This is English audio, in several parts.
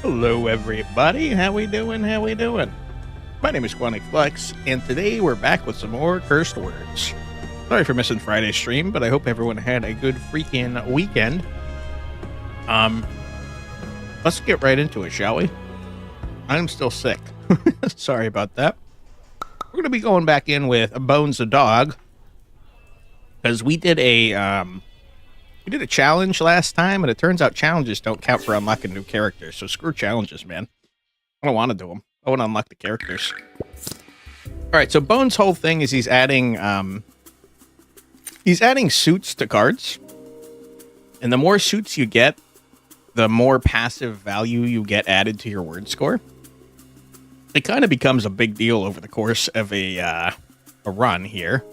Hello, everybody. How we doing? How we doing? My name is Quantic Flex, and today we're back with some more cursed words. Sorry for missing Friday's stream, but I hope everyone had a good freaking weekend. Let's get right into it, shall we? I'm still sick. Sorry about that. We're gonna be going back in with Bones the Dog because we did a challenge last time, and it turns out challenges don't count for unlocking new characters. So screw challenges, man. I don't want to do them. I want to unlock the characters. All right, so Bones' whole thing is he's adding suits to cards, and the more suits you get, the more passive value you get added to your word score. It kind of becomes a big deal over the course of a run here.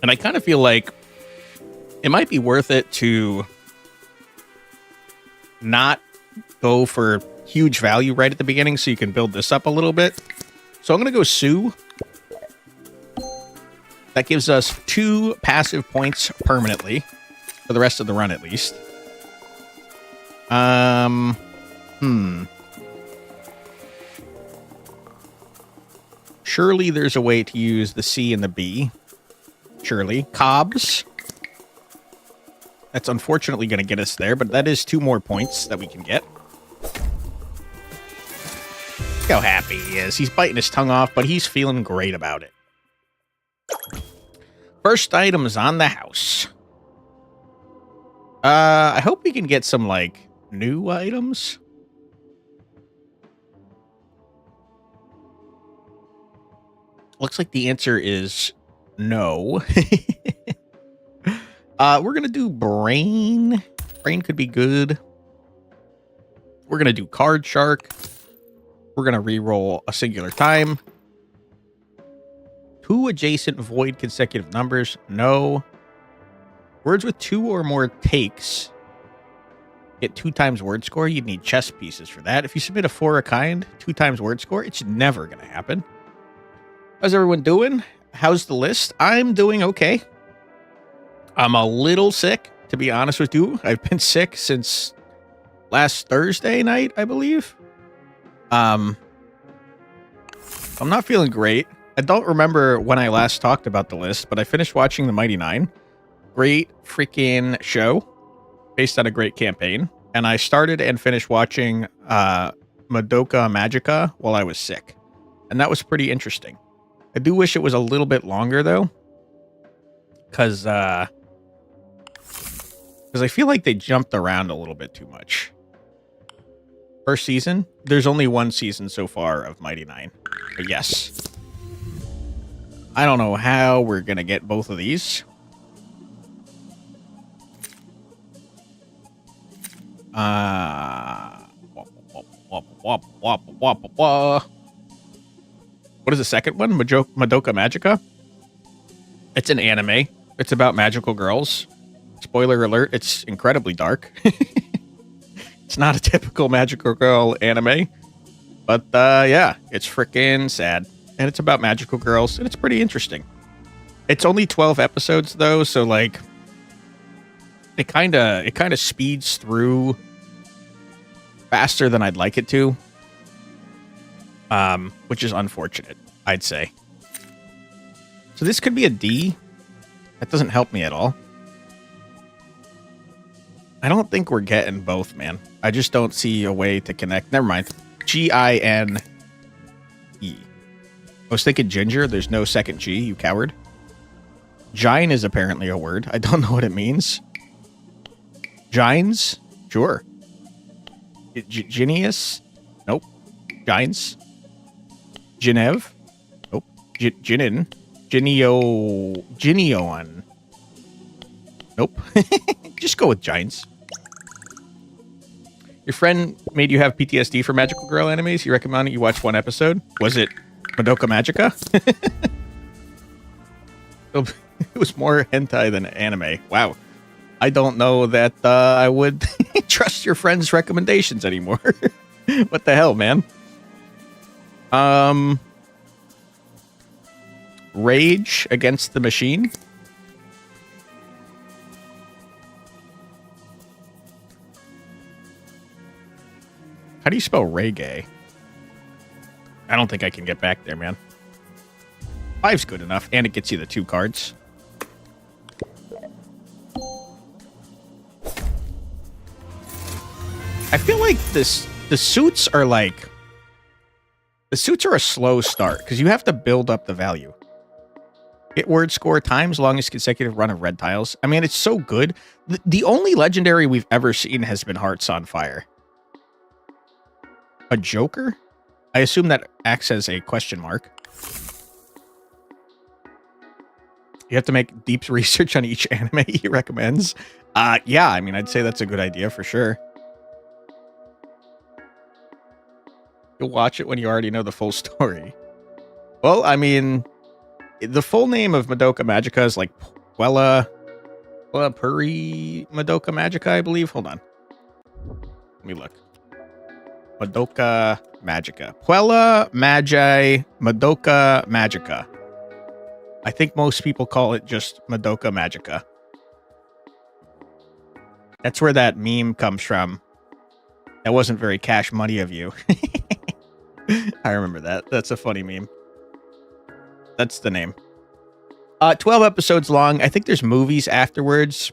And I kind of feel like it might be worth it to not go for huge value right at the beginning so you can build this up a little bit. So I'm going to go Sue. That gives us 2 passive points permanently for the rest of the run at least. Surely there's a way to use the C and the B. Surely. Cobbs. That's unfortunately going to get us there, but that is 2 more points that we can get. Look how happy he is. He's biting his tongue off, but he's feeling great about it. First items on the house. I hope we can get some, like, new items. Looks like the answer is no. We're going to do Brain. Brain could be good. We're going to do Card Shark. We're going to re-roll a singular time. 2 adjacent void consecutive numbers. No. Words with 2 or more takes get 2 times word score. You'd need chess pieces for that. If you submit a 4 a kind, 2 times word score, it's never going to happen. How's everyone doing? How's the list? I'm doing okay. I'm a little sick, to be honest with you. I've been sick since last Thursday night, I believe. I'm not feeling great. I don't remember when I last talked about the list, but I finished watching The Mighty Nine. Great freaking show based on a great campaign. And I started and finished watching Madoka Magica while I was sick. And that was pretty interesting. I do wish it was a little bit longer, though. Because I feel like they jumped around a little bit too much. First season? There's only 1 season so far of Mighty Nine. But yes. I don't know how we're going to get both of these. What is the second one? Madoka Magica? It's an anime. It's about magical girls. Spoiler alert, it's incredibly dark. It's not a typical magical girl anime. But yeah, it's freaking sad. And it's about magical girls, and it's pretty interesting. It's only 12 episodes though, so like it kind of speeds through faster than I'd like it to. Which is unfortunate, I'd say. So this could be a D. That doesn't help me at all. I don't think we're getting both, man. I just don't see a way to connect. Never mind. Gine. I was thinking ginger. There's no second G, you coward. Gine is apparently a word. I don't know what it means. Gines? Sure. Genius? Nope. Gines? Genev? Nope. Ginin? Genioon? Nope. Just go with Gines. Your friend made you have PTSD for magical girl animes? You recommended you watch 1 episode? Was it Madoka Magica? It was more hentai than anime. Wow. I don't know that I would trust your friend's recommendations anymore. What the hell, man? Rage Against the Machine. do you spell reggae? I don't think I can get back there, man. 5's good enough, and it gets you the 2 cards. I feel like the suits are like... The suits are a slow start, because you have to build up the value. Hit word score times longest consecutive run of red tiles. I mean, it's so good. The only legendary we've ever seen has been Hearts on Fire. A Joker? I assume that acts as a question mark. You have to make deep research on each anime he recommends. Yeah, I mean, I'd say that's a good idea for sure. You'll watch it when you already know the full story. Well, I mean, the full name of Madoka Magica is like Puella Puri Madoka Magica, I believe. Hold on. Let me look. Madoka Magica. Puella Magi Madoka Magica. I think most people call it just Madoka Magica. That's where that meme comes from. That wasn't very cash money of you. I remember that. That's a funny meme. That's the name. 12 episodes long. I think there's movies afterwards.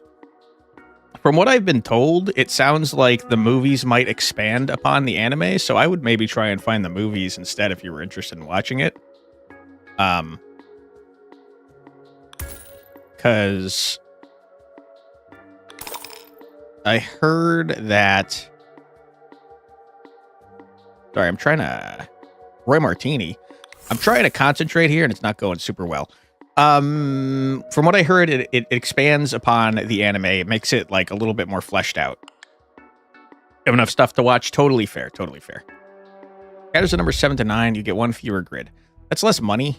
From what I've been told, it sounds like the movies might expand upon the anime, so I would maybe try and find the movies instead if you were interested in watching it. Because I heard that... Sorry, I'm trying to... Roy Martini. I'm trying to concentrate here, and it's not going super well. From what I heard, it expands upon the anime. It makes it, like, a little bit more fleshed out. You have enough stuff to watch? Totally fair. Totally fair. Scatters the number 7 to 9. You get 1 fewer grid. That's less money.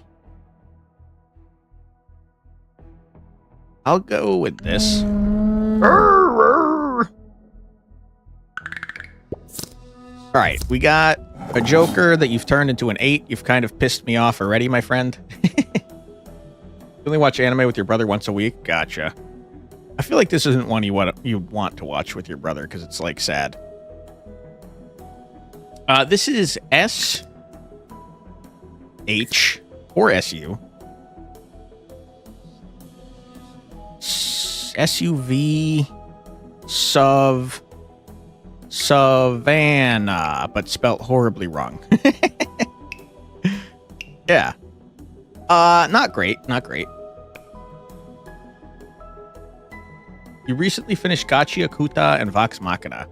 I'll go with this. All right, we got a Joker that you've turned into an 8. You've kind of pissed me off already, my friend. You only watch anime with your brother once a week? Gotcha. I feel like this isn't one you want to watch with your brother because it's, like, sad. This is S, H, or SU. SUV, Savannah, but spelt horribly wrong. Yeah. Not great. Not great. You recently finished Gachi Akuta and Vox Machina.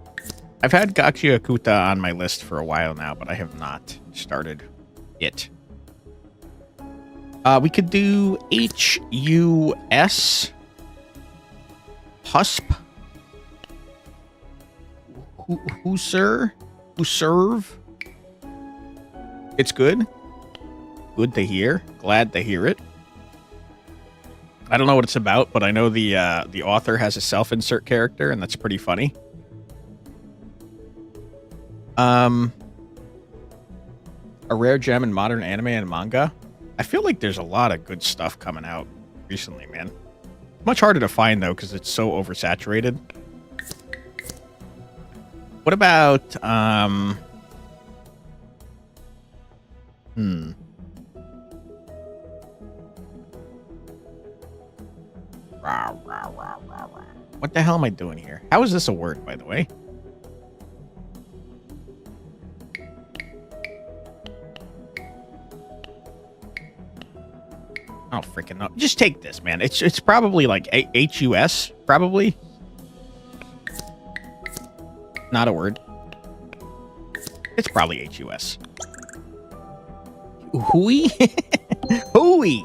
I've had Gachi Akuta on my list for a while now, but I have not started it. We could do HUS. Husp. Who serve? It's good. Good to hear. Glad to hear it. I don't know what it's about, but I know the author has a self-insert character, and that's pretty funny. A rare gem in modern anime and manga. I feel like there's a lot of good stuff coming out recently, man. Much harder to find, though, because it's so oversaturated. What about, What the hell am I doing here? How is this a word, by the way? I don't freaking know. Just take this, man. It's probably like HUS, probably. Not a word. It's probably HUS. Hooey? Hooey!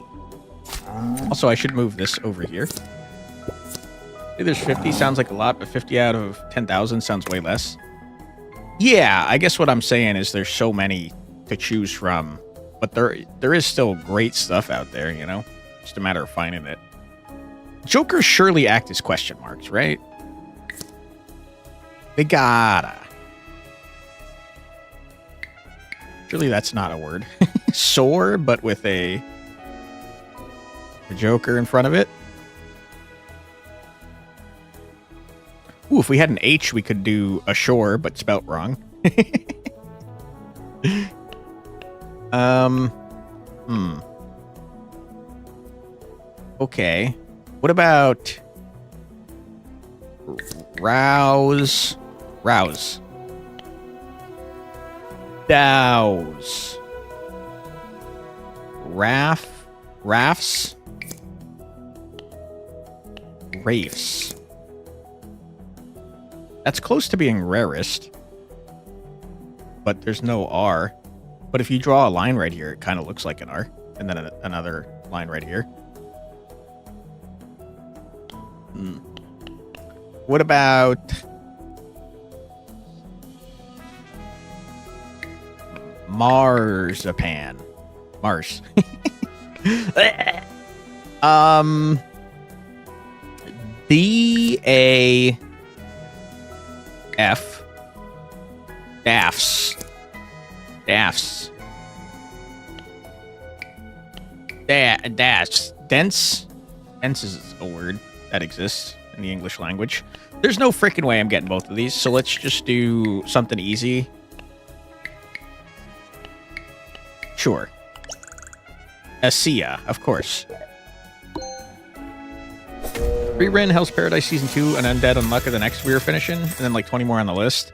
Also, I should move this over here. See, there's 50. Sounds like a lot, but 50 out of 10,000 sounds way less. Yeah, I guess what I'm saying is there's so many to choose from. But there is still great stuff out there, you know? Just a matter of finding it. Jokers surely act as question marks, right? They gotta. Surely that's not a word. Soar, but with a joker in front of it. Ooh, if we had an H, we could do ashore, but spelt wrong. Um, hmm. Okay. What about rouse? Rouse. Douse. Rafts. Wraiths. That's close to being rarest. But there's no R. But if you draw a line right here, it kind of looks like an R. And then another line right here. What about marzipan? Mars. D-A-F. Daffs. Daffs. Dash. Dense. Dense is a word that exists in the English language. There's no freaking way I'm getting both of these, so let's just do something easy. Sure. Asia, of course. Rerun Hell's Paradise Season 2 and Undead Unluck are the next we were finishing, and then like 20 more on the list.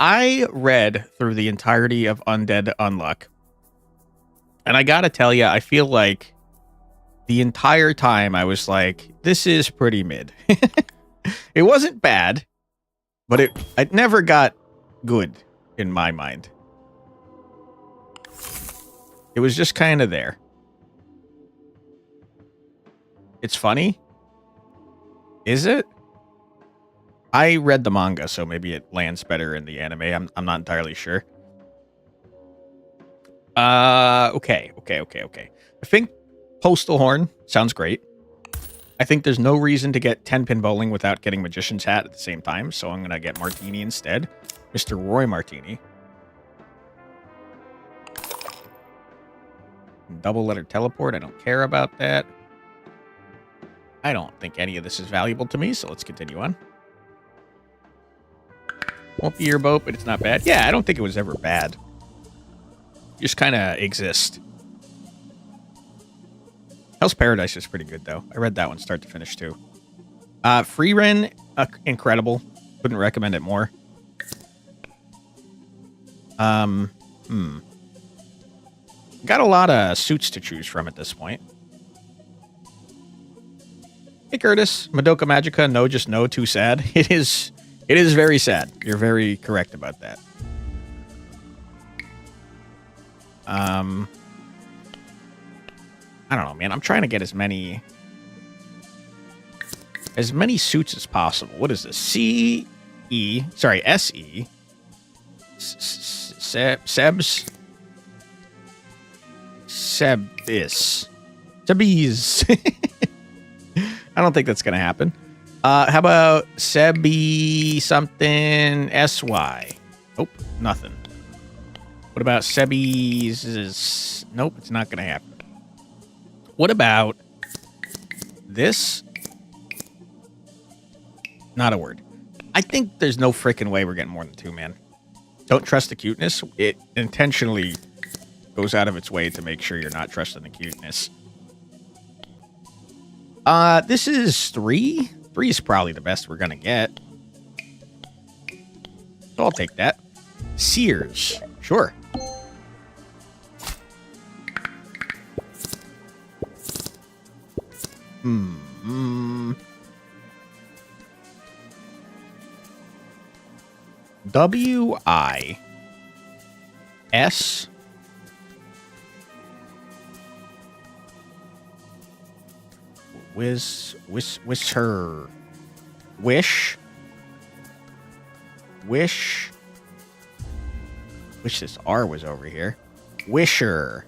I read through the entirety of Undead Unluck, and I gotta tell you, I feel like the entire time I was like, this is pretty mid. It wasn't bad, but it never got good in my mind. It was just kind of there. It's funny. Is it? I read the manga, so maybe it lands better in the anime. I'm not entirely sure. Okay. I think Postal Horn sounds great. I think there's no reason to get 10-pin bowling without getting Magician's Hat at the same time, so I'm going to get Martini instead. Mr. Roy Martini. Double letter teleport. I don't care about that. I don't think any of this is valuable to me, so let's continue on. Won't be your boat, but it's not bad. Yeah, I don't think it was ever bad. Just kind of exist. Hell's Paradise is pretty good, though. I read that one start to finish, too. Free Ren, incredible. Wouldn't recommend it more. Got a lot of suits to choose from at this point. Hey, Curtis. Madoka Magica, no, just no, too sad. It is very sad. You're very correct about that. I don't know, man. I'm trying to get as many suits as possible. What is this? S-E. Sebs. I don't think that's going to happen. How about Sebi something SY? Nope, nothing. What about Sebi's? Nope, it's not going to happen. What about this? Not a word. I think there's no freaking way we're getting more than 2, man. Don't trust the cuteness. It intentionally goes out of its way to make sure you're not trusting the cuteness. This is 3. 3 is probably the best we're gonna get. So I'll take that. Sears. Sure. W-I-S Whisher. Wish. Wish this R was over here. Wisher.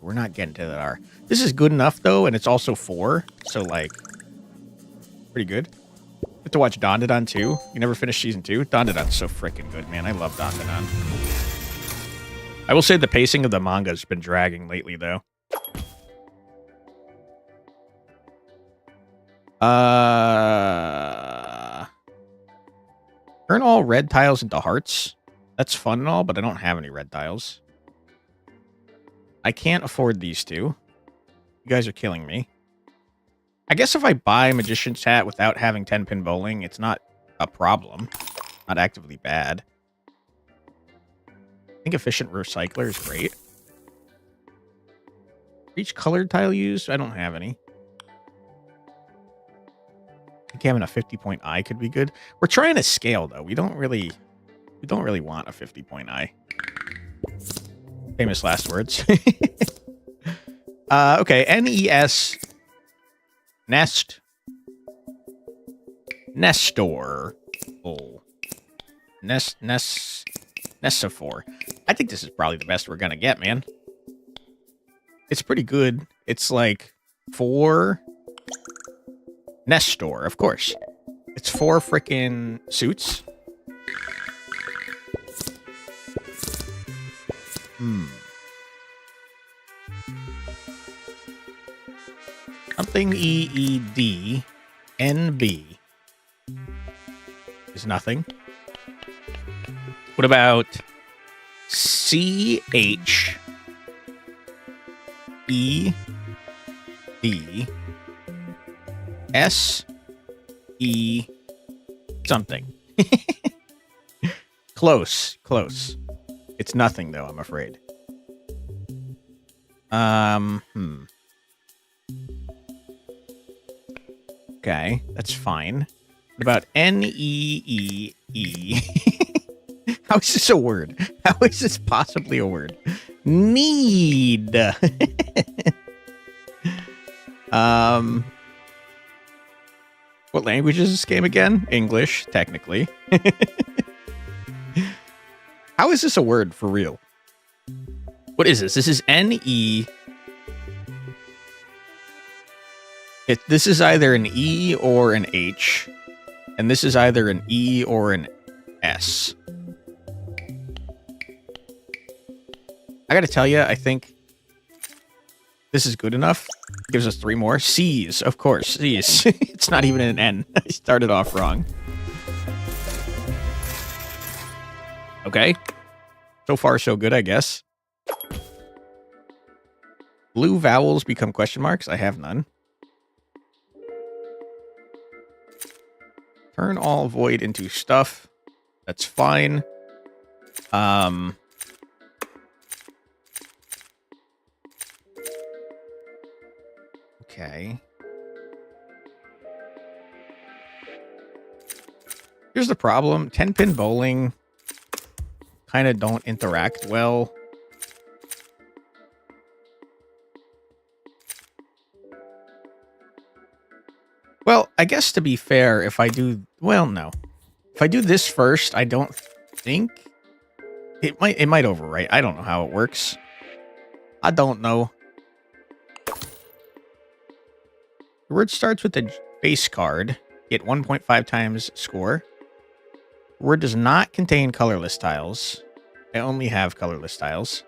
We're not getting to that R. This is good enough, though, and it's also 4. So, like, pretty good. Get to watch Dandadan, too. You never finished Season 2? Dandadan's so freaking good, man. I love Dandadan. I will say the pacing of the manga has been dragging lately, though. Turn all red tiles into hearts. That's fun and all, but I don't have any red tiles. I can't afford these two. You guys are killing me. I guess if I buy Magician's Hat without having 10-pin bowling, it's not a problem. Not actively bad. I think Efficient Recycler is great. Each colored tile used? I don't have any. I think having a 50-point eye could be good. We're trying to scale, though. We don't really want a 50-point eye. Famous last words. Okay, NES. Nestor. Oh. Nestifor. I think this is probably the best we're gonna get, man. It's pretty good. It's like 4 Nestor, of course. It's 4 freaking suits. Something EED NB is nothing. What about CH E D S E something? Close. It's nothing though, I'm afraid. Okay, that's fine. What about NEEE? How is this a word? How is this possibly a word? Need. What language is this game again? English, technically. How is this a word for real? What is this? This is NE. This is either an E or an H. And this is either an E or an S. I gotta tell you, I think this is good enough. Gives us 3 more. C's, of course. C's. It's not even an N. I started off wrong. Okay. So far, so good, I guess. Blue vowels become question marks. I have none. Turn all void into stuff. That's fine. Okay. Here's the problem. 10-pin bowling kind of don't interact well. Well, I guess to be fair, if I do... Well, no. If I do this first, I don't think... It might overwrite. I don't know how it works. I don't know. The word starts with the base card. Get 1.5 times score. The word does not contain colorless tiles. I only have colorless tiles.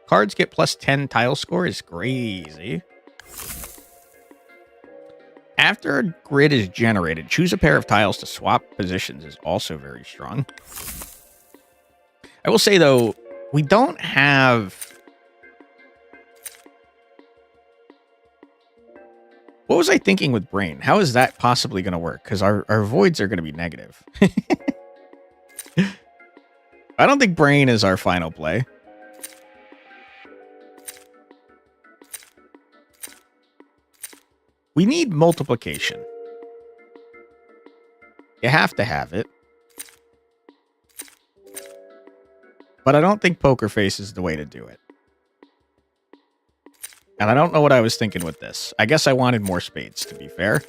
Cards get plus 10 tile score is crazy. After a grid is generated, choose a pair of tiles to swap positions is also very strong. I will say, though, we don't have... What was I thinking with Brain? How is that possibly going to work? Because our voids are going to be negative. I don't think Brain is our final play. We need multiplication. You have to have it. But I don't think Poker Face is the way to do it. And I don't know what I was thinking with this. I guess I wanted more spades, to be fair.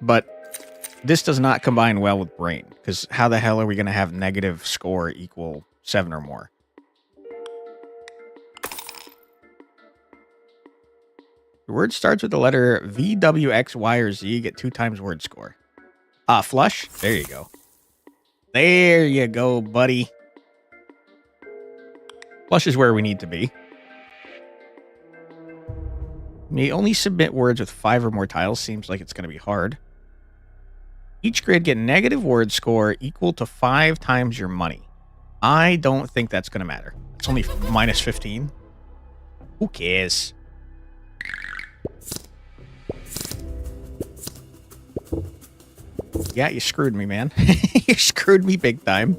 But this does not combine well with Brain. Because how the hell are we going to have negative score equal 7 or more? The word starts with the letter V, W, X, Y, or Z. Get 2 times word score. Flush. There you go. There you go, buddy. Flush is where we need to be. May only submit words with 5 or more tiles. Seems like it's going to be hard. Each grid get negative word score equal to 5 times your money. I don't think that's going to matter. It's only minus 15. Who cares? Yeah, you screwed me, man. You screwed me big time.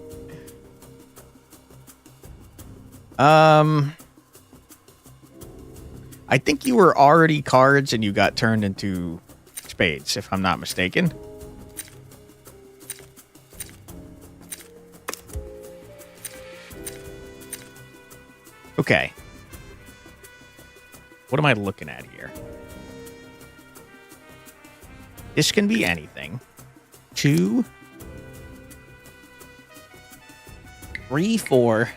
I think you were already cards and you got turned into spades, if I'm not mistaken. Okay. What am I looking at here? This can be anything. 2, 3, 4,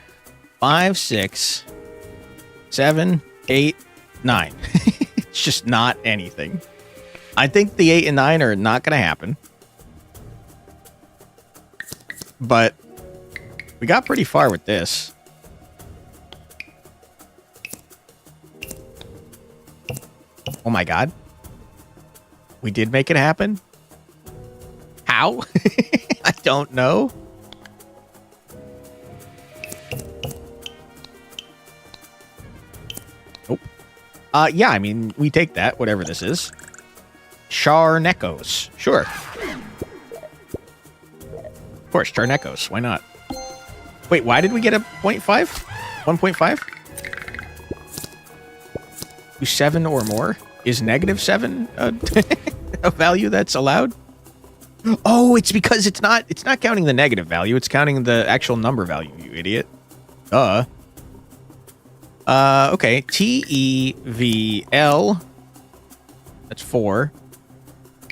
5, 6, 7, 8, 9. It's just not anything. I think the 8 and 9 are not going to happen. But we got pretty far with this. Oh my god. We did make it happen? How? I don't know. Nope. Yeah, I mean, we take that, whatever this is. Charnecos. Sure. Of course, Charnecos. Why not? Wait, why did we get a 0.5? 1.5? Do 7 or more? Is negative 7 a value that's allowed? Oh, it's because it's not counting the negative value. It's counting the actual number value, you idiot. Okay. TEVL. That's 4.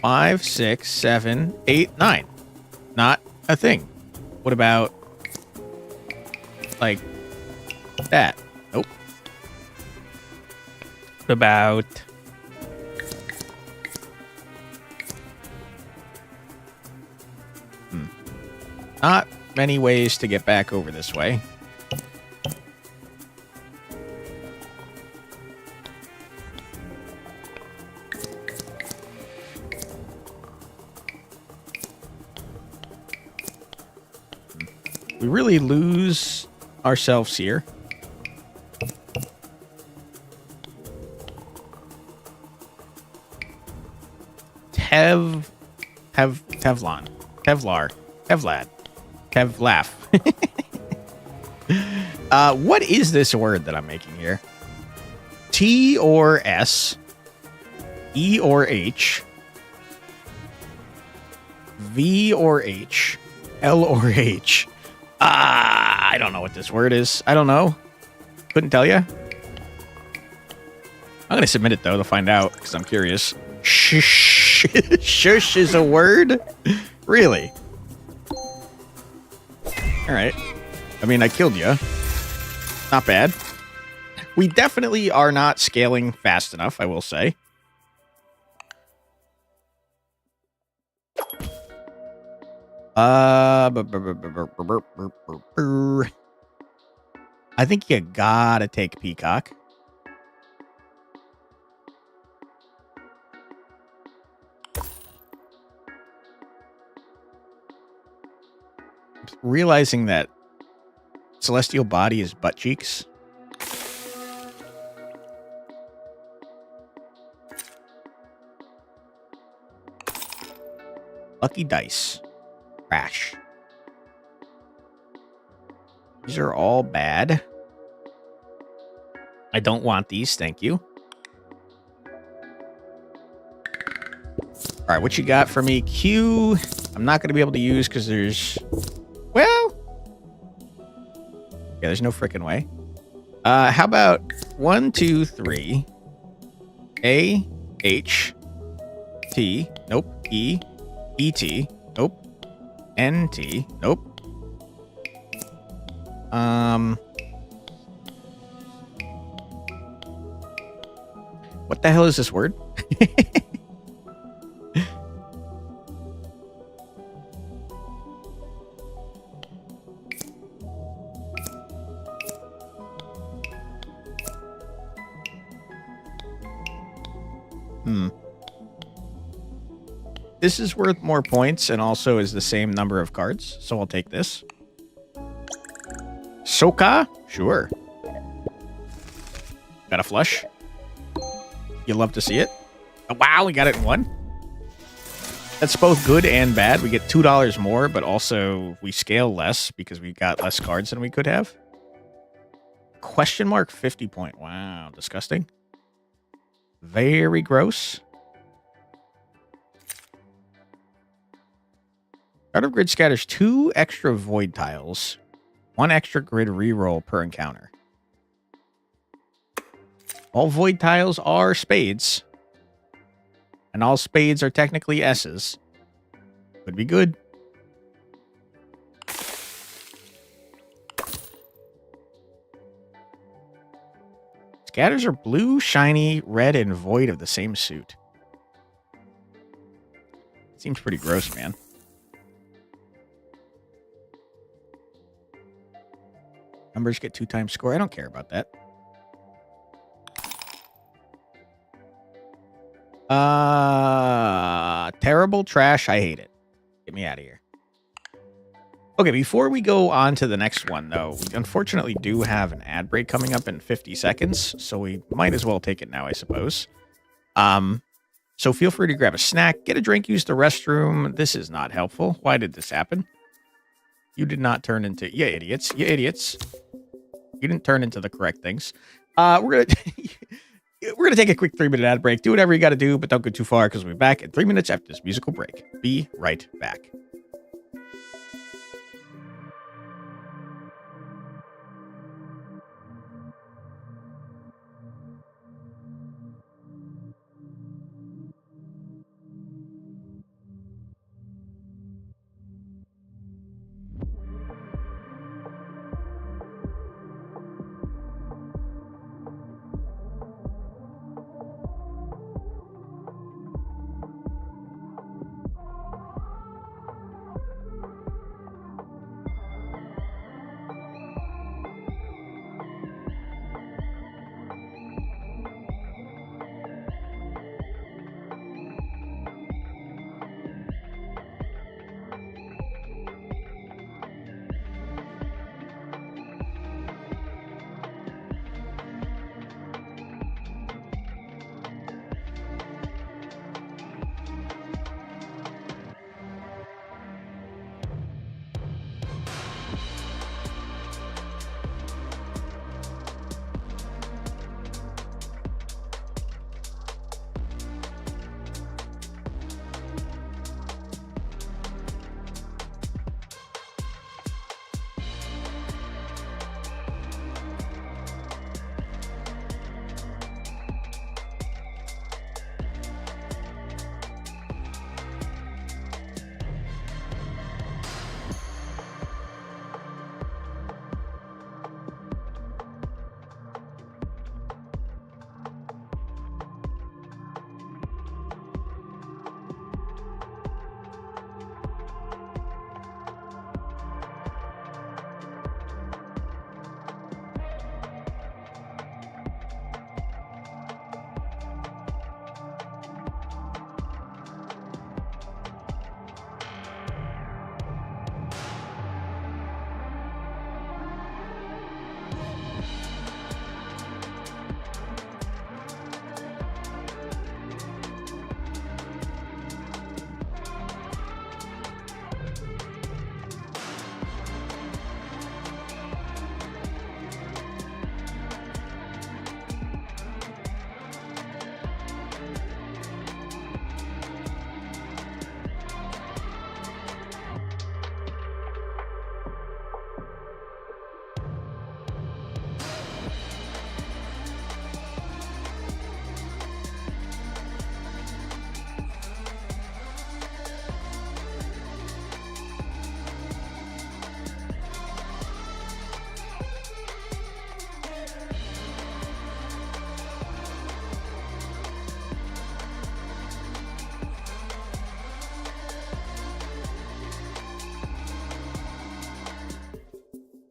5, 6, 7, 8, 9. Not a thing. What about like that? Nope. What about not many ways to get back over this way. We really lose ourselves here. Tevlon. Kevlar. Kevlad. Kevlaugh. What is this word that I'm making here? T or S, E or H, V or H, L or H. I don't know what this word is. I don't know. Couldn't tell you. I'm going to submit it, though, to find out, because I'm curious. Shush. Shush is a word? Really? All right. I mean, I killed you. Not bad. We definitely are not scaling fast enough, I will say. I think you gotta take Peacock. Realizing that Celestial Body is butt cheeks. Lucky Dice. Crash. These are all bad. I don't want these, thank you. Alright, what you got for me? Q. I'm not going to be able to use because there's... Well... Yeah, there's no frickin' way. How about 1, 2, 3. A, H, T. Nope. E, E, T. Nope. N, T. Nope. What the hell is this word? This is worth more points and also is the same number of cards, so I'll take this. Soka? Sure. Got a flush? You love to see it? Oh, wow, we got it in one. That's both good and bad. We get $2 more, but also we scale less because we got less cards than we could have. Question mark 50 point. Wow, disgusting. Very gross. Art of Grid scatters 2 extra void tiles. 1 extra grid reroll per encounter. All void tiles are spades. And all spades are technically S's. Could be good. Scatters are blue, shiny, red, and void of the same suit. Seems pretty gross, man. Numbers get 2 times score. I don't care about that. Terrible trash. I hate it. Get me out of here. Okay, before we go on to the next one, though, we unfortunately do have an ad break coming up in 50 seconds, so we might as well take it now, I suppose. So feel free to grab a snack, get a drink, use the restroom. This is not helpful. Why did this happen? You did not turn into... You idiots. You idiots. You didn't turn into the correct things. We're gonna take a quick 3-minute ad break. Do whatever you got to do, but don't go too far because we'll be back in 3 minutes after this musical break. Be right back.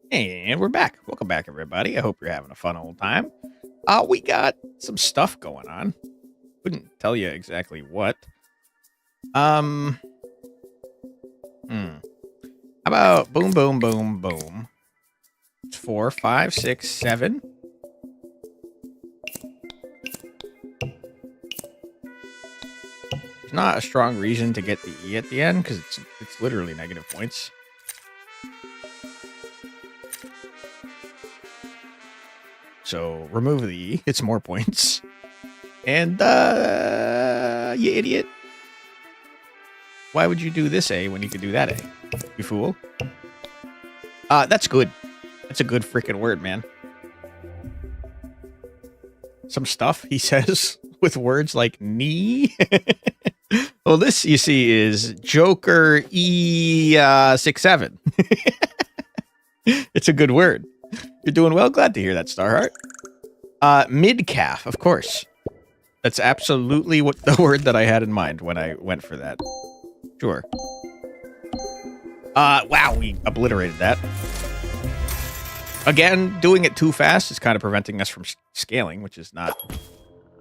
And we're back. Welcome back, everybody. I hope you're having a fun old time. We got some stuff going on. Couldn't tell you exactly what. How about boom, boom, boom, boom. It's 4, 5, 6, 7. It's not a strong reason to get the E at the end because it's literally negative points. So remove the E. It's more points. And you idiot. Why would you do this A when you could do that A? You fool. That's good. That's a good freaking word, man. Some stuff he says with words like knee. Well, this you see is Joker E67. It's a good word. You're doing well. Glad to hear that, Starheart. Mid calf, of course. That's absolutely what the word that I had in mind when I went for that. Sure. Wow, we obliterated that. Again, doing it too fast is kind of preventing us from scaling, which is not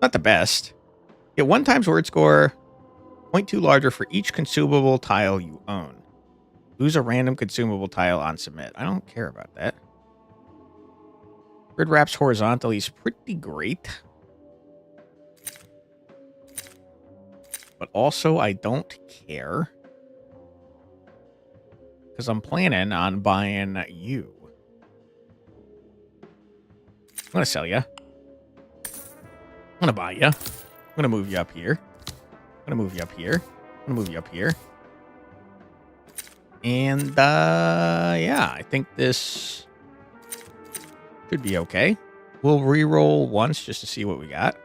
the best. Get 1 times word score, 0.2 larger for each consumable tile you own. Lose a random consumable tile on submit. I don't care about that. Grid wraps horizontally is pretty great. But also, I don't care. Because I'm planning on buying you. I'm going to sell you. I'm going to buy you. I'm going to move you up here. I'm going to move you up here. I'm going to move you up here. And, yeah, I think this should be okay. We'll re-roll once just to see what we got.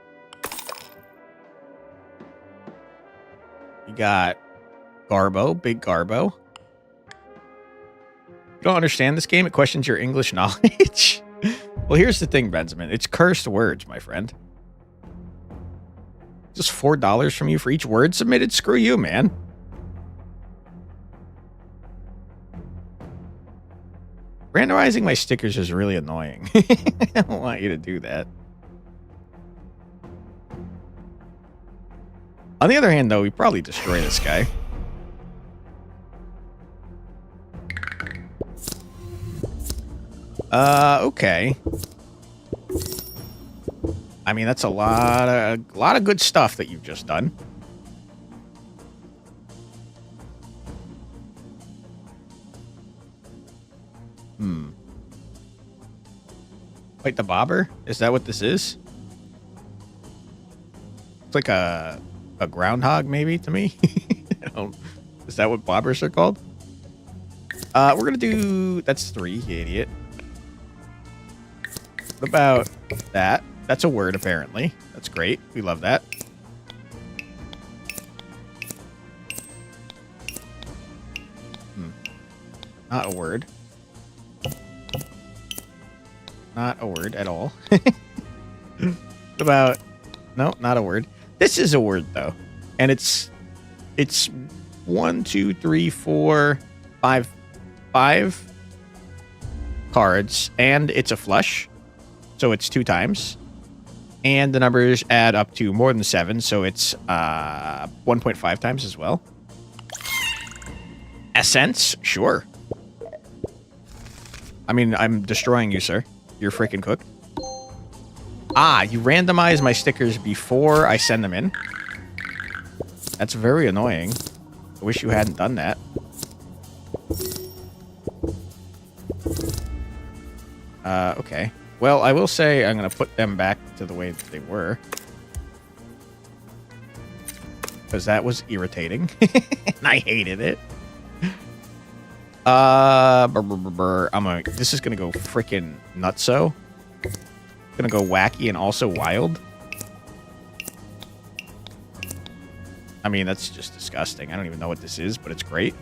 You got Garbo, big Garbo. You don't understand this game? It questions your English knowledge. Well, here's the thing, Benjamin. It's cursed words, my friend. Just $4 from you for each word submitted? Screw you, man. Randomizing my stickers is really annoying. I don't want you to do that. On the other hand, though, we probably destroy this guy. Okay. I mean, that's a lot of good stuff that you've just done. Wait, the bobber? Is that what this is? It's like a groundhog, maybe, to me. Is that what bobbers are called? We're gonna do... That's 3, you idiot. What about that? That's a word, apparently. That's great. We love that. Not a word. Not a word at all. What about... No, not a word. This is a word, though. And it's 1, 2, 3, 4, 5 cards. And it's a flush. So it's 2 times. And the numbers add up to more than 7. So it's 1.5 times as well. Essence? Sure. I mean, I'm destroying you, sir. You're freaking cooked. Ah, you randomize my stickers before I send them in. That's very annoying. I wish you hadn't done that. Okay. Well, I will say I'm going to put them back to the way that they were. Because that was irritating. And I hated it. This is gonna go freaking nutso. Gonna go wacky and also wild. I mean, that's just disgusting. I don't even know what this is, but it's great.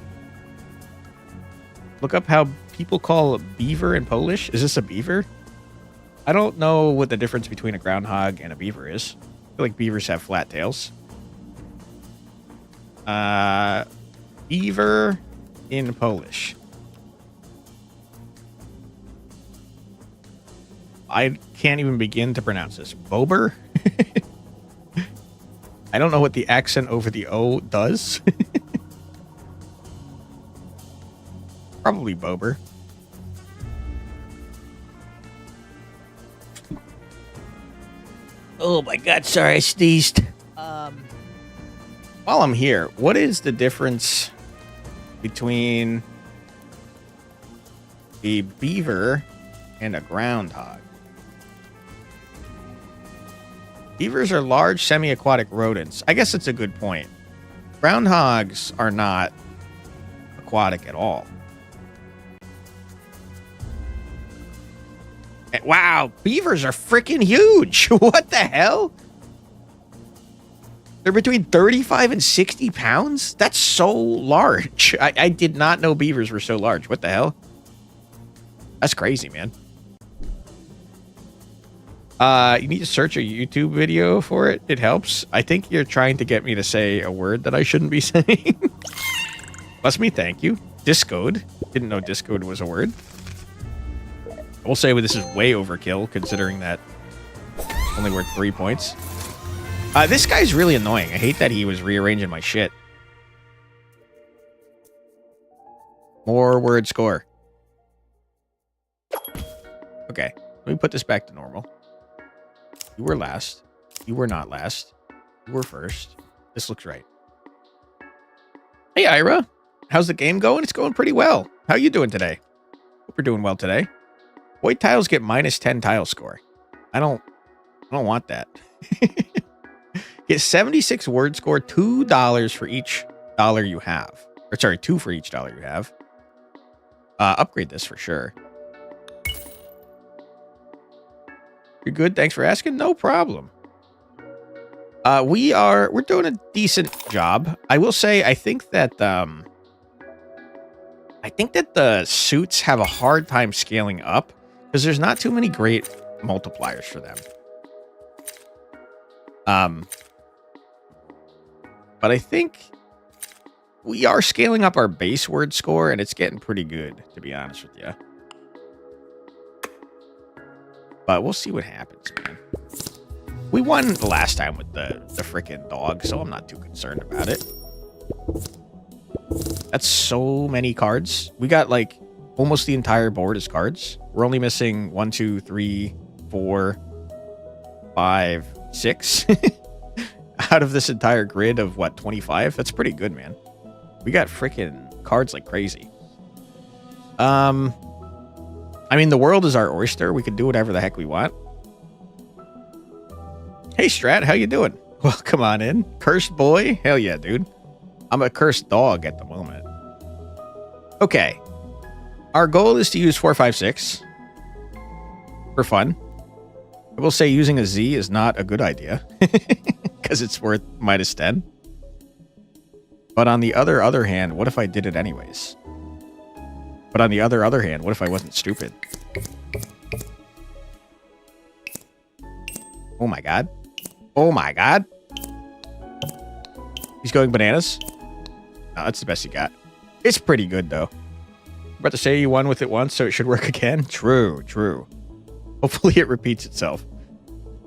Look up how people call beaver in Polish. Is this a beaver? I don't know what the difference between a groundhog and a beaver is. I feel like beavers have flat tails. Beaver in Polish. I can't even begin to pronounce this. Bober? I don't know what the accent over the O does. Probably Bober. Oh my god, sorry, I sneezed. While I'm here, what is the difference between a beaver and a groundhog? Beavers are large, semi-aquatic rodents. I guess it's a good point. Groundhogs are not aquatic at all. Wow, beavers are freaking huge. What the hell? They're between 35 and 60 pounds? That's so large. I did not know beavers were so large. What the hell? That's crazy, man. You need to search a YouTube video for it. It helps. I think you're trying to get me to say a word that I shouldn't be saying. Bless me, thank you. Discode. Didn't know discode was a word. I will say this is way overkill, considering that only worth 3 points. This guy's really annoying. I hate that he was rearranging my shit. More word score. Okay, let me put this back to normal. You were last. You were not last. You were first. This looks right. Hey, Ira. How's the game going? It's going pretty well. How you doing today? Hope you're doing well today. White tiles get -10 tile score. I don't want that. Get 76 word score, $2 for each dollar you have. Or sorry, 2 for each dollar you have. Upgrade this for sure. You're good. Thanks for asking. No problem. We're doing a decent job. I will say, I think that the suits have a hard time scaling up because there's not too many great multipliers for them. But I think we are scaling up our base word score, and it's getting pretty good, to be honest with you. But we'll see what happens, man. We won the last time with the frickin' dog, so I'm not too concerned about it. That's so many cards. We got, like, almost the entire board is cards. We're only missing 1, 2, 3, 4, 5, 6 out of this entire grid of, what, 25? That's pretty good, man. We got frickin' cards like crazy. I mean, the world is our oyster. We can do whatever the heck we want. Hey, Strat, how you doing? Well, come on in. Cursed boy? Hell yeah, dude. I'm a cursed dog at the moment. Okay. Our goal is to use 4, 5, 6 for fun. I will say using a Z is not a good idea because it's worth -10. But on the other hand, what if I did it anyways? But on the other hand, what if I wasn't stupid? Oh my god. Oh my god. He's going bananas. No, that's the best he got. It's pretty good, though. I'm about to say you won with it once, so it should work again. True, true. Hopefully it repeats itself.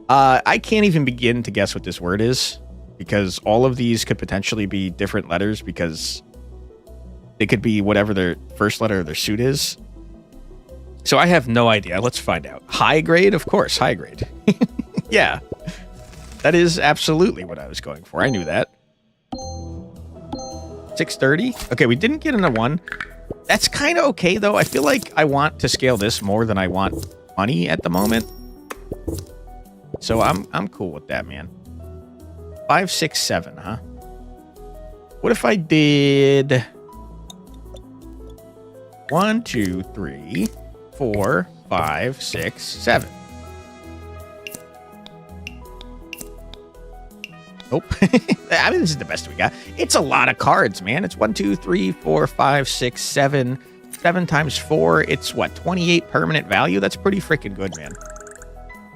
I can't even begin to guess what this word is, because all of these could potentially be different letters, because they could be whatever their first letter of their suit is. So I have no idea. Let's find out. High grade? Of course, high grade. Yeah. That is absolutely what I was going for. I knew that. 630? Okay, we didn't get in a 1. That's kind of okay, though. I feel like I want to scale this more than I want money at the moment. So I'm cool with that, man. 5, 6, 7, huh? What if I did 1, 2, 3, 4, 5, 6, 7? Nope. I mean, this is the best we got. It's a lot of cards, man. It's 1, 2, 3, 4, 5, 6, 7. 7 times 4. It's what, 28 permanent value? That's pretty freaking good, man.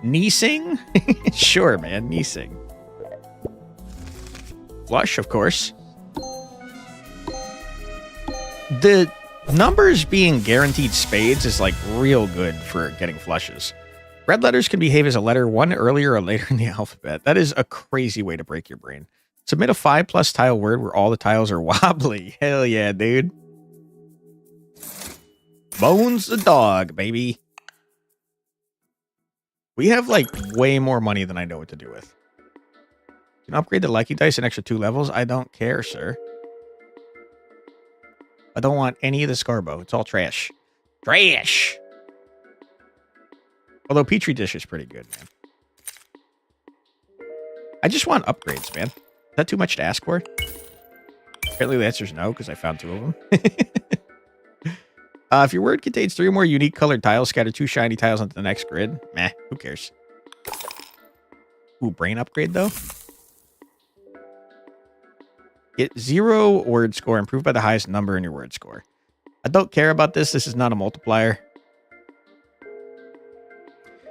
Neesing? Sure, man. Neesing. Flush, of course. The numbers being guaranteed spades is like real good for getting flushes. Red letters can behave as a letter 1 earlier or later in the alphabet. That is a crazy way to break your brain. Submit a 5+ tile word where all the tiles are wobbly. Hell yeah, dude. Bones the dog, baby. We have, like, way more money than I know what to do with. Can upgrade the Lucky Dice an extra 2 levels? I don't care, sir. I don't want any of the Scarbo. It's all trash. Trash! Although Petri Dish is pretty good, man. I just want upgrades, man. Is that too much to ask for? Apparently the answer is no, because I found 2 of them. If your word contains 3 or more unique colored tiles, scatter 2 shiny tiles onto the next grid. Meh, who cares? Ooh, brain upgrade, though? Get 0 word score, improved by the highest number in your word score. I don't care about this. This is not a multiplier.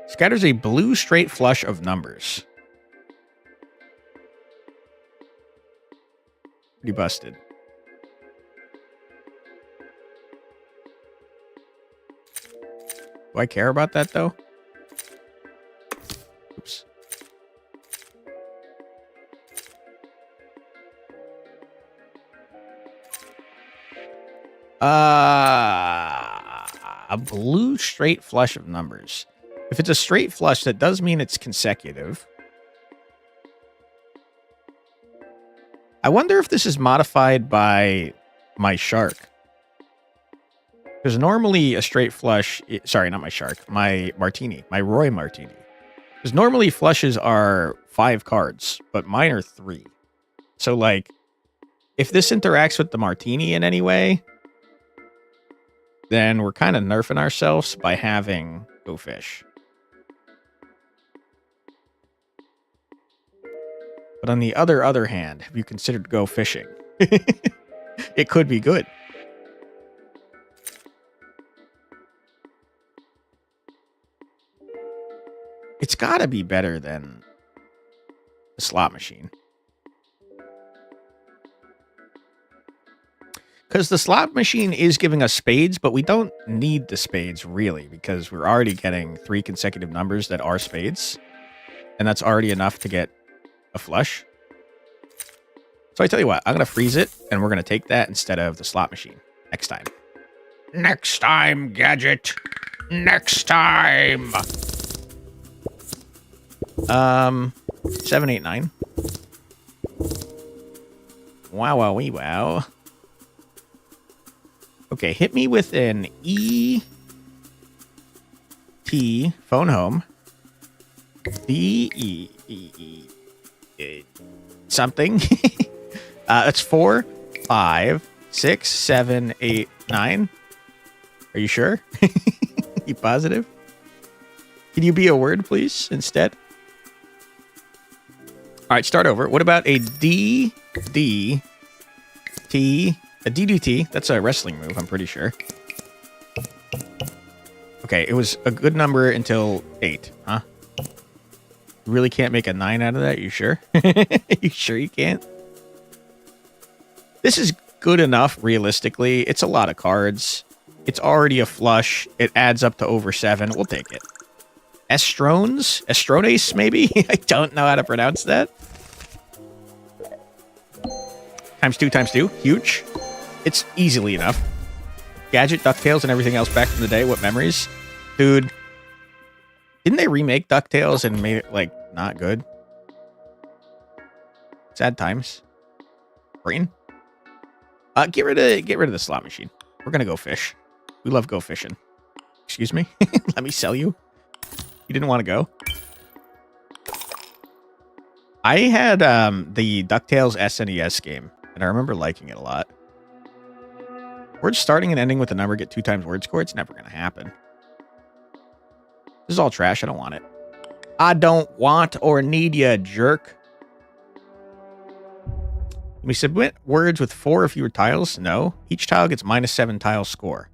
Scatters a blue straight flush of numbers. Pretty busted. Do I care about that, though? Oops. A blue straight flush of numbers. If it's a straight flush, that does mean it's consecutive. I wonder if this is modified by my shark. Because normally a straight flush... Sorry, not my shark. My martini. My Roy martini. Because normally flushes are 5 cards, but mine are 3. So, like, if this interacts with the martini in any way, then we're kind of nerfing ourselves by having Go Fish. But on the other hand, have you considered Go Fishing? It could be good. It's got to be better than the slot machine. Because the slot machine is giving us spades, but we don't need the spades, really, because we're already getting 3 consecutive numbers that are spades. And that's already enough to get a flush. So I tell you what, I'm going to freeze it, and we're going to take that instead of the slot machine next time. Next time, Gadget. Next time. 7, 8, 9. Wow, wow, wee, wow. Okay, hit me with an E T phone home. D E E E something. That's 4, 5, 6, 7, 8, 9. Are you sure? You positive? Can you be a word, please, instead? All right, start over. What about a D, D, T, a DDT? That's a wrestling move, I'm pretty sure. Okay, it was a good number until 8, huh? You really can't make a 9 out of that? You sure? You sure you can't? This is good enough, realistically. It's a lot of cards. It's already a flush. It adds up to over 7. We'll take it. Estrones? Estrones, maybe? I don't know how to pronounce that. Times 2, times 2. Huge. It's easily enough. Gadget, DuckTales, and everything else back in the day. What memories? Dude. Didn't they remake DuckTales and made it, like, not good? Sad times. Brain? Get rid of the slot machine. We're gonna go fish. We love go fishing. Excuse me? Let me sell you. You didn't want to go? I had the DuckTales SNES game, and I remember liking it a lot. Words starting and ending with a number get 2 times word score. It's never going to happen. This is all trash. I don't want it. I don't want or need you, jerk. Can we submit words with 4 or fewer tiles? No. Each tile gets -7 tile score.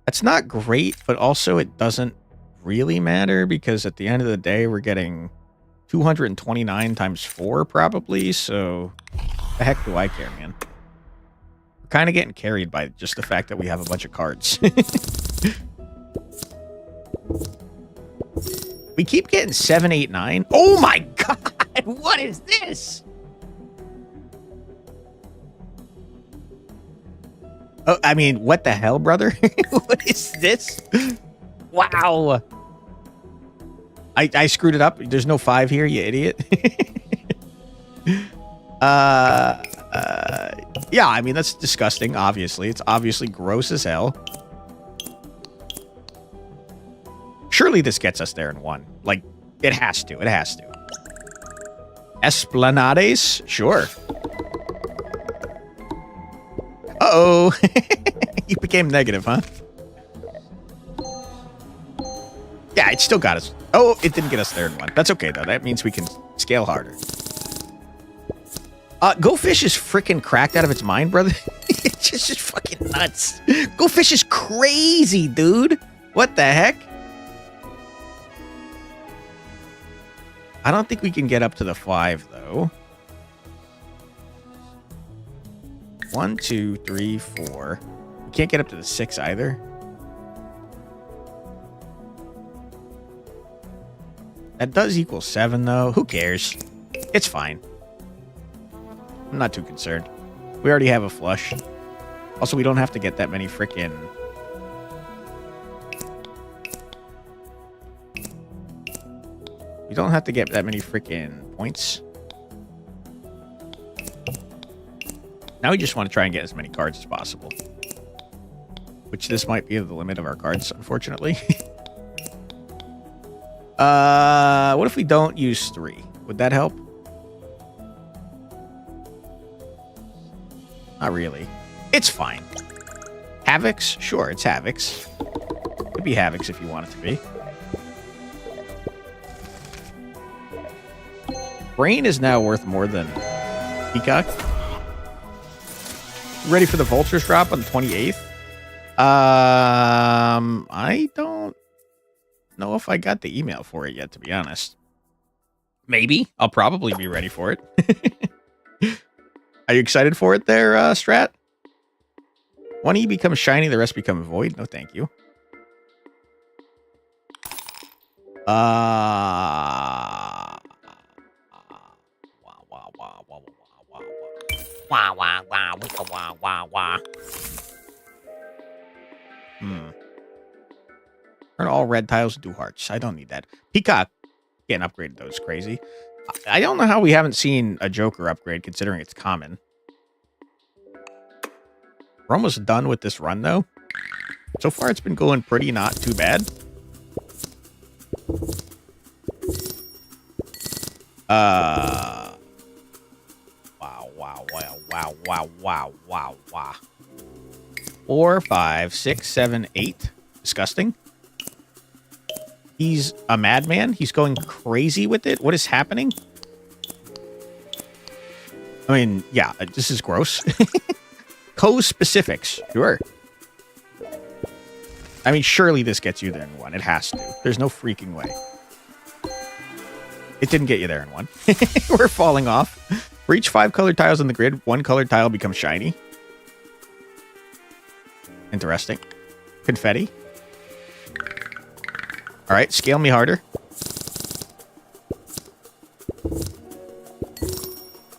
That's not great, but also it doesn't really matter because at the end of the day, we're getting 229 times 4 probably. So the heck do I care, man? We're kind of getting carried by just the fact that we have a bunch of cards. We keep getting 7, 8, 9. Oh my God. What is this? Oh, I mean, what the hell, brother? What is this? Wow. I screwed it up. There's no 5 here, you idiot. Yeah, I mean, that's disgusting, obviously. It's obviously gross as hell. Surely this gets us there in 1. Like, it has to. It has to. Esplanades? Sure. Uh-oh. You became negative, huh? Yeah, it still got us. Oh, it didn't get us there in 1. That's okay, though. That means we can scale harder. Go Fish is freaking cracked out of its mind, brother. It's just fucking nuts. Go Fish is crazy, dude. What the heck? I don't think we can get up to the 5, though. 1, 2, 3, 4. We can't get up to the 6 either. That does equal 7, though. Who cares? It's fine. I'm not too concerned. We already have a flush. Also, we don't have to get that many frickin'... We don't have to get that many frickin' points. Now we just want to try and get as many cards as possible. Which this might be the limit of our cards, unfortunately. What if we don't use 3? Would that help? Not really. It's fine. Havocs? Sure, it's Havocs. Could be Havocs if you want it to be. Brain is now worth more than Peacock. Ready for the Vultures drop on the 28th? I don't know if I got the email for it yet, to be honest. Maybe. I'll probably be ready for it. Are you excited for it there, Strat? 1E becomes shiny, the rest become void. No, thank you. Turn all red tiles into hearts. I don't need that. Peacock getting upgraded, though, is crazy. I don't know how we haven't seen a Joker upgrade, considering it's common. We're almost done with this run, though. So far, it's been going pretty not too bad. Wow. 4, 5, 6, 7, 8. Disgusting. He's a madman. He's going crazy with it. What is happening? I mean, yeah, this is gross. Co-specifics. Sure. I mean, surely this gets you there in 1. It has to. There's no freaking way. It didn't get you there in 1. We're falling off. For each 5 colored tiles on the grid, 1 colored tile becomes shiny. Interesting. Confetti. All right, scale me harder.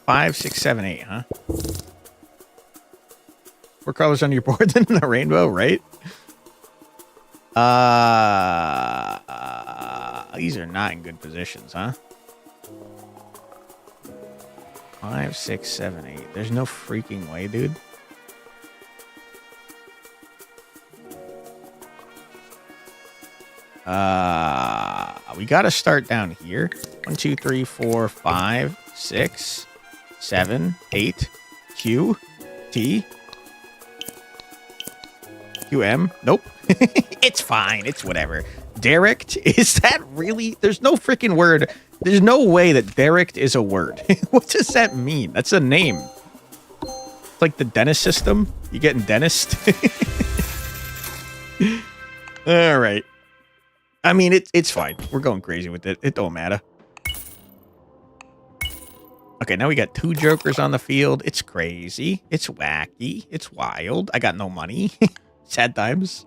5, 6, 7, 8, huh? More colors on your board than the rainbow, right? These are not in good positions, huh? 5, 6, 7, 8. There's no freaking way, dude. We gotta start down here. 1, 2, 3, 4, 5, 6, 7, 8. Q, T, QM. Nope. It's fine. It's whatever. Derricked? Is that really? There's no freaking word. There's no way that derricked is a word. What does that mean? That's a name. It's like the dentist system. You getting dentist? All right. I mean, it's fine. We're going crazy with it. It don't matter. Okay, now we got 2 jokers on the field. It's crazy. It's wacky. It's wild. I got no money. Sad times.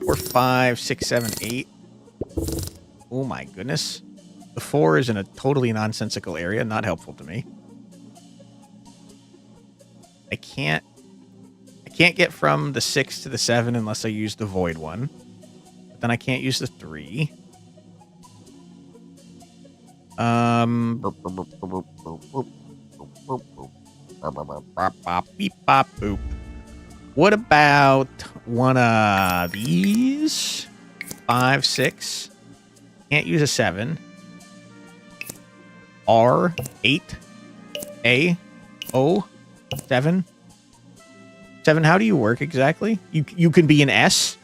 4, 5, 6, 7, 8. Oh my goodness. The 4 is in a totally nonsensical area, not helpful to me. I can't get from the 6 to the 7 unless I use the void one. But then I can't use the 3. Beep bop boop. What about one of these? 5, 6. Can't use a 7. R, 8. A, O, 7. 7, how do you work exactly? You can be an S?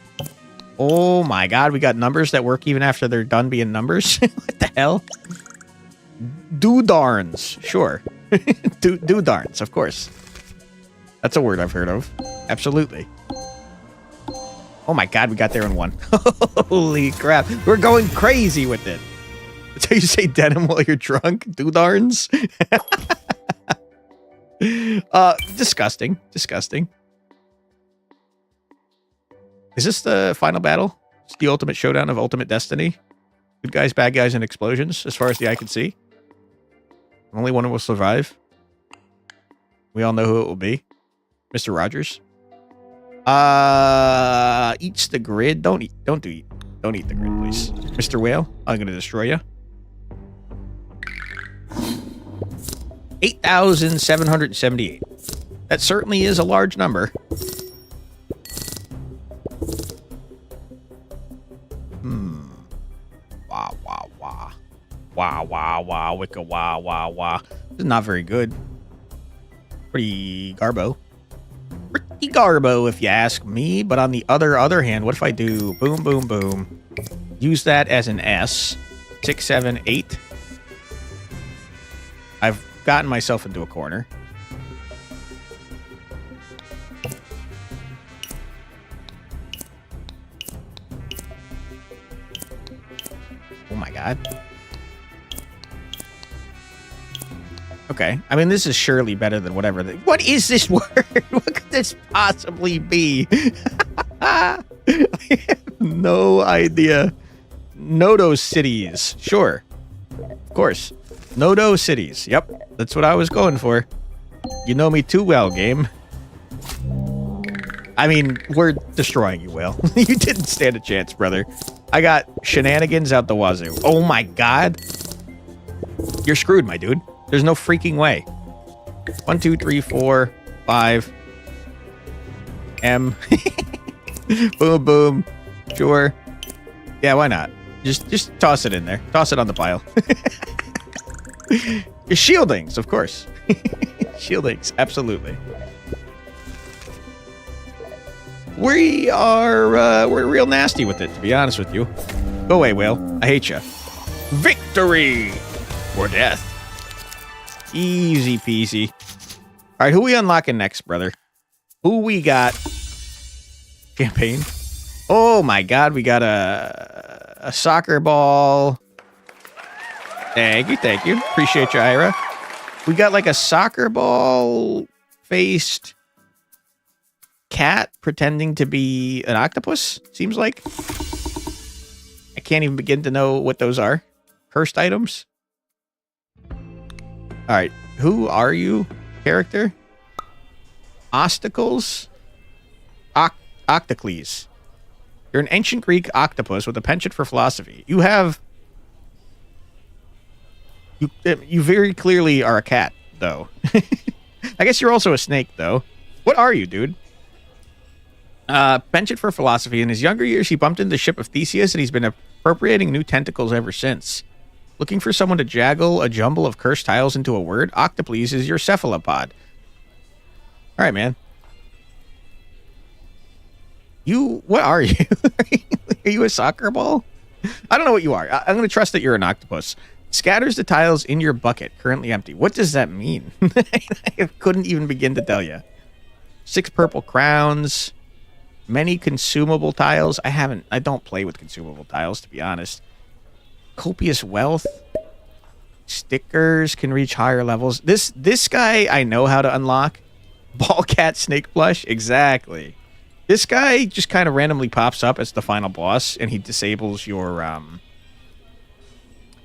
Oh my god, we got numbers that work even after they're done being numbers? What the hell? Doodarns. Sure. Doodarns, of course. That's a word I've heard of. Absolutely. Oh my god, we got there in 1. Holy crap. We're going crazy with it. That's how you say denim while you're drunk? Doodarns? Disgusting. Disgusting. Is this the final battle? It's the ultimate showdown of ultimate destiny? Good guys, bad guys, and explosions, as far as the eye can see. Only one will survive. We all know who it will be. Mr. Rogers. Eats the grid. Don't eat the grid, please. Mr. Whale, I'm gonna destroy you. 8,778. That certainly is a large number. Wah, wah, wah. Wah, wah, wah, wicka, wah, wah, wah. This is not very good. Pretty garbo. Pretty garbo, if you ask me. But on the other hand, what if I do boom, boom, boom? Use that as an S. 6, 7, 8. I've gotten myself into a corner. Oh my god. Okay. I mean, this is surely better than whatever. What is this word? What could this possibly be? I have no idea. Nodo cities. Sure. Of course. Nodo cities. Yep. That's what I was going for. You know me too well, game. I mean, we're destroying you, Whale. You didn't stand a chance, brother. I got shenanigans out the wazoo. Oh my god. You're screwed, my dude. There's no freaking way. 1, 2, 3, 4, 5. M. Boom, boom. Sure. Yeah, why not? Just toss it in there. Toss it on the pile. Your shieldings, of course. Shieldings, absolutely. We're real nasty with it, to be honest with you. Go away, Whale. I hate you. Victory! Or death. Easy peasy. All right, who we unlocking next, brother? Who we got? Campaign. Oh my god, we got a soccer ball. Thank you, thank you. Appreciate you, Ira. We got like a soccer ball faced cat pretending to be an octopus, seems like. I can't even begin to know what those are. Cursed items. All right, who are you, character? Osticles? Octocles. You're an ancient Greek octopus with a penchant for philosophy. You have... You very clearly are a cat, though. I guess you're also a snake, though. What are you, dude? Penchant for philosophy. In his younger years, he bumped into the ship of Theseus, and he's been appropriating new tentacles ever since. Looking for someone to jaggle a jumble of cursed tiles into a word? Octoples is your cephalopod. All right, man. What are you? Are you a soccer ball? I don't know what you are. I'm going to trust that you're an octopus. Scatters the tiles in your bucket, currently empty. What does that mean? I couldn't even begin to tell you. 6 purple crowns. Many consumable tiles. I don't play with consumable tiles, to be honest. Copious wealth. Stickers can reach higher levels. This guy I know how to unlock. Ball cat snake plush. Exactly. This guy just kind of randomly pops up as the final boss, and he disables your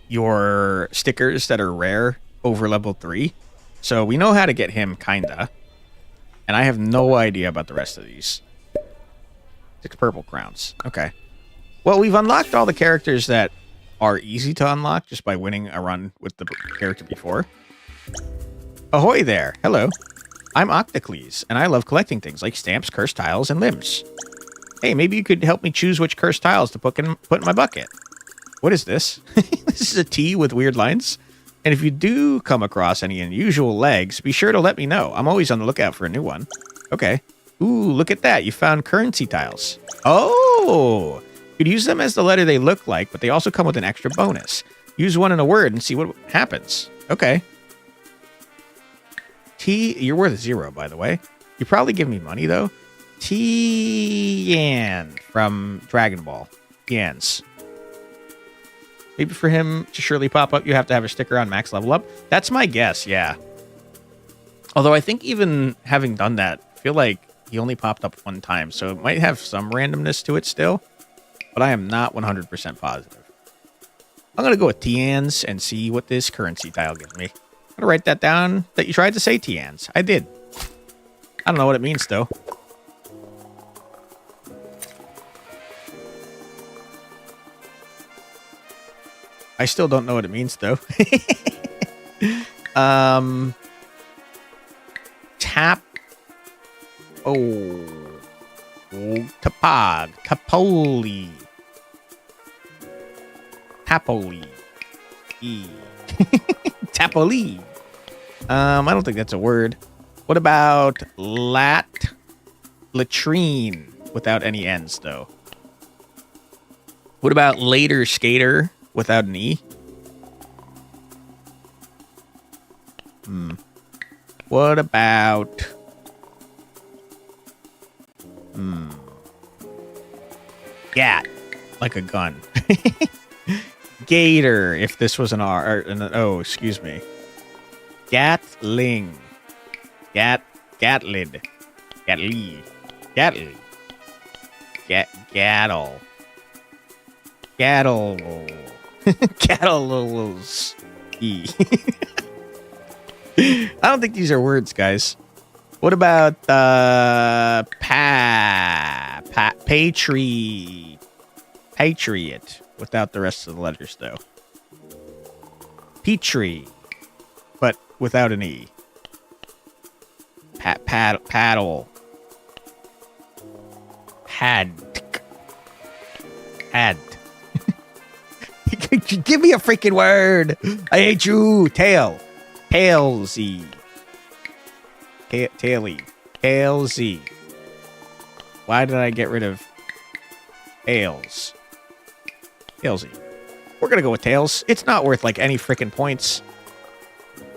your stickers that are rare over level 3. So we know how to get him, kinda. And I have no idea about the rest of these. 6 purple crowns. Okay. Well, we've unlocked all the characters that are easy to unlock just by winning a run with the character before. Ahoy there. Hello. I'm Octocles, and I love collecting things like stamps, cursed tiles, and limbs. Hey, maybe you could help me choose which cursed tiles to put in my bucket. What is this? This is a T with weird lines. And if you do come across any unusual legs, be sure to let me know. I'm always on the lookout for a new one. Okay. Ooh, look at that. You found currency tiles. Oh! You could use them as the letter they look like, but they also come with an extra bonus. Use one in a word and see what happens. Okay. T, you're worth 0, by the way. You probably give me money, though. Yan from Dragon Ball. Yans. Maybe for him to surely pop up, you have to have a sticker on max level up. That's my guess, yeah. Although I think even having done that, I feel like he only popped up 1 time, so it might have some randomness to it still. But I am not 100% positive. I'm going to go with Tians and see what this currency tile gives me. I'm going to write that down that you tried to say Tians. I did. I don't know what it means, though. I still don't know what it means, though. Tap. Oh. Tapog. Tapoli. Tapoli. E. Tapoli. I don't think that's a word. What about latrine without any ends, though? What about later skater without an E? What about gat, like a gun. Gator, if this was an R, or an O, excuse me. Gatling. Gatlid. Gatly. Gatly. Gattle. Gattle. Gattles. E. I don't think these are words, guys. What about Patriot without the rest of the letters, though? Petrie, but without an E. Paddle. Had. Give me a freaking word. I hate you. Tail. Tailsy. Taily. Tailsy. Why did I get rid of tails? Tailsy. We're gonna go with tails. It's not worth like any freaking points.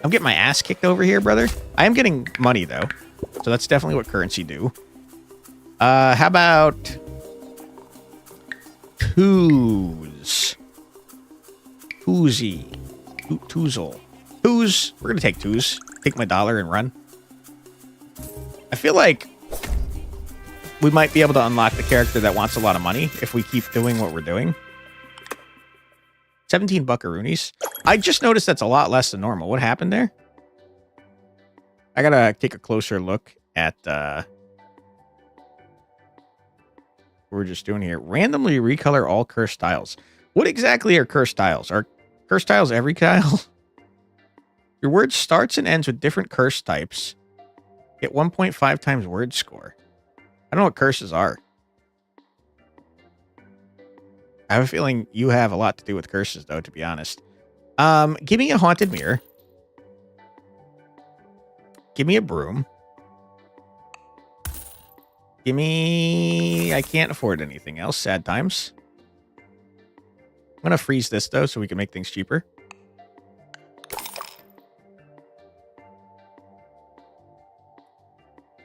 I'm getting my ass kicked over here, brother. I am getting money though, so that's definitely what currency do. How about twos? Toozy. Toozle. Twos. We're gonna take twos. Take my dollar and run. I feel like we might be able to unlock the character that wants a lot of money if we keep doing what we're doing. 17 buckaroonies. I just noticed that's a lot less than normal. What happened there? I gotta take a closer look at what we're just doing here. Randomly recolor all cursed tiles. What exactly are cursed tiles? Are cursed tiles every tile? Your word starts and ends with different curse types. Get 1.5 times word score. I don't know what curses are. I have a feeling you have a lot to do with curses, though, to be honest. Give me a haunted mirror. Give me a broom. Give me... I can't afford anything else. Sad times. I'm going to freeze this, though, so we can make things cheaper.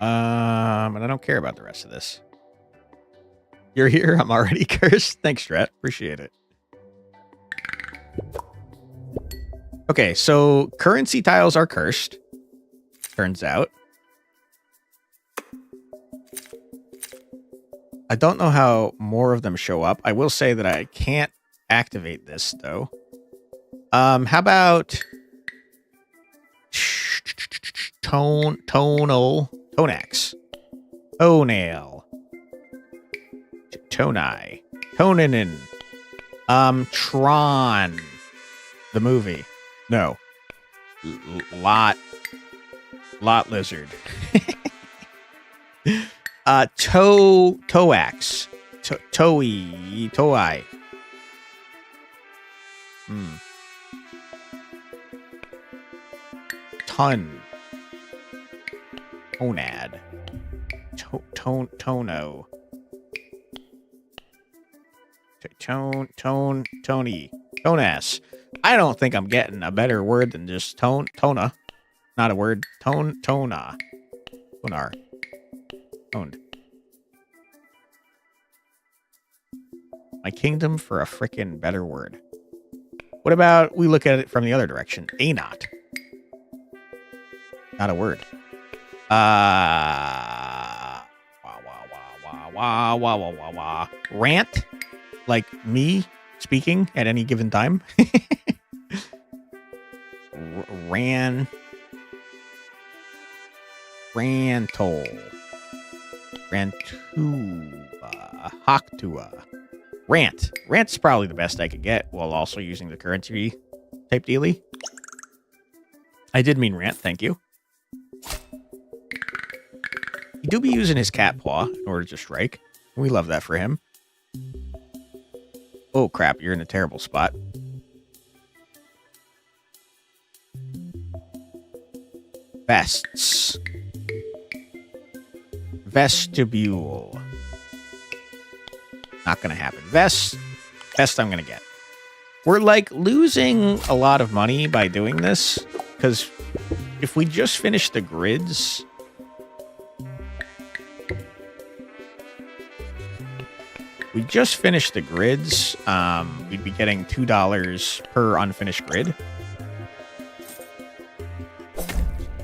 And I don't care about the rest of this. You're here. I'm already cursed. Thanks, Strat. Appreciate it. Okay, so currency tiles are cursed. Turns out. I don't know how more of them show up. I will say that I can't activate this, though. How about tonax, toenail, tonai, toninin, Tron, the movie. No, lot lizard. Toax, toei. Ton. Tonad. Tono. Tony. Tonass. I don't think I'm getting a better word than just tona. Not a word. Tona. Tonar. Toned. My kingdom for a frickin' better word. What about we look at it from the other direction? Anot. Not a word. Rant? Like me speaking at any given time? Rantol. Rantua. Hoctua. Rant. Rant's probably the best I could get while also using the currency type dealy. I did mean rant, thank you. He do be using his cat paw in order to strike. We love that for him. Oh crap, you're in a terrible spot. Vests. Vestibule. Not gonna happen. Vest I'm gonna get. We're like losing a lot of money by doing this, because if we just finish the grids, we'd be getting $2 per unfinished grid.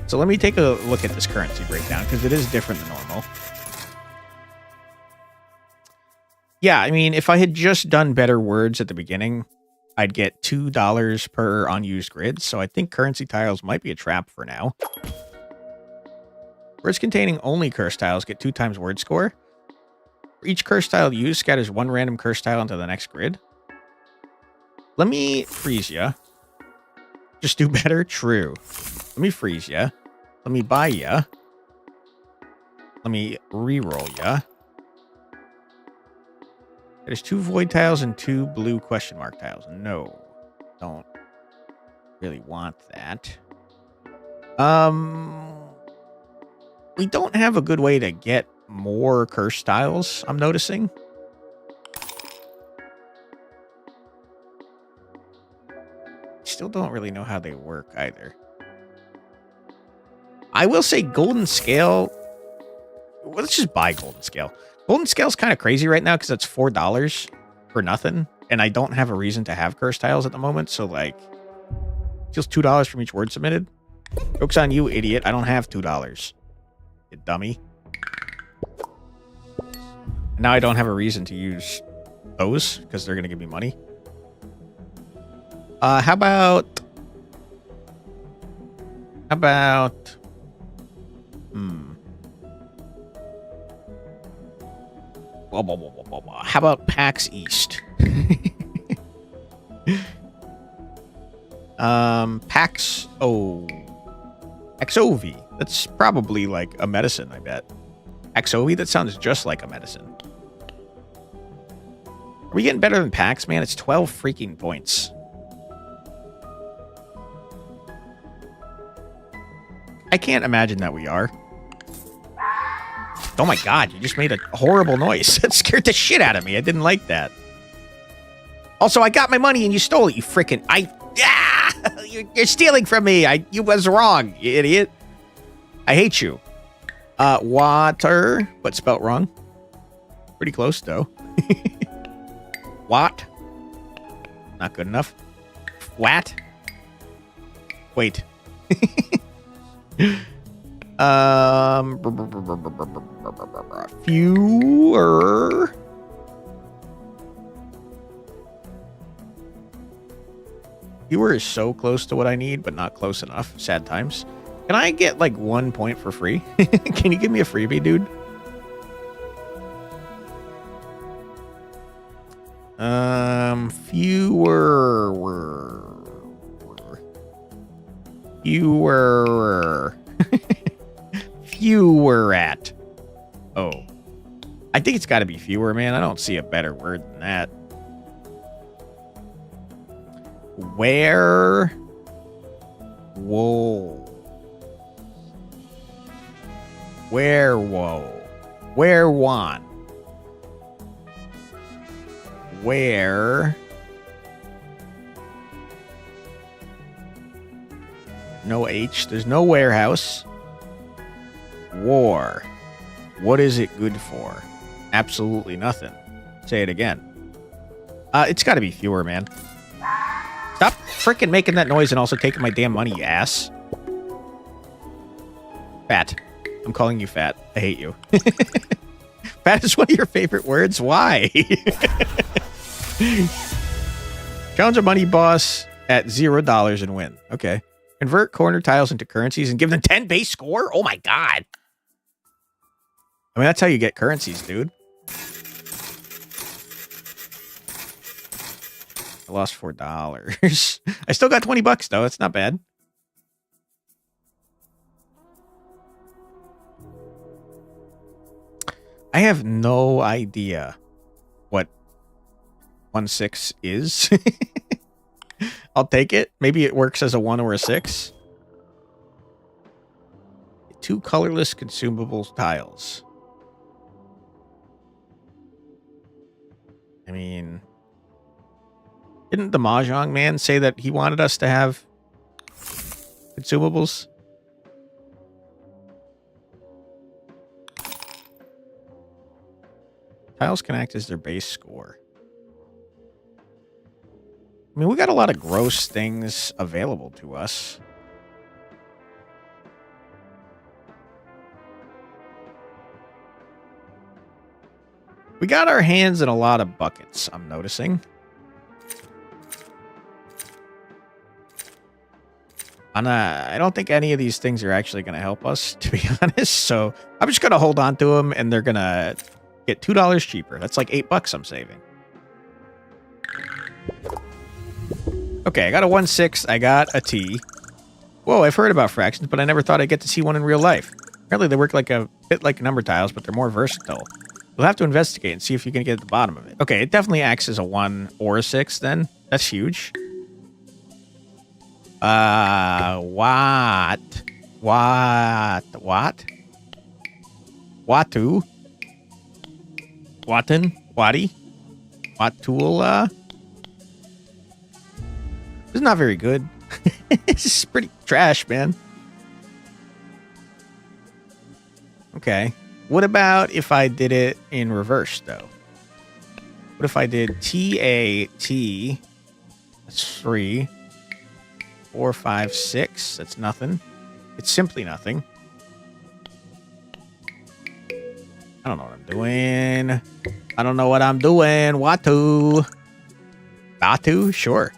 So let me take a look at this currency breakdown, because it is different than normal. Yeah, I mean, if I had just done better words at the beginning, I'd get $2 per unused grid, so I think currency tiles might be a trap for now. Words containing only curse tiles get 2 times word score. For each curse tile used, scatters 1 random curse tile into the next grid. Let me freeze ya. Just do better? True. Let me freeze ya. Let me buy ya. Let me re-roll ya. There's 2 void tiles and 2 blue question mark tiles. No. Don't really want that. We don't have a good way to get more curse tiles, I'm noticing. Still don't really know how they work either. I will say golden scale. Well, let's just buy golden scale. Golden scale's kind of crazy right now because it's $4 for nothing, and I don't have a reason to have curse tiles at the moment, so like, feels $2 from each word submitted. Joke's on you, idiot. I don't have $2. You dummy. Now I don't have a reason to use those because they're going to give me money. How about... How about PAX East? PAX XOV. That's probably like a medicine, I bet. XOV, that sounds just like a medicine. Are we getting better than PAX, man? It's 12 freaking points. I can't imagine that we are. Oh my god, you just made a horrible noise. That scared the shit out of me. I didn't like that. Also, I got my money and you stole it, you freaking... You're stealing from me. You was wrong, you idiot. I hate you. Water, but spelt wrong. Pretty close, though. What? Not good enough. Flat? Wait. Fewer. Fewer is so close to what I need, but not close enough. Sad times. Can I get like 1 point for free? Can you give me a freebie, dude? Fewer. Fewer at. Oh. I think it's got to be fewer, man. I don't see a better word than that. Where? Whoa. Where? Whoa. Where one? Where? No H. There's no warehouse. War. What is it good for? Absolutely nothing. Say it again. It's got to be fewer, man. Stop freaking making that noise and also taking my damn money, you ass. Fat. I'm calling you fat. I hate you. Fat is one of your favorite words? Why? Challenge a money boss at $0 and win. Okay. Convert corner tiles into currencies and give them 10 base score? Oh my god. I mean, that's how you get currencies, dude. I lost $4. I still got 20 bucks, though. It's not bad. I have no idea what 1/6 is. I'll take it. Maybe it works as a 1 or a 6. 2 colorless consumable tiles. I mean, didn't the Mahjong man say that he wanted us to have consumables? Tiles can act as their base score. I mean, we got a lot of gross things available to us. We got our hands in a lot of buckets, I'm noticing. And I don't think any of these things are actually going to help us, to be honest. So I'm just going to hold on to them, and they're going to get $2 cheaper. That's like $8 I'm saving. Okay, I got a 1/6. I got a T. Whoa, I've heard about fractions, but I never thought I'd get to see one in real life. Apparently they work like a bit like number tiles, but they're more versatile. You'll have to investigate and see if you can get at the bottom of it. Okay, it definitely acts as a 1 or a 6 then. That's huge. What? Watu? Watan? Wadi? Watula? This is not very good. This is pretty trash, man. Okay. What about if I did it in reverse, though? What if I did T-A-T? That's 3. 4, 5, 6. That's nothing. It's simply nothing. I don't know what I'm doing. I don't know what I'm doing. Watu? Batu? Sure.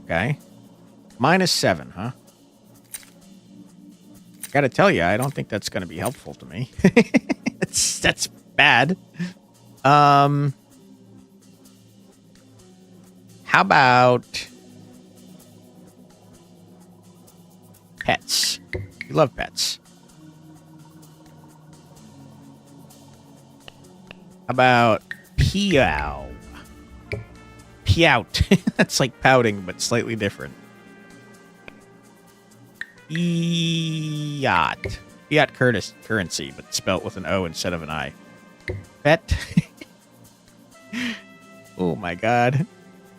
Okay. -7, huh? Gotta tell you, I don't think that's gonna be helpful to me. That's bad. How about pets? You love pets. How about Peow? Pout. That's like pouting, but slightly different. Fiat. Fiat currency, but spelt with an O instead of an I. Pet. Oh my god.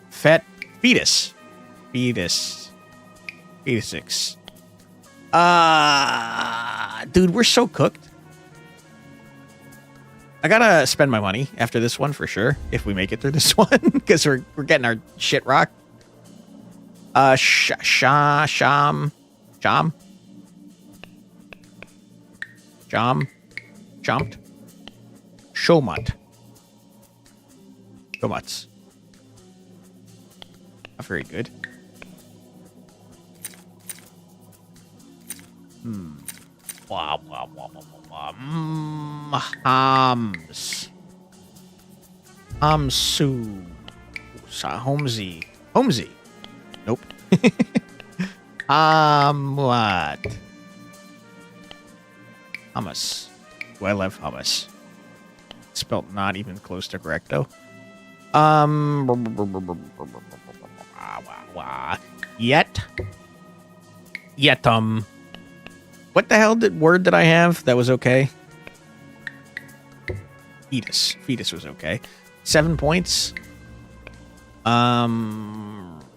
Fetus. Fetus. Fetus. Dude, we're so cooked. I gotta spend my money after this one for sure, if we make it through this one, because we're getting our shit rocked. Chomped. Shomut. Go Mutts. Not very good. Wow, wow, wow, wow, wow, wow. Hams. Hamsu. Homesy. Homesy. Nope. What? Hummus. Do I love hummus? Spelt not even close to correct though. Yet. What the hell word did I have that was okay? Fetus. Fetus was okay. 7 points. Mouse.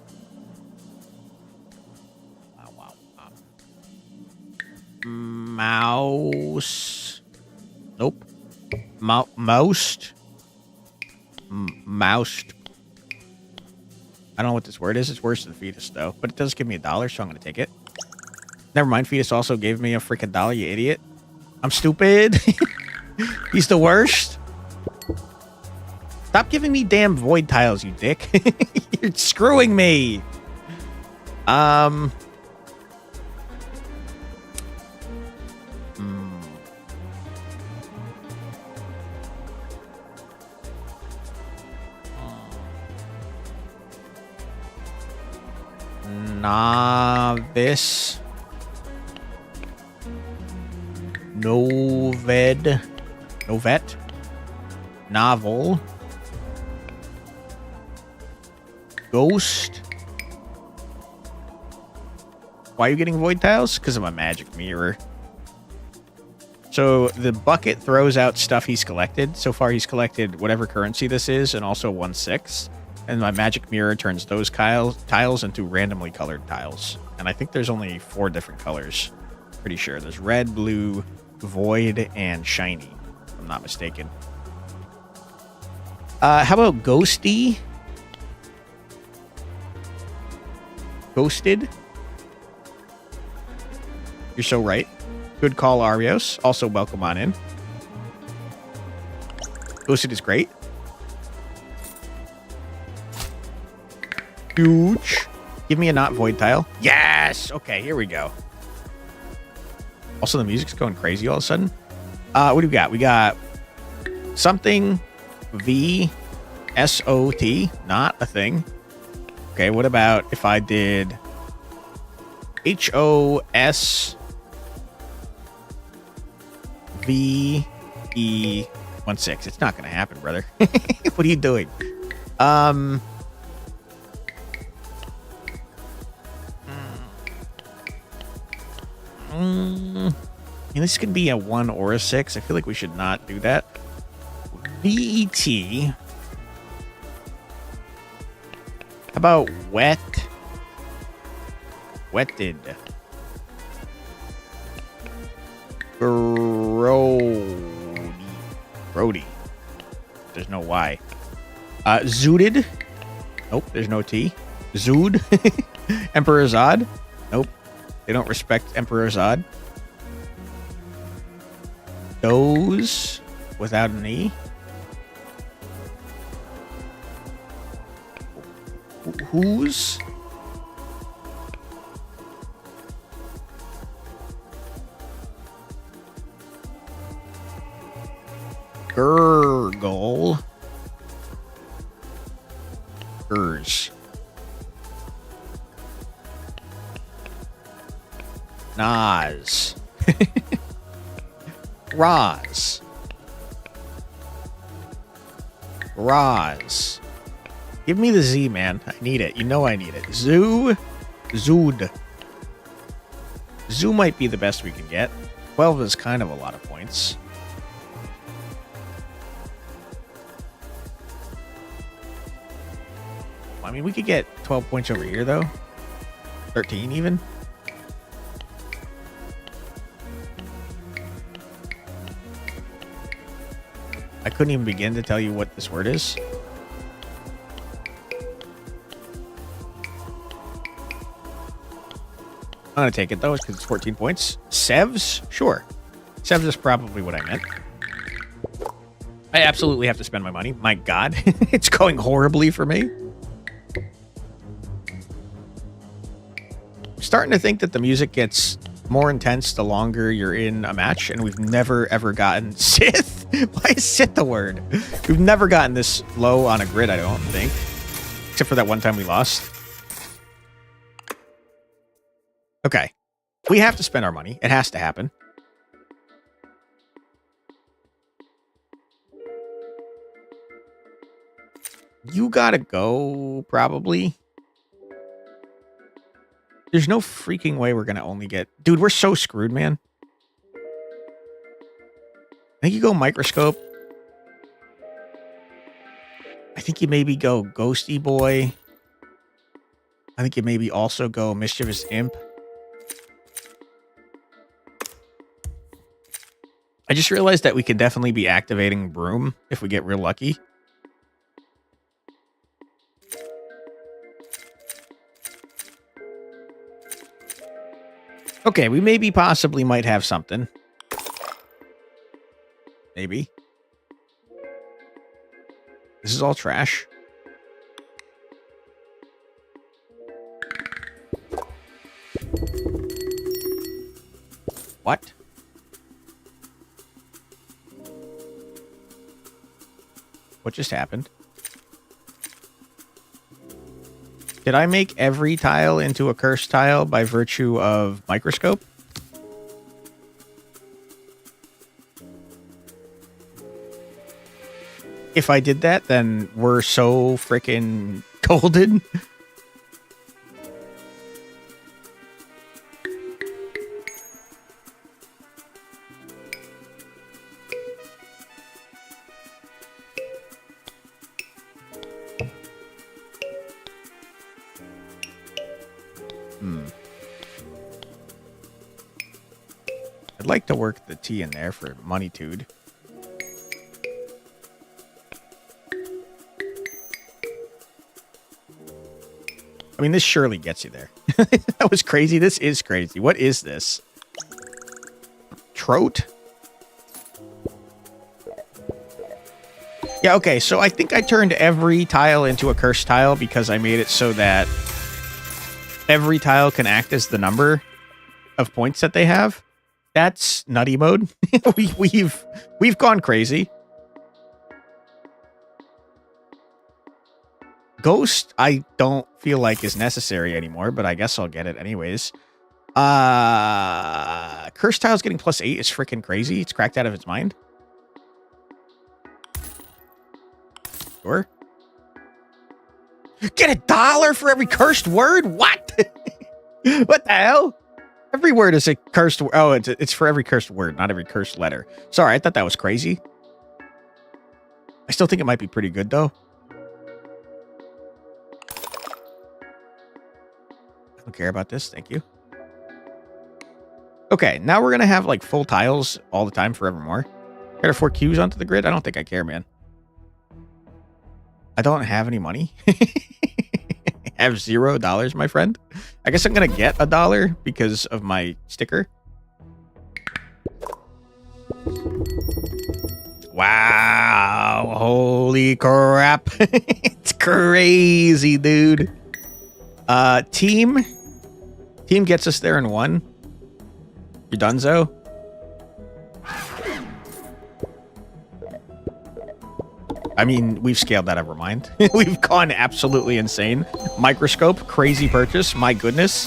Nope. Moused. Moused. I don't know what this word is. It's worse than fetus, though. But it does give me $1, so I'm going to take it. Never mind. Fetus also gave me a freaking $1, you idiot. I'm stupid. He's the worst. Stop giving me damn void tiles, you dick. You're screwing me. Novice. Noved. Novet. Novel. Ghost. Why are you getting void tiles? Because of my magic mirror. So the bucket throws out stuff he's collected. So far he's collected whatever currency this is and also 1/6. And my magic mirror turns those tiles into randomly colored tiles. And I think there's only 4 different colors. Pretty sure. There's red, blue, void, and shiny. If I'm not mistaken. How about ghosty? Ghosted? You're so right. Good call, Arios. Also, welcome on in. Ghosted is great. Huge. Give me a not void tile. Yes! Okay, here we go. Also, the music's going crazy all of a sudden. What do we got? We got something VSOT. Not a thing. Okay, what about if I did HOSVE16? It's not going to happen, brother. What are you doing? This could be a 1 or a 6. I feel like we should not do that. VET. How about wet? Wetted. Grody. There's no Y. Zooted. Nope, there's no T. Zood. Emperor Zod. Nope. They don't respect Emperor Zod. Doze without an E. Whose? Gurgle. Gers. Nas. Roz. Roz. Give me the Z, man. I need it. You know I need it. Zoo. Zood. Zoo might be the best we can get. 12 is kind of a lot of points. I mean, we could get 12 points over here, though. 13 even. I couldn't even begin to tell you what this word is. I'm going to take it, though, because it's 14 points. Sevs? Sure. Sevs is probably what I meant. I absolutely have to spend my money. My God, it's going horribly for me. I'm starting to think that the music gets more intense the longer you're in a match, and we've never, ever gotten Sith. Why is Sith the word? We've never gotten this low on a grid, I don't think. Except for that one time we lost. Okay. We have to spend our money. It has to happen. You gotta go, probably. There's no freaking way we're gonna only get... Dude, we're so screwed, man. I think you go Microscope. I think you maybe go Ghosty Boy. I think you maybe also go Mischievous Imp. I just realized that we could definitely be activating Broom if we get real lucky. Okay, we maybe possibly might have something. Maybe. This is all trash. What? What just happened? Did I make every tile into a cursed tile by virtue of Microscope? If I did that, then we're so freaking golden. I'd like to work the T in there for moneytude. I mean, this surely gets you there. That was crazy. This is crazy. What is this? Trote? Yeah, okay. So I think I turned every tile into a cursed tile because I made it so that every tile can act as the number of points that they have. That's nutty mode. We've gone crazy. Ghost, I don't feel like is necessary anymore, but I guess I'll get it anyways. Cursed tiles getting +8 is freaking crazy. It's cracked out of its mind. Sure. Get $1 for every cursed word? What? What the hell? Every word is a cursed word. Oh, it's for every cursed word, not every cursed letter. Sorry, I thought that was crazy. I still think it might be pretty good, though. I don't care about this. Thank you. Okay, now we're going to have, like, full tiles all the time forevermore. Got 4 Qs onto the grid? I don't think I care, man. I don't have any money. I have $0, my friend. I guess I'm going to get $1 because of my sticker. Wow. Holy crap. It's crazy, dude. Team gets us there in 1. You're donezo. I mean, we've scaled that over mind. We've gone absolutely insane. Microscope, crazy purchase. My goodness.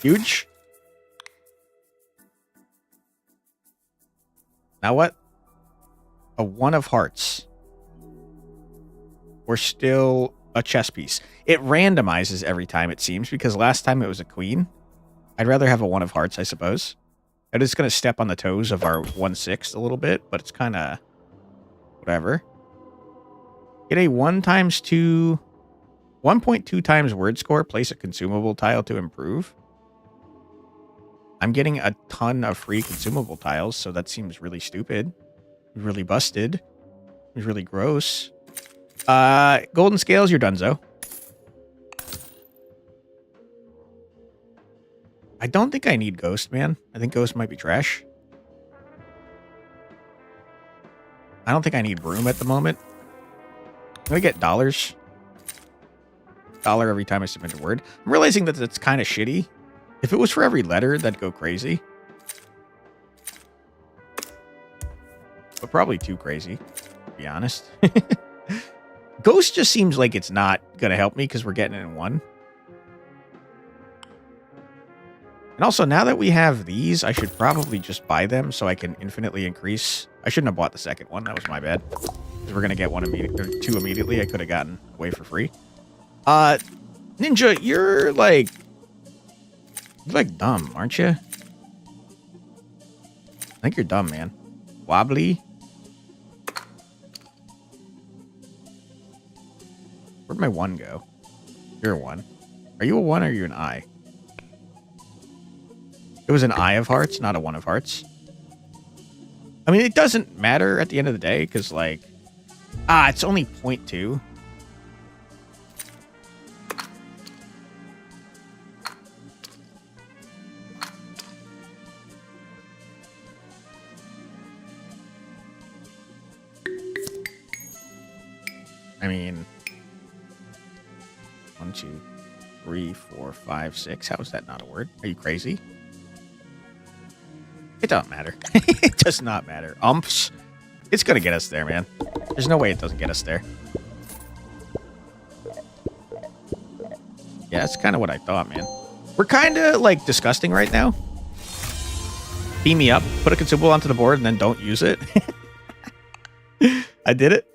Huge. Now what? A 1 of hearts. We're still a chess piece. It randomizes every time, it seems, because last time it was a queen. I'd rather have a 1 of hearts, I suppose. It is going to step on the toes of our 1/6 a little bit, but it's kind of whatever. Get a 1 times 2, 1.2 times word score. Place a consumable tile to improve. I'm getting a ton of free consumable tiles, so that seems really stupid. Really busted. It's really gross. Golden scales, you're donezo. I don't think I need Ghost, man. I think Ghost might be trash. I don't think I need broom at the moment. I'm going to get dollars. Dollar every time I submit a word. I'm realizing that that's kind of shitty. If it was for every letter, that'd go crazy. But probably too crazy, to be honest. Ghost just seems like it's not going to help me because we're getting it in one. And also, now that we have these, I should probably just buy them so I can infinitely increase. I shouldn't have bought the second one. That was my bad. Because we're going to get one immediately, two immediately. I could have gotten away for free. Ninja, you're like dumb, aren't you? I think you're dumb, man. Wobbly. Where'd my one go? You're a one. Are you a one or are you an I? It was an I of hearts, not a one of hearts. I mean, it doesn't matter at the end of the day, because, like... it's only 0.2. I mean... 1, 2, 3, 4, 5, 6. How is that not a word? Are you crazy? It don't matter. It does not matter. Umps. It's going to get us there, man. There's no way it doesn't get us there. Yeah, that's kind of what I thought, man. We're kind of, like, disgusting right now. Beam me up, put a consumable onto the board, and then don't use it. I did it.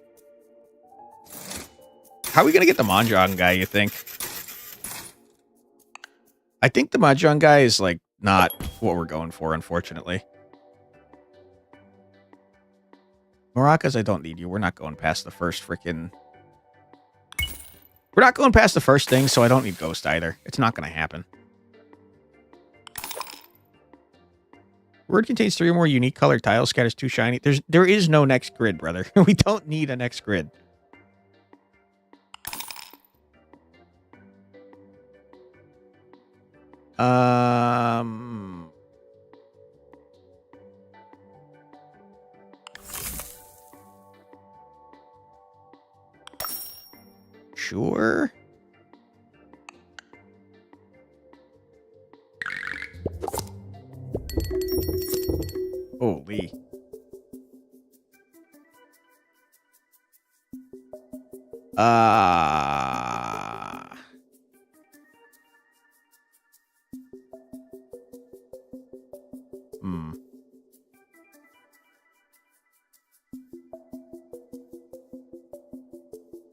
How are we going to get the Mahjong guy, you think? I think the Mahjong guy is, like, not what we're going for, unfortunately. Maracas, I don't need you. We're not going past the first freaking... We're not going past the first thing, so I don't need Ghost either. It's not going to happen. Word contains 3 or more unique colored tiles. Scatters 2 shiny. There is no next grid, brother. We don't need a next grid. Sure. Holy.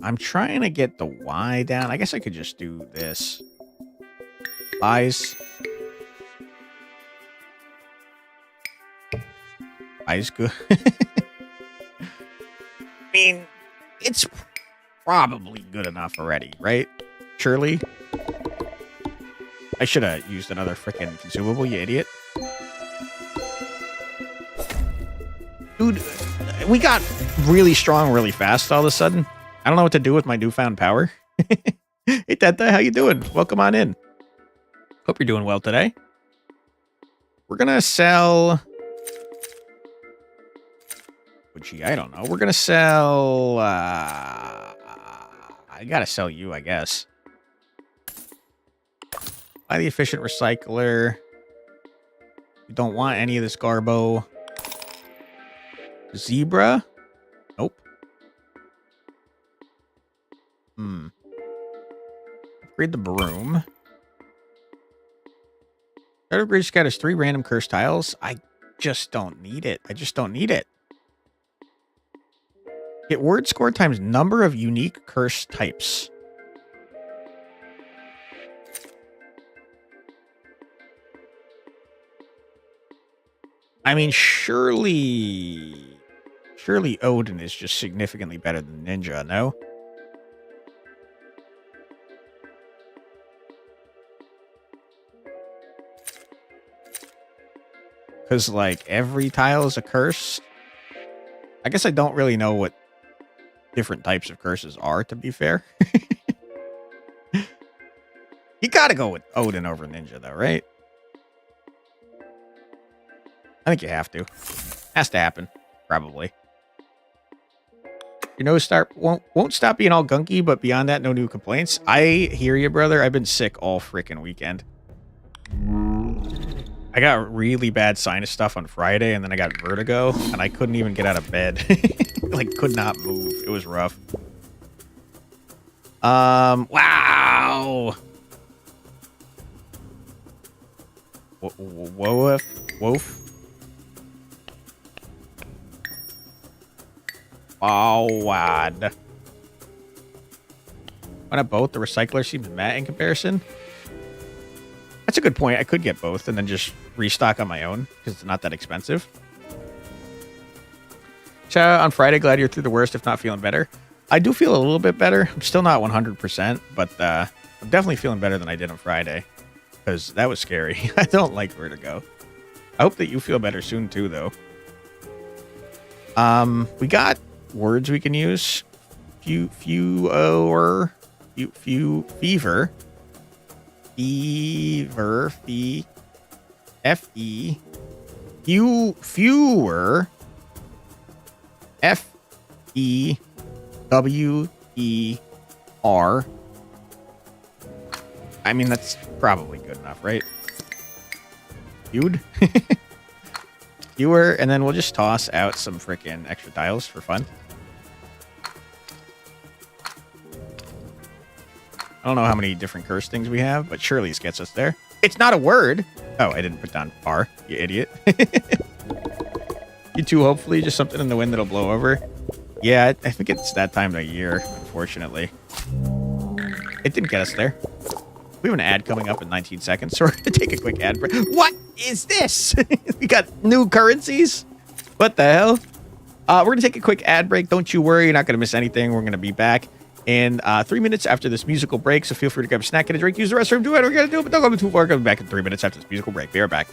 I'm trying to get the Y down. I guess I could just do this. Eyes. Eyes good. I mean, it's probably good enough already, right? Surely. I should have used another freaking consumable, you idiot. Dude, we got really strong really fast all of a sudden. I don't know what to do with my newfound power. Hey, Tenta, how you doing? Welcome on in. Hope you're doing well today. We're going to sell... Oh, gee, I don't know. We're going to sell... I got to sell you, I guess. Buy the efficient recycler. We don't want any of this garbo. Zebra? Nope. Upgrade the broom. That upgrade scatters 3 random curse tiles. I just don't need it. I just don't need it. Get word score times number of unique curse types. I mean, surely Odin is just significantly better than Ninja, no? Because, like, every tile is a curse. I guess I don't really know what different types of curses are, to be fair. You gotta go with Odin over Ninja, though, right? I think you have to. Has to happen. Probably. Your nose won't stop being all gunky, but beyond that, no new complaints. I hear you, brother. I've been sick all freaking weekend. I got really bad sinus stuff on Friday, and then I got vertigo, and I couldn't even get out of bed. Like, could not move. It was rough. Wow. Woof. Wad. Why not both? The recycler seems meh in comparison. That's a good point. I could get both and then just restock on my own because it's not that expensive. Ciao on Friday. Glad you're through the worst, if not feeling better. I do feel a little bit better. I'm still not 100%, but I'm definitely feeling better than I did on Friday because that was scary. I don't like vertigo. I hope that you feel better soon too, though. We got words we can use. Fever. F-E. Fewer. F-E-W-E-R. I mean, that's probably good enough, right? Feud? Fewer, and then we'll just toss out some freaking extra tiles for fun. I don't know how many different curse things we have, but surely this gets us there. It's not a word. Oh, I didn't put down R, you idiot. You too, hopefully. Just something in the wind that'll blow over. Yeah, I think it's that time of year, unfortunately. It didn't get us there. We have an ad coming up in 19 seconds, so we're going to take a quick ad break. What is this? We got new currencies? What the hell? We're going to take a quick ad break. Don't you worry. You're not going to miss anything. We're going to be back in 3 minutes after this musical break, so feel free to grab a snack and a drink. Use the restroom. Do whatever you got to do, but don't go too far. We'll be back in 3 minutes after this musical break. Be right back.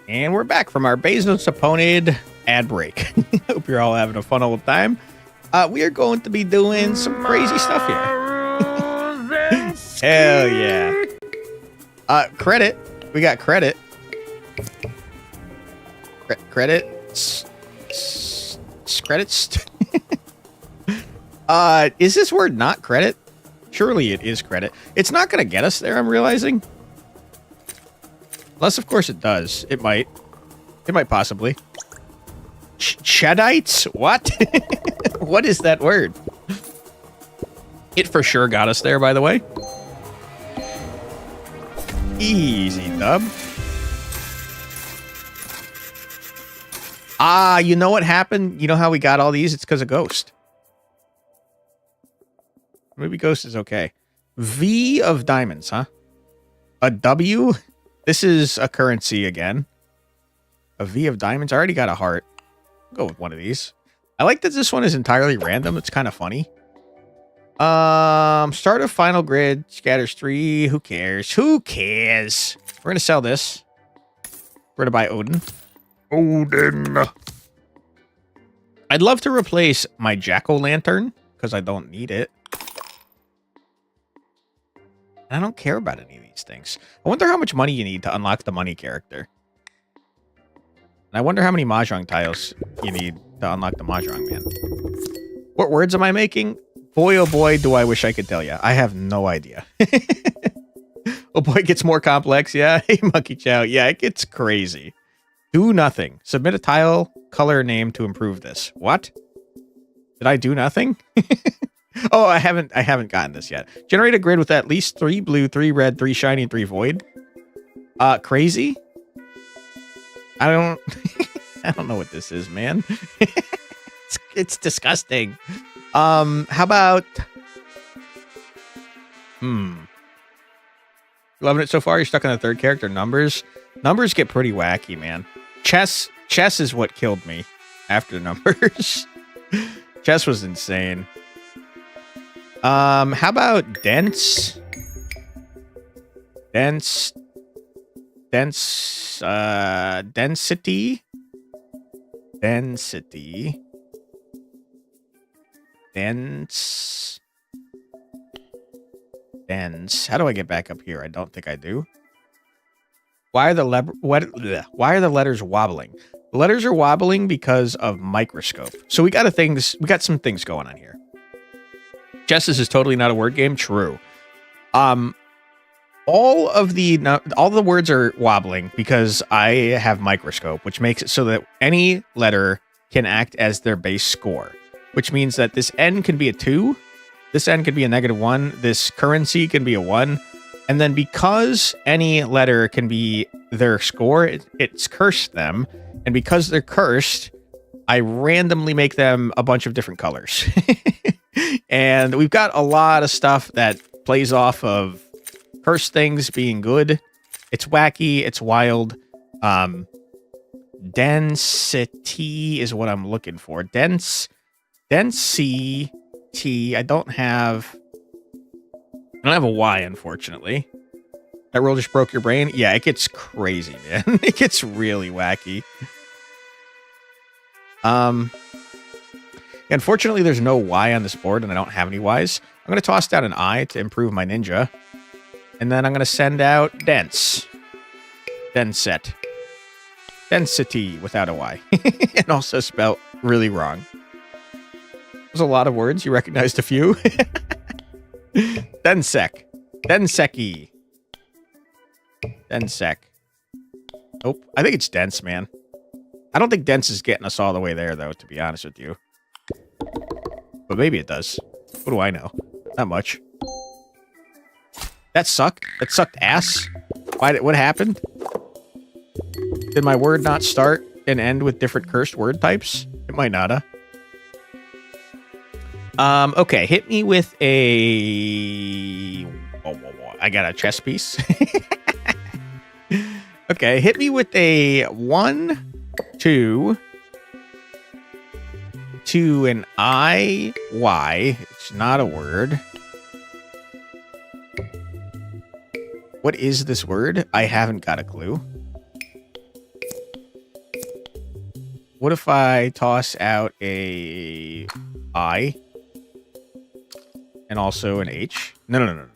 And we're back from our Bezos Saponid ad break. Hope you're all having a fun old time. We are going to be doing some crazy stuff here. Hell yeah. Credit. We got credit. Credits. Credits. Is this word not credit? Surely it is credit. It's not going to get us there, I'm realizing. Unless, of course, it does. It might. It might possibly. Chadites? What? What is that word? It for sure got us there, by the way. Easy, dub. Ah, you know what happened? You know how we got all these? It's because of Ghost. Maybe Ghost is okay. V of diamonds, huh? A W? This is a currency again. A V of diamonds. I already got a heart. I'll go with one of these. I like that this one is entirely random. It's kind of funny. Start a final grid. Scatters 3. Who cares? Who cares? We're going to sell this. We're going to buy Odin. Odin. I'd love to replace my jack-o'-lantern because I don't need it. I don't care about any of these things. I wonder how much money you need to unlock the money character. And I wonder how many Mahjong tiles you need to unlock the Mahjong man. What words am I making? Boy, oh boy, do I wish I could tell you. I have no idea. Oh boy, it gets more complex. Yeah, hey, Monkey Chow. Yeah, it gets crazy. Do nothing. Submit a tile color name to improve this. What? Did I do nothing? Oh, I haven't gotten this yet. Generate a grid with at least 3 blue, 3 red, 3 shiny, and 3 void. Crazy? I don't I don't know what this is, man. It's disgusting. How about loving it so far? You're stuck on the third character. Numbers get pretty wacky, man. Chess is what killed me after numbers. Chess was insane. How about dense? Density? Dense. How do I get back up here? I don't think I do. Why are the letters wobbling? The letters are wobbling because of microscope. So we got some things going on here. Chess is totally not a word game. True. All the words are wobbling because I have microscope, which makes it so that any letter can act as their base score, which means that this N can be a 2, this N could be a -1, this currency can be a 1, and then because any letter can be their score, it's cursed them, and because they're cursed, I randomly make them a bunch of different colors. And we've got a lot of stuff that plays off of cursed things being good. It's wacky. It's wild. Density is what I'm looking for. Density. I don't have a Y, unfortunately. That roll just broke your brain? Yeah, it gets crazy, man. It gets really wacky. Unfortunately, there's no Y on this board, and I don't have any Ys. I'm going to toss down an I to improve my ninja. And then I'm going to send out dense. Denset. Density without a Y. And also spelled really wrong. There's a lot of words. You recognized a few. Densec. Denseki. Densec. Nope. I think it's dense, man. I don't think dense is getting us all the way there, though, to be honest with you. But maybe it does. What do I know? Not much. That sucked. That sucked ass. What happened? Did my word not start and end with different cursed word types? It might not, huh? Okay, hit me with a... I got a chess piece. Okay, hit me with a 1, 2... to an I-Y. It's not a word. What is this word? I haven't got a clue. What if I toss out a I and also an H? No.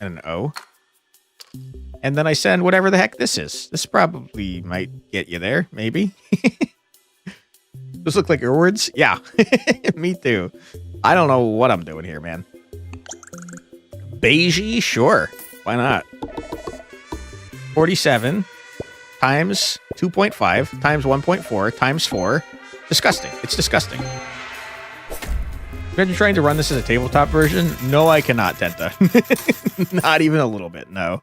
And an O. And then I send whatever the heck this is. This probably might get you there, maybe. Those look like your words? Yeah, me too. I don't know what I'm doing here, man. Beigey? Sure. Why not? 47 times 2.5 times 1.4 times 4. Disgusting. It's disgusting. Imagine trying to run this as a tabletop version. No, I cannot, Tenta. Not even a little bit, no.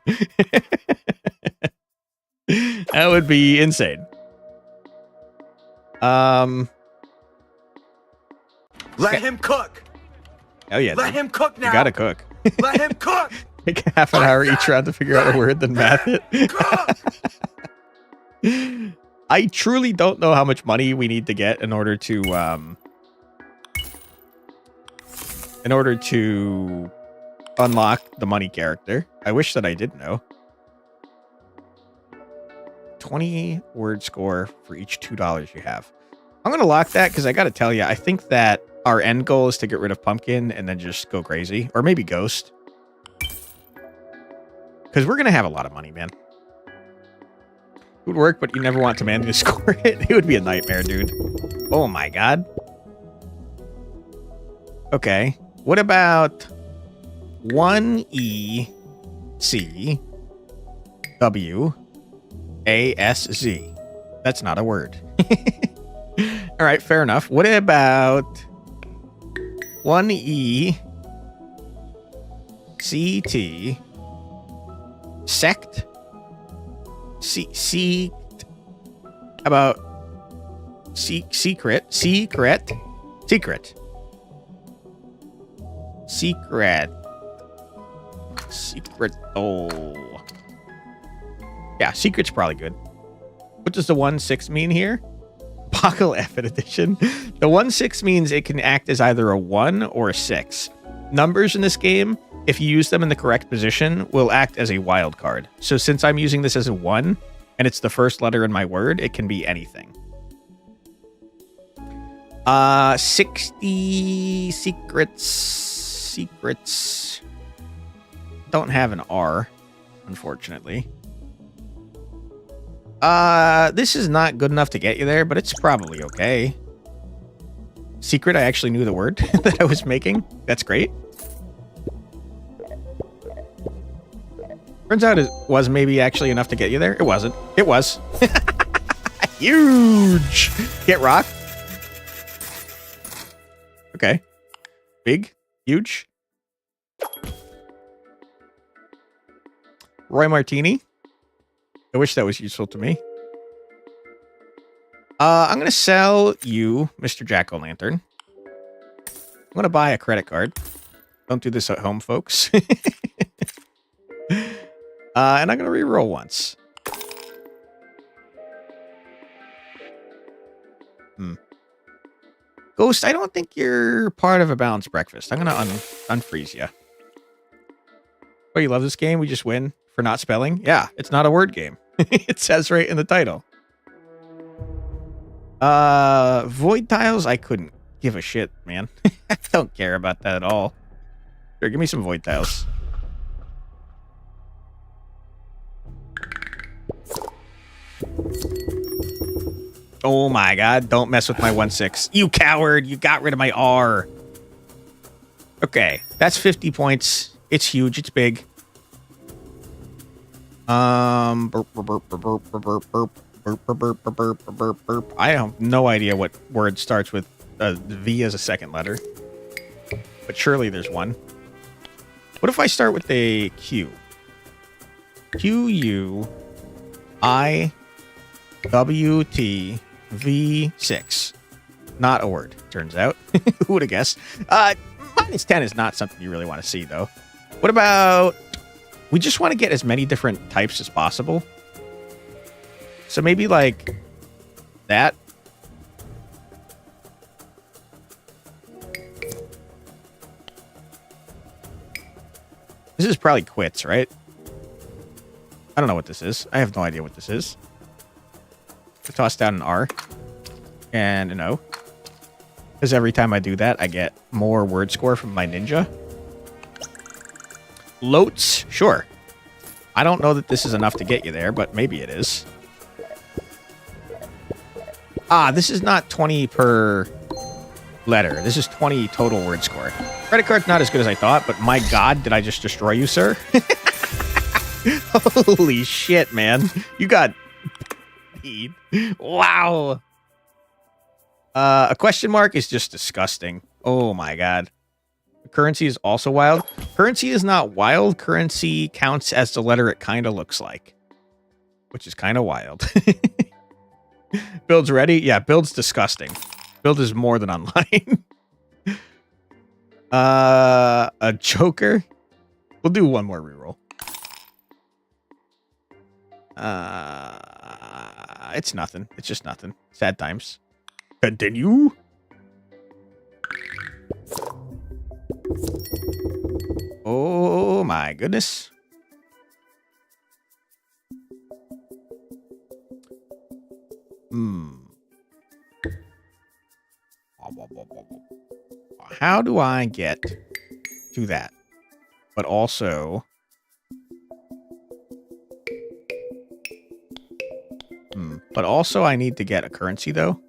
That would be insane. Let him cook. Oh yeah. Let him cook now. You gotta cook. Let him cook. Take half an hour each round to figure out a word, then math it. I truly don't know how much money we need to get in order to unlock the money character. I wish that I did know. 20 word score for each $2 you have. I'm going to lock that because I got to tell you, I think that our end goal is to get rid of Pumpkin and then just go crazy. Or maybe Ghost. Because we're going to have a lot of money, man. It would work, but you never want to manually score it. It would be a nightmare, dude. Oh my god. Okay. What about 1ECWASZ? That's not a word. All right, fair enough. What about 1ECT sect? About secret. Oh. Yeah, secret's probably good. What does the 1-6 mean here? Buckle F edition. The 1-6 means it can act as either a 1 or a 6. Numbers in this game, if you use them in the correct position, will act as a wild card. So since I'm using this as a 1, and it's the first letter in my word, it can be anything. 60 secrets. Don't have an R, unfortunately. This is not good enough to get you there, but it's probably okay. Secret, I actually knew the word that I was making. That's great. Turns out it was maybe actually enough to get you there. It wasn't. It was. Huge. Get rocked. Okay. Big. Huge. Roy Martini. I wish that was useful to me. I'm going to sell you, Mr. Jack-O-Lantern. I'm going to buy a credit card. Don't do this at home, folks. And I'm going to re-roll once. Ghost, I don't think you're part of a balanced breakfast. I'm going to unfreeze you. Oh, you love this game? We just win for not spelling? Yeah, it's not a word game. It says right in the title. Void tiles? I couldn't give a shit, man. I don't care about that at all. Sure, give me some void tiles. Oh my god, don't mess with my 1-6. You coward, you got rid of my R. Okay, that's 50 points. It's huge, it's big. I have no idea what word starts with V as a second letter. But surely there's one. What if I start with a Q? QUIWTV6. Not a word, turns out. Who would have guessed? -10 is not something you really want to see, though. What about... We just want to get as many different types as possible. So maybe like that. This is probably quits, right? I don't know what this is. I have no idea what this is. I toss down an R. And an O. Because every time I do that, I get more word score from my ninja. Loats, sure. I don't know that this is enough to get you there, but maybe it is. Ah, this is not 20 per letter. This is 20 total word score. Credit card's not as good as I thought, but my God, did I just destroy you, sir? Holy shit, man. You got... Wow. A question mark is just disgusting. Oh my God. Currency is also wild. Currency is not wild. Currency counts as the letter it kind of looks like, which is kind of wild. Build's ready? Yeah, build's disgusting. Build is more than online. A joker? We'll do one more reroll. It's nothing. It's just nothing. Sad times. Continue. Oh my goodness. How do I get to that? But also... But also I need to get a currency, though.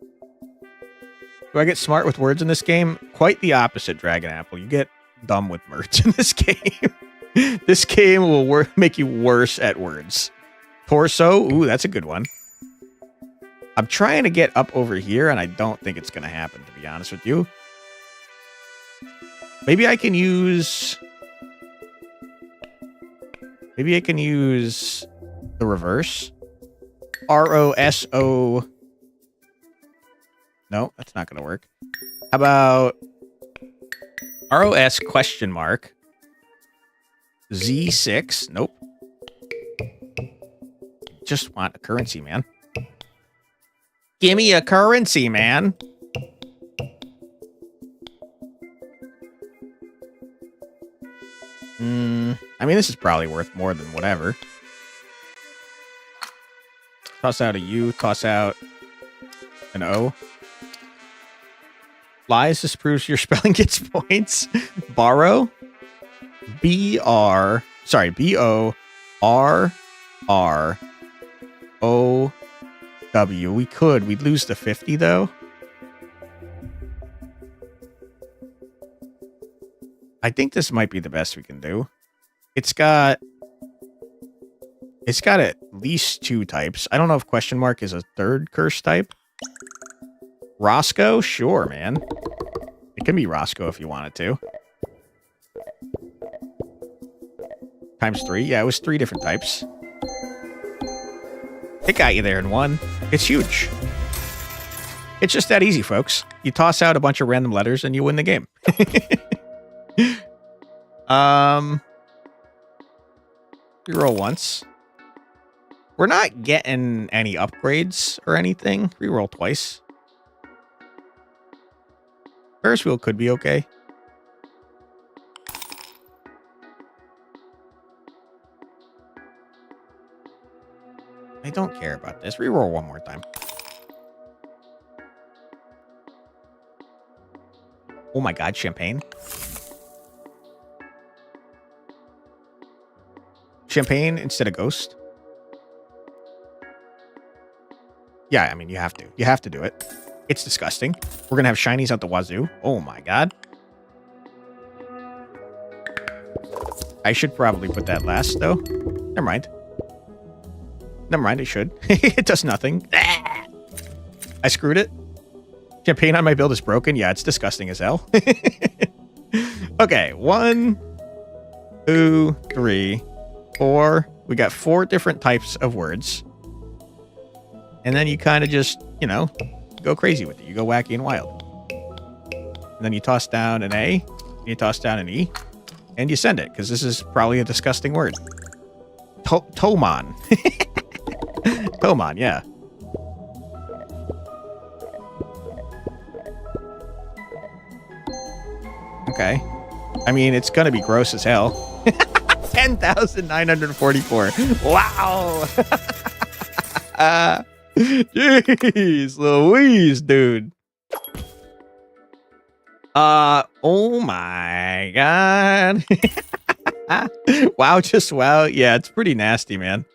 Do I get smart with words in this game? Quite the opposite, Dragon Apple. You get dumb with words in this game. This game will make you worse at words. Torso? Ooh, that's a good one. I'm trying to get up over here, and I don't think it's going to happen, to be honest with you. Maybe I can use... Maybe I can use the reverse. R-O-S-O... No, that's not going to work. How about R-O-S question mark Z6? Nope. Just want a currency, man. Give me a currency, man. I mean, this is probably worth more than whatever. Toss out a U, toss out an O. Lies, this proves your spelling gets points. Borrow. B-R. Sorry, B-O-R-R-O-W. We could. We'd lose the 50, though. I think this might be the best we can do. It's got at least 2 types. I don't know if question mark is a third curse type. Roscoe? Sure, man. It can be Roscoe if you want it to. Times 3? Yeah, it was 3 different types. It got you there in one. It's huge. It's just that easy, folks. You toss out a bunch of random letters and you win the game. Reroll once. We're not getting any upgrades or anything. Reroll twice. Ferris wheel could be okay. I don't care about this. Reroll one more time. Oh my God, champagne. Champagne instead of ghost. Yeah, I mean, you have to. You have to do it. It's disgusting. We're going to have shinies out the wazoo. Oh my God. I should probably put that last, though. Never mind. Never mind, I should. It does nothing. I screwed it. Champagne on my build is broken. Yeah, it's disgusting as hell. Okay, 1, 2, 3, 4. We got 4 different types of words. And then you kind of just, you know, go crazy with it. You go wacky and wild. And then you toss down an A, you toss down an E, and you send it, because this is probably a disgusting word. Tomon. Tomon, yeah. Okay. I mean, it's going to be gross as hell. 10,944. Wow. Jeez Louise, dude. Oh my god. Wow, just wow. Yeah, it's pretty nasty, man.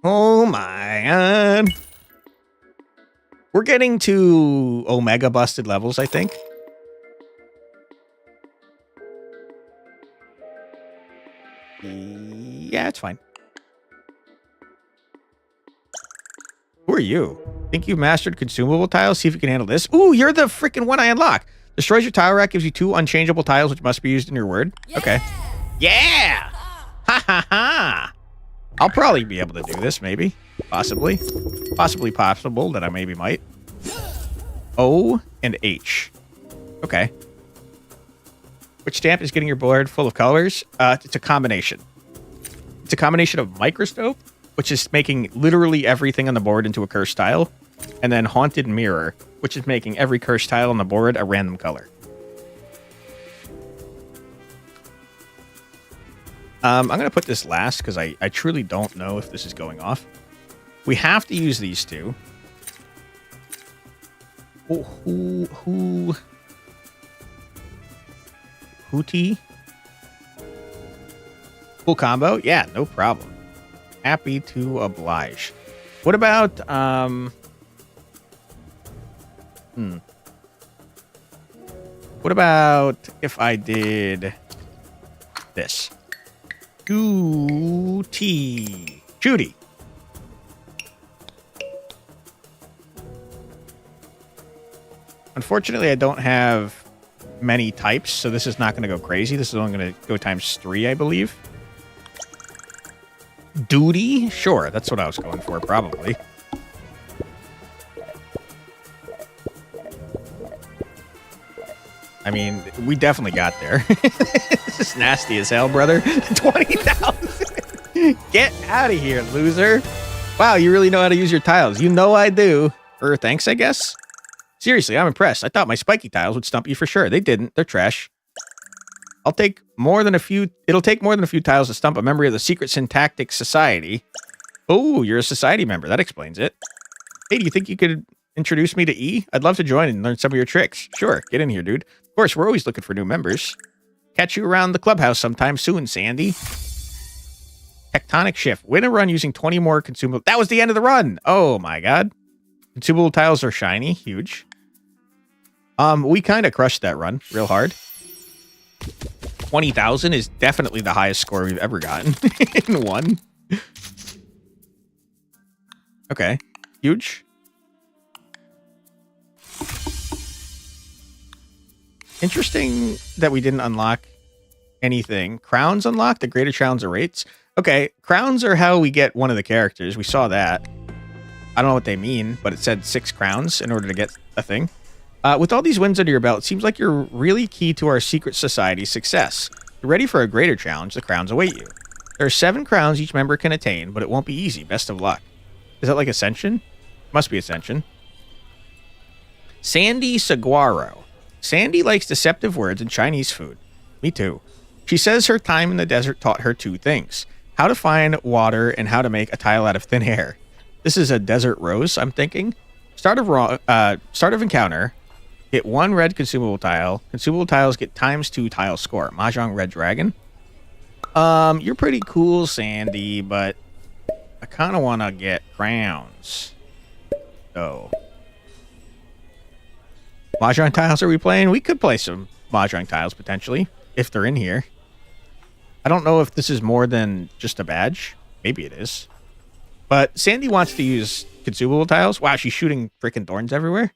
Oh my god. We're getting to Omega busted levels, I think. Yeah, it's fine. Who are you? Think you've mastered consumable tiles? See if you can handle this. Ooh, you're the freaking one I unlock. Destroys your tile rack, gives you 2 unchangeable tiles, which must be used in your word. Yeah. Okay. Yeah! Ha ha ha! I'll probably be able to do this, maybe. Possibly. Possibly possible that I maybe might. O and H. Okay. Which stamp is getting your board full of colors? It's a combination. It's a combination of microscope, which is making literally everything on the board into a cursed tile, and then Haunted Mirror, which is making every cursed tile on the board a random color. I'm going to put this last because I truly don't know if this is going off. We have to use these two. Hootie? Cool combo? Yeah, no problem. Happy to oblige. What about, What about if I did this? Judy. Unfortunately, I don't have many types, so this is not going to go crazy. This is only going to go times 3, I believe. Duty? Sure, that's what I was going for, probably. I mean, we definitely got there. This is nasty as hell, brother. 20,000. Get out of here, loser. Wow, you really know how to use your tiles. You know I do. Or thanks, I guess. Seriously, I'm impressed. I thought my spiky tiles would stump you for sure. They didn't. They're trash. It'll take more than a few tiles to stump a member of the Secret Syntactic Society. Oh, you're a society member. That explains it. Hey, do you think you could introduce me to E? I'd love to join and learn some of your tricks. Sure, get in here, dude. Of course, we're always looking for new members. Catch you around the clubhouse sometime soon, Sandy. Tectonic shift. Win a run using 20 more consumable. That was the end of the run. Oh my god. Consumable tiles are shiny. Huge. We kind of crushed that run real hard. 20,000 is definitely the highest score we've ever gotten in one. Okay. Huge. Interesting that we didn't unlock anything. Crowns unlocked. The greater crowns are rates. Okay. Crowns are how we get one of the characters. We saw that. I don't know what they mean, but it said 6 crowns in order to get a thing. With all these wins under your belt, it seems like you're really key to our secret society's success. You're ready for a greater challenge. The crowns await you. There are 7 crowns each member can attain, but it won't be easy. Best of luck. Is that like Ascension? Must be Ascension. Sandy Saguaro. Sandy likes deceptive words and Chinese food. Me too. She says her time in the desert taught her 2 things. How to find water and how to make a tile out of thin air. This is a desert rose, I'm thinking. Start of encounter. Get 1 red consumable tile. Consumable tiles get ×2 tile score. Mahjong Red Dragon. You're pretty cool, Sandy, but I kind of want to get crowns. So, Mahjong tiles are we playing? We could play some Mahjong tiles, potentially, if they're in here. I don't know if this is more than just a badge. Maybe it is. But Sandy wants to use consumable tiles. Wow, she's shooting freaking thorns everywhere.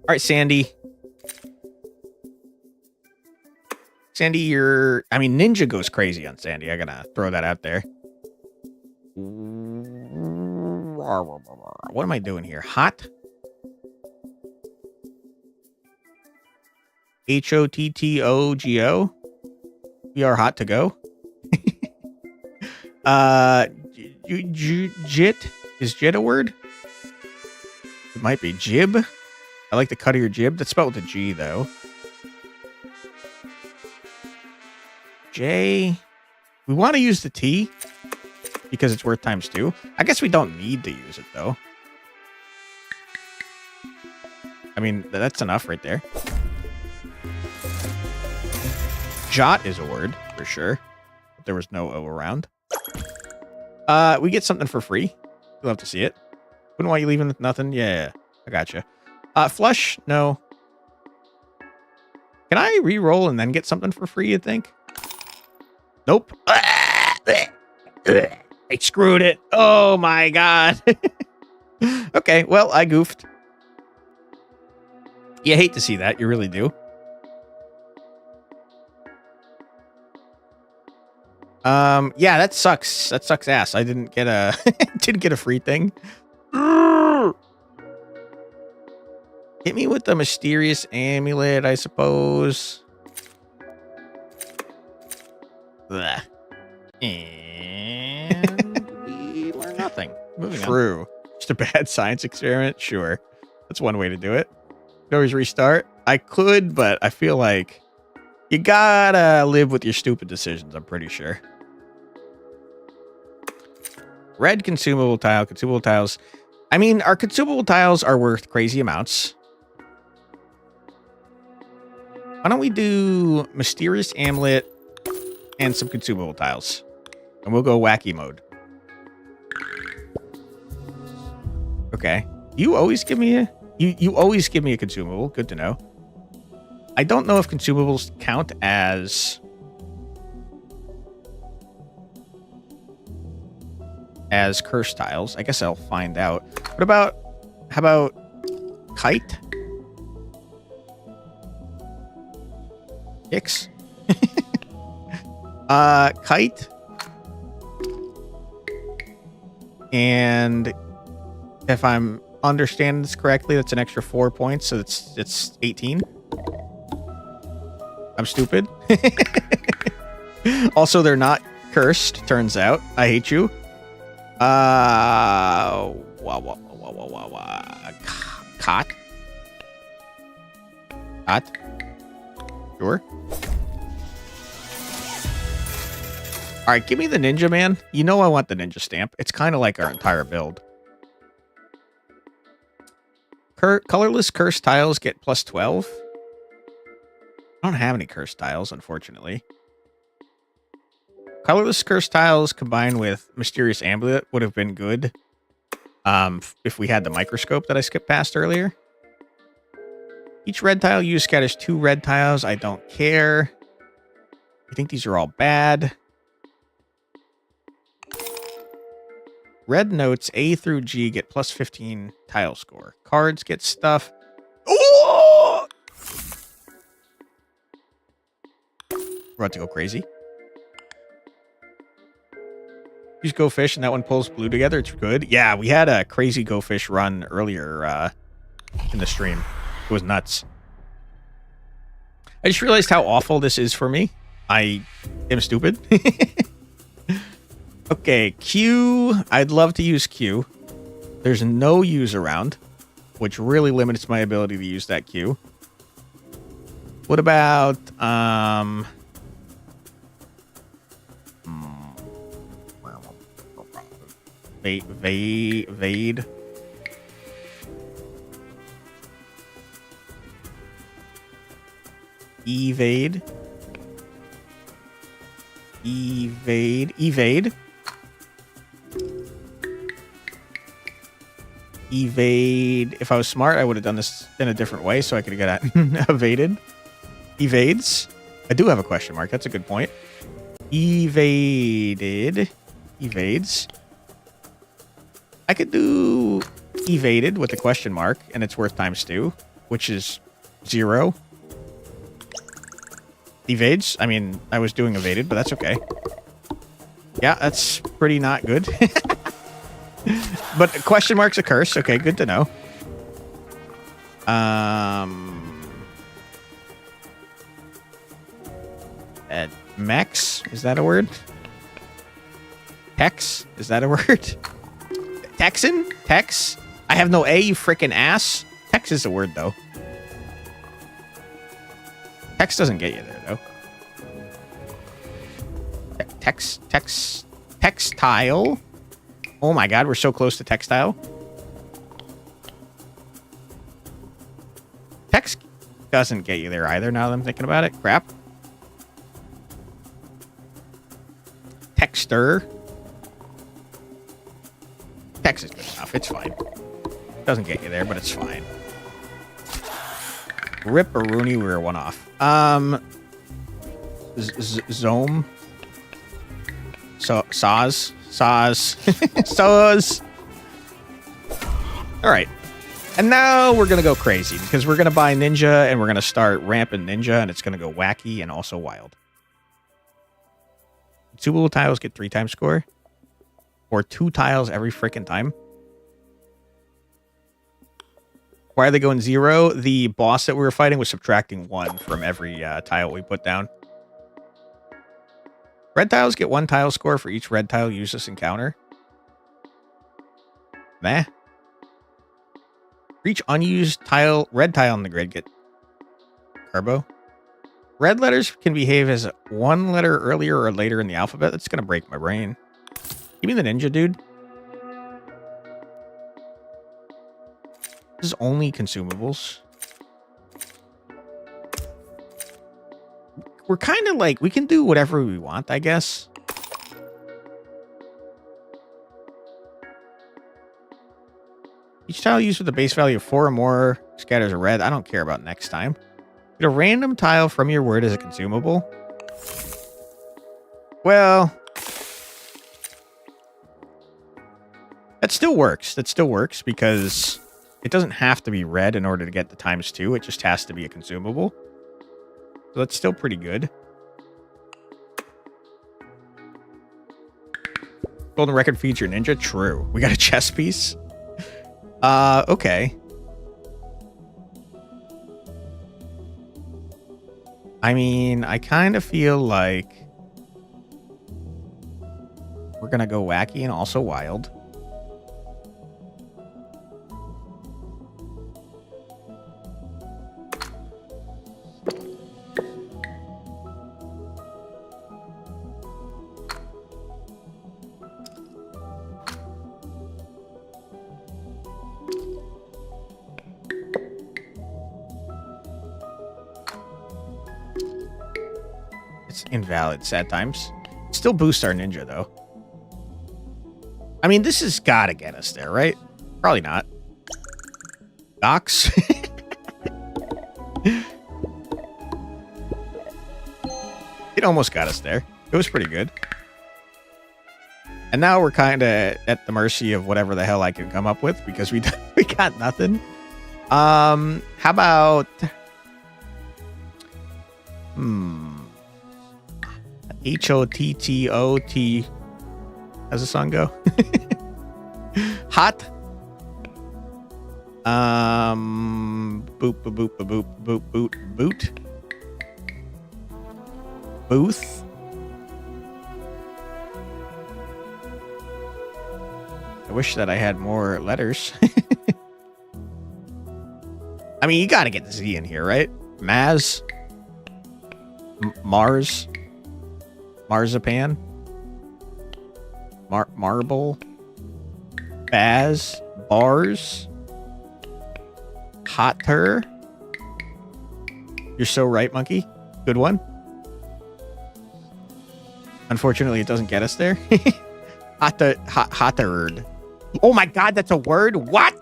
All right, Sandy. Sandy, Ninja goes crazy on Sandy. I gotta throw that out there. What am I doing here? Hot? HOTTOGO? We are hot to go. Jit? Is jit a word? It might be. Jib? I like the cut of your jib. That's spelled with a G, though. J. We want to use the T. because it's worth ×2. I guess we don't need to use it, though. I mean, that's enough right there. Jot is a word, for sure. But there was no O around. We get something for free. You'll have to see it. Wouldn't want you leaving with nothing? Yeah, I gotcha. Flush? No. Can I re-roll and then get something for free, you think? Nope. I screwed it. Oh my god. Okay, well, I goofed. You hate to see that. You really do. Yeah, that sucks. That sucks ass. I didn't get a didn't get a free thing. Hit me with the mysterious amulet, I suppose. Blah. And we learn nothing. Moving True. On. Just a bad science experiment? Sure. That's one way to do it. Could always restart. I could, but I feel like you gotta live with your stupid decisions, I'm pretty sure. Red consumable tile. Consumable tiles. I mean, our consumable tiles are worth crazy amounts. Why don't we do mysterious amulet and some consumable tiles? And we'll go wacky mode. Okay. You always give me a... You always give me a consumable. Good to know. I don't know if consumables count as curse tiles. I guess I'll find out. What about... How about kite? X. Kite. And if I'm understanding this correctly, that's an extra 4 points, so it's 18. I'm stupid. Also, they're not cursed, turns out. I hate you. Cot. Cot. Sure. All right, give me the ninja, man. You know I want the ninja stamp. It's kind of like our entire build. Colorless curse tiles get plus 12. I don't have any curse tiles, unfortunately. Colorless curse tiles combined with mysterious amulet would have been good if we had the microscope that I skipped past earlier. Each red tile used scatters 2 red tiles. I don't care. I think these are all bad. Red notes A through G get plus 15 tile score. Cards get stuff. Ooh! We're about to go crazy. Use Go Fish and that one pulls blue together. It's good. Yeah, we had a crazy Go Fish run earlier in the stream. It was nuts. I just realized how awful this is for me. I am stupid. Okay, Q. I'd love to use Q. There's no U's around, which really limits my ability to use that Q. What about Vade? Evade. Evade. If I was smart, I would have done this in a different way, so I could have got evaded. Evades. I do have a question mark. That's a good point. Evaded. Evades. I could do evaded with a question mark, and it's worth ×2, which is 0. Evades. I mean, I was doing evaded, but that's okay. Yeah, that's pretty not good. But a question mark's a curse. Okay, good to know. Mex? Is that a word? Tex? Is that a word? Texan? Tex? I have no A, you frickin' ass. Tex is a word, though. Tex doesn't get you there, though. Textile. Oh my god, we're so close to textile. Text doesn't get you there either, now that I'm thinking about it. Crap. Texter. Text is good enough. It's fine. Doesn't get you there, but it's fine. Rip or Rooney, we were one off. Zome. Saws. Saws. All right. And now we're going to go crazy because we're going to buy Ninja and we're going to start ramping Ninja and it's going to go wacky and also wild. Consumable tiles get 3 times score. Or 2 tiles every freaking time. Why are they going 0? The boss that we were fighting was subtracting 1 from every tile we put down. Red tiles get 1 tile score for each red tile used this encounter. Meh. For each unused red tile in the grid get Carbo. Red letters can behave as 1 letter earlier or later in the alphabet. That's going to break my brain. Give me the Ninja, dude. This is only consumables. We're kind of like, we can do whatever we want, I guess. Each tile used with a base value of 4 or more scatters a red. I don't care about next time. Get a random tile from your word as a consumable. Well, that still works. That still works because it doesn't have to be red in order to get the ×2. It just has to be a consumable. So that's still pretty good. Golden record feature Ninja. True. We got a chess piece. Okay. I mean, I kind of feel like we're going to go wacky and also wild. Invalid, sad times. Still boost our Ninja, though. I mean, this has got to get us there, right? Probably not. Docs. It almost got us there. It was pretty good. And now we're kind of at the mercy of whatever the hell I can come up with because we got nothing. How about... HOTTOT. How's the song go? Hot. Boop boop boop boop boop boot boot. Booth. I wish that I had more letters. I mean, you got to get the Z in here, right? Maz. Mars. Marzipan. Marble. Baz. Bars. Hotter. You're so right, monkey. Good one. Unfortunately, it doesn't get us there. Hottered. Oh my god, that's a word? What?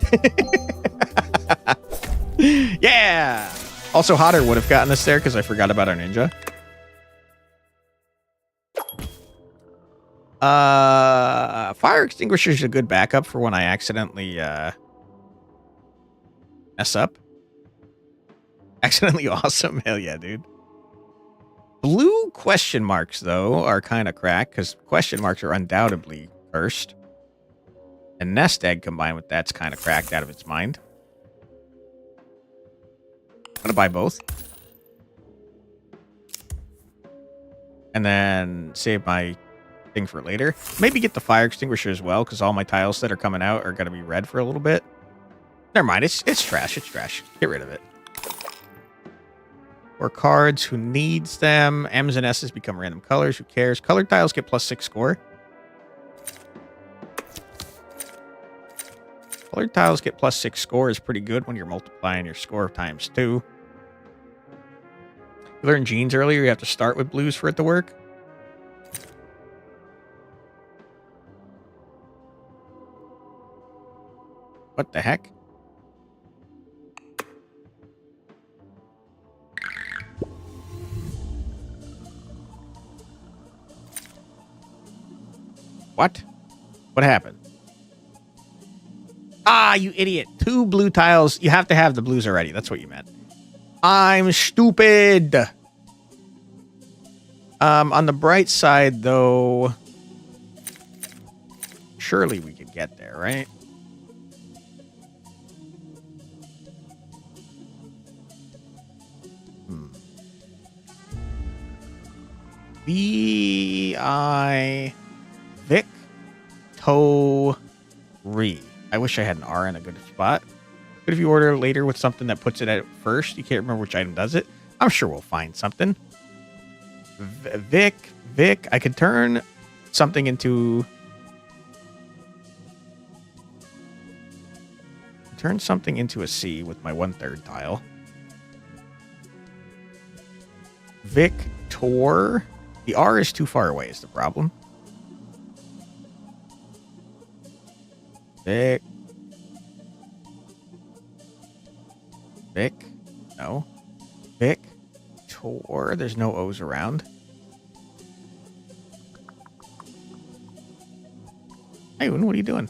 Yeah! Also, Hotter would have gotten us there because I forgot about our Ninja. Fire extinguisher is a good backup for when I accidentally mess up. Accidentally awesome. Hell yeah, dude. Blue question marks, though, are kind of cracked because question marks are undoubtedly cursed. And nest egg combined with that's kind of cracked out of its mind. I'm gonna buy both. And then save my thing for later. Maybe get the fire extinguisher as well, because all my tiles that are coming out are going to be red for a little bit. Never mind. It's trash. It's trash. Get rid of it. Or cards. Who needs them? M's and S's become random colors. Who cares? Colored tiles get +6 score. Colored tiles get +6 score is pretty good when you're multiplying your score times 2. You learned genes earlier, you have to start with blues for it to work. What the heck? What? What happened? Ah, you idiot. 2 blue tiles. You have to have the blues already. That's what you meant. I'm stupid. On the bright side, though, surely we could get there, right? V-I... Victory. I wish I had an R in a good spot. But if you order later with something that puts it at first, you can't remember which item does it. I'm sure we'll find something. Vic. I could turn something into... Turn something into a C with my 1/3 tile. Victor. The R is too far away is the problem. Vic. No. Victor. There's no O's around. Hey, what are you doing?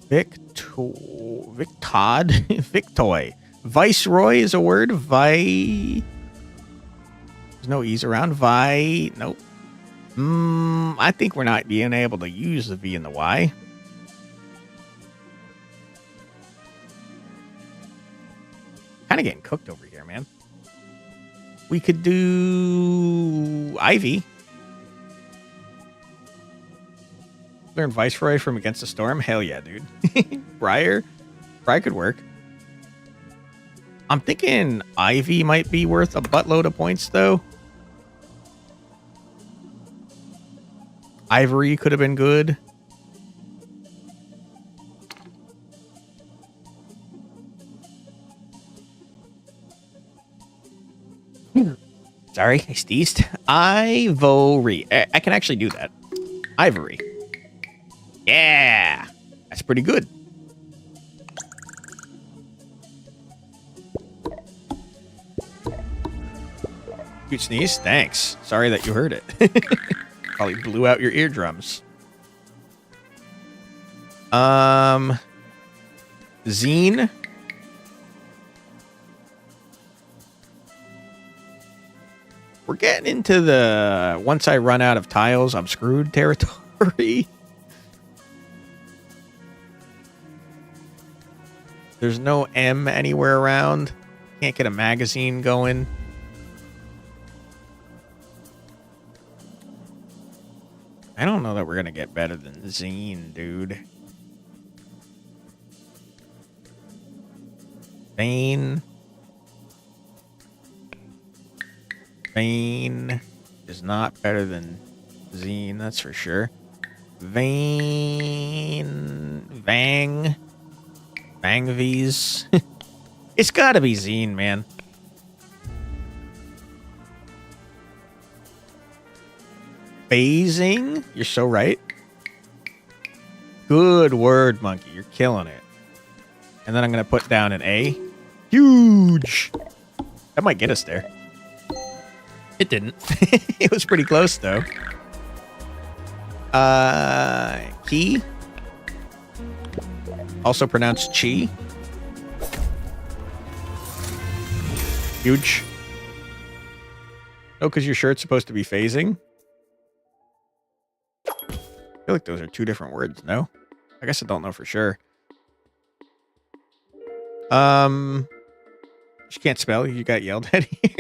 Victod. Victoy. Viceroy is a word. There's no E's around. Nope. I think we're not being able to use the V and the Y. Kind of getting cooked over here, man. We could do Ivy. Learn Viceroy from Against the Storm. Hell yeah, dude. Briar could work. I'm thinking Ivy might be worth a buttload of points, though. Ivory could have been good. Sorry, I sneezed. Ivory. I can actually do that. Ivory. Yeah. That's pretty good. Cute sneeze. Thanks. Sorry that you heard it. Probably blew out your eardrums. Zine. We're getting into the once I run out of tiles, I'm screwed territory. There's no M anywhere around. Can't get a magazine going. I don't know that we're going to get better than Zine, dude. Bane is not better than Zine, that's for sure. Vang V's. It's got to be Zine, man. Phasing? You're so right. Good word, Monkey. You're killing it. And then I'm going to put down an A. Huge. That might get us there. It didn't. It was pretty close, though. Key. Also pronounced chi. Huge. Oh, because your shirt's supposed to be phasing? I feel like those are two different words, no? I guess I don't know for sure. You can't spell. You got yelled at here.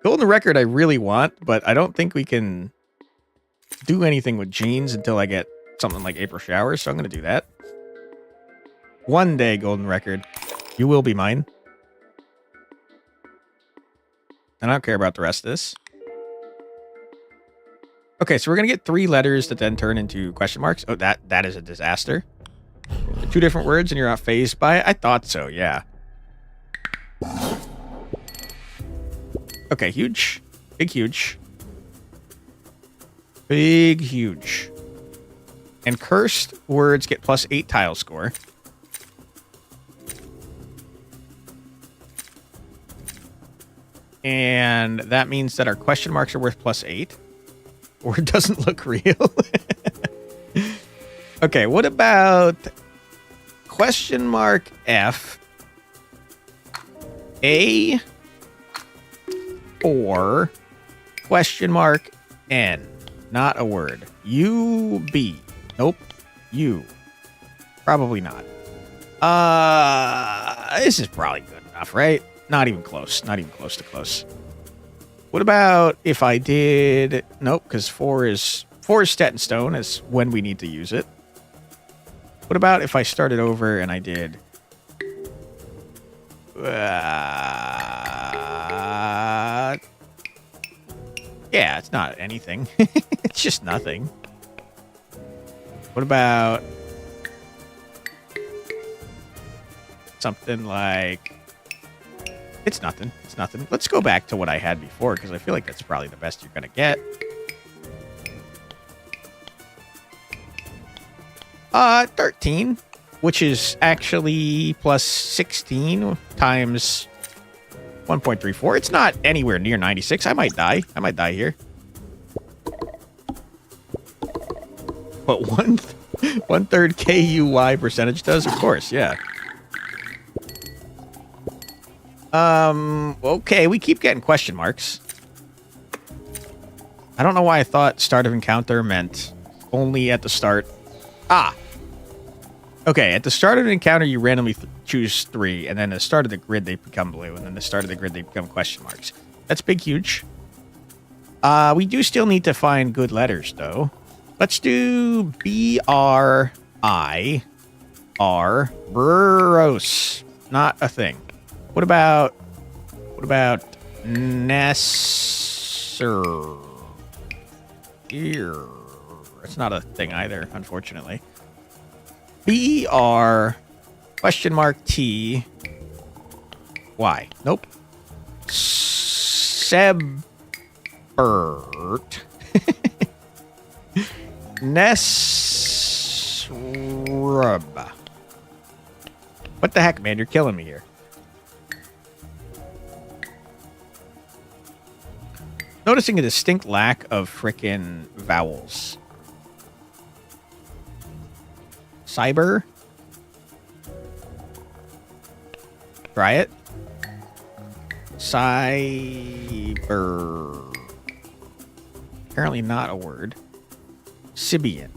Golden record I really want, but I don't think we can do anything with jeans until I get something like April showers, so I'm going to do that. One day, golden record. You will be mine. And I don't care about the rest of this. Okay, so we're going to get 3 letters that then turn into question marks. Oh, that is a disaster. 2 different words and you're not phased by it? I thought so, yeah. Okay, huge. Big, huge. Big, huge. And cursed words get +8 tile score. And that means that our question marks are worth +8. Or it doesn't look real. Okay, what about question mark F, A, or question mark N? Not a word. U, B. Nope. U. Probably not. This is probably good enough, right? Not even close. Not even close to close. What about if I did... Nope, because 4 is set in stone is when we need to use it. What about if I started over and I did... yeah, it's not anything. It's just nothing. What about... something like... It's nothing. It's nothing. Let's go back to what I had before, because I feel like that's probably the best you're going to get. 13, which is actually +16 times 1.34. It's not anywhere near 96. I might die. I might die here. But 1/3 KUY percentage does? Of course, yeah. Okay, we keep getting question marks. I don't know why I thought start of encounter meant only at the start. Okay, at the start of an encounter, you randomly choose 3, and then at the start of the grid, they become blue, and then the start of the grid, they become question marks. That's big, huge. We do still need to find good letters, though. Let's do B-R-I-R. Burros. Not a thing. What about Nesser? It's not a thing either, unfortunately. B-R question mark T Y. Nope. Sebert. Nesrub. What the heck, man? You're killing me here. Noticing a distinct lack of frickin' vowels. Cyber. Try it. Cyber. Apparently not a word. Sibian.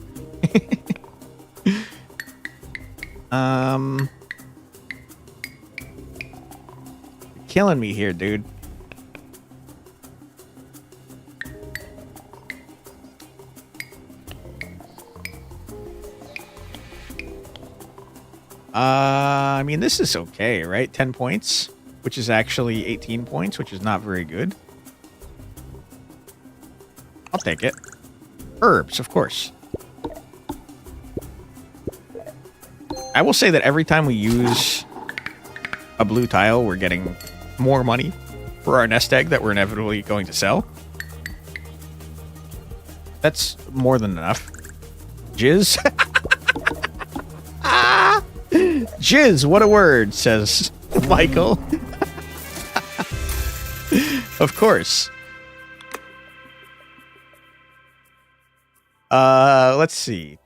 You're killing me here, dude. I mean, this is okay, right? 10 points, which is actually 18 points, which is not very good. I'll take it. Herbs, of course. I will say that every time we use a blue tile, we're getting more money for our nest egg that we're inevitably going to sell. That's more than enough. Jizz. Jizz, what a word, says Michael. Of course. Let's see.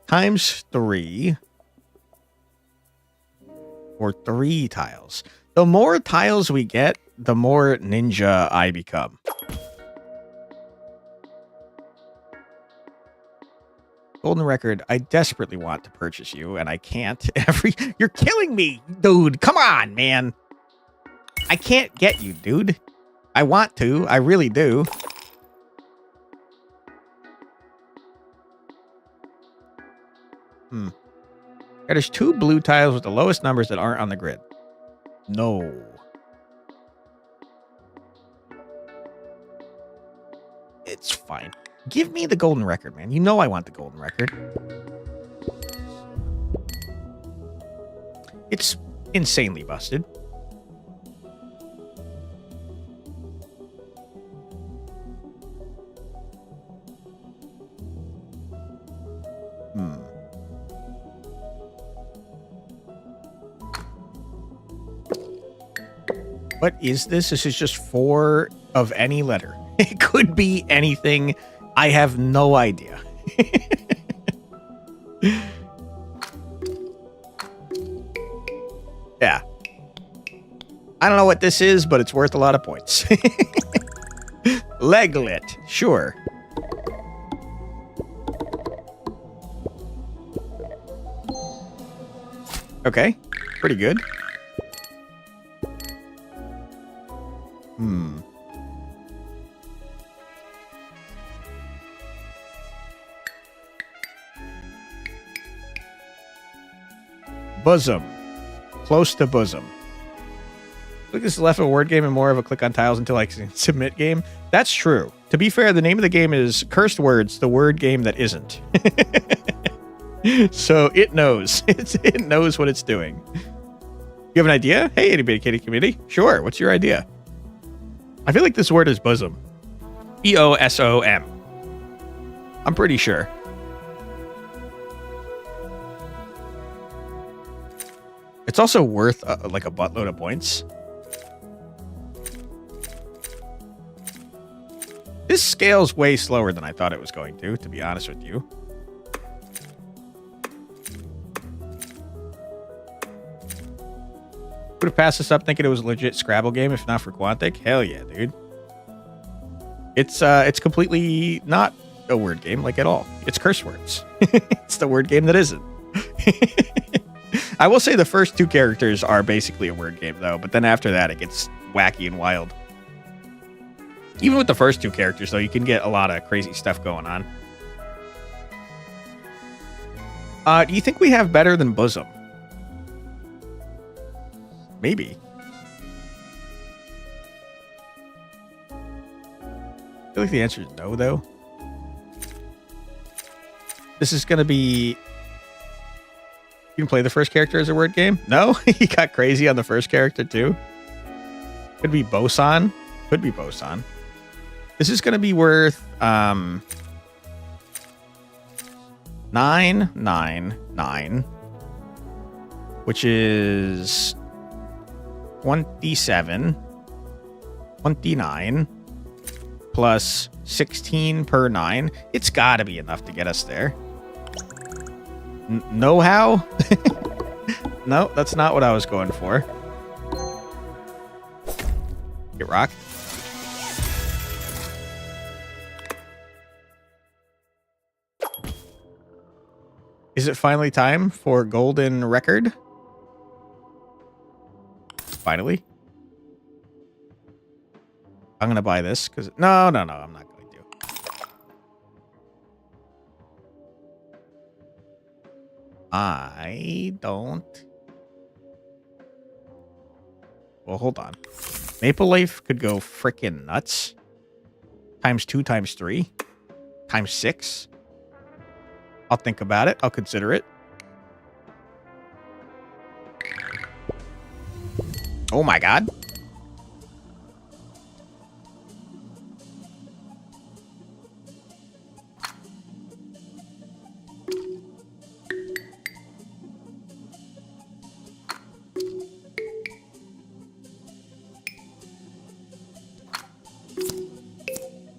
Times 3. Or 3 tiles. The more tiles we get, the more ninja I become. Golden record, I desperately want to purchase you, and I can't. You're killing me, dude. Come on, man. I can't get you, dude. I want to. I really do. There's 2 blue tiles with the lowest numbers that aren't on the grid. No. It's fine. Give me the golden record, man. You know I want the golden record. It's insanely busted. What is this? This is just 4 of any letter. It could be anything. I have no idea. Yeah. I don't know what this is, but it's worth a lot of points. Leglet. Sure. Okay. Pretty good. Bosom. Close to bosom. Look, this is left of a word game and more of a click on tiles until I can submit game. That's true. To be fair, the name of the game is Cursed Words, the word game that isn't. So it knows. It knows what it's doing. You have an idea? Hey, anybody kitty committee? Sure. What's your idea? I feel like this word is bosom. E-O-S-O-M. I'm pretty sure. It's also worth like a buttload of points. This scales way slower than I thought it was going to be honest with you. Would have passed this up thinking it was a legit Scrabble game if not for Quantic. Hell yeah, dude. It's completely not a word game like at all. It's curse words. It's the word game that isn't. I will say the first 2 characters are basically a word game though, but then after that it gets wacky and wild. Even with the first 2 characters though, you can get a lot of crazy stuff going on. Do you think we have better than bosom? Maybe. I feel like the answer is no, though. This is going to be... You can play the first character as a word game? No? He got crazy on the first character, too? Could be boson. Could be boson. This is going to be worth... 999, which is 27, 29, plus 16 per 9. It's got to be enough to get us there. Know how? No, that's not what I was going for. Get rocked. Is it finally time for golden record? Finally. I'm going to buy this because... No, I'm not going to. I don't... Well, hold on. Maple Leaf could go freaking nuts. Times 2, times 3, times 6. I'll think about it. I'll consider it. Oh my god.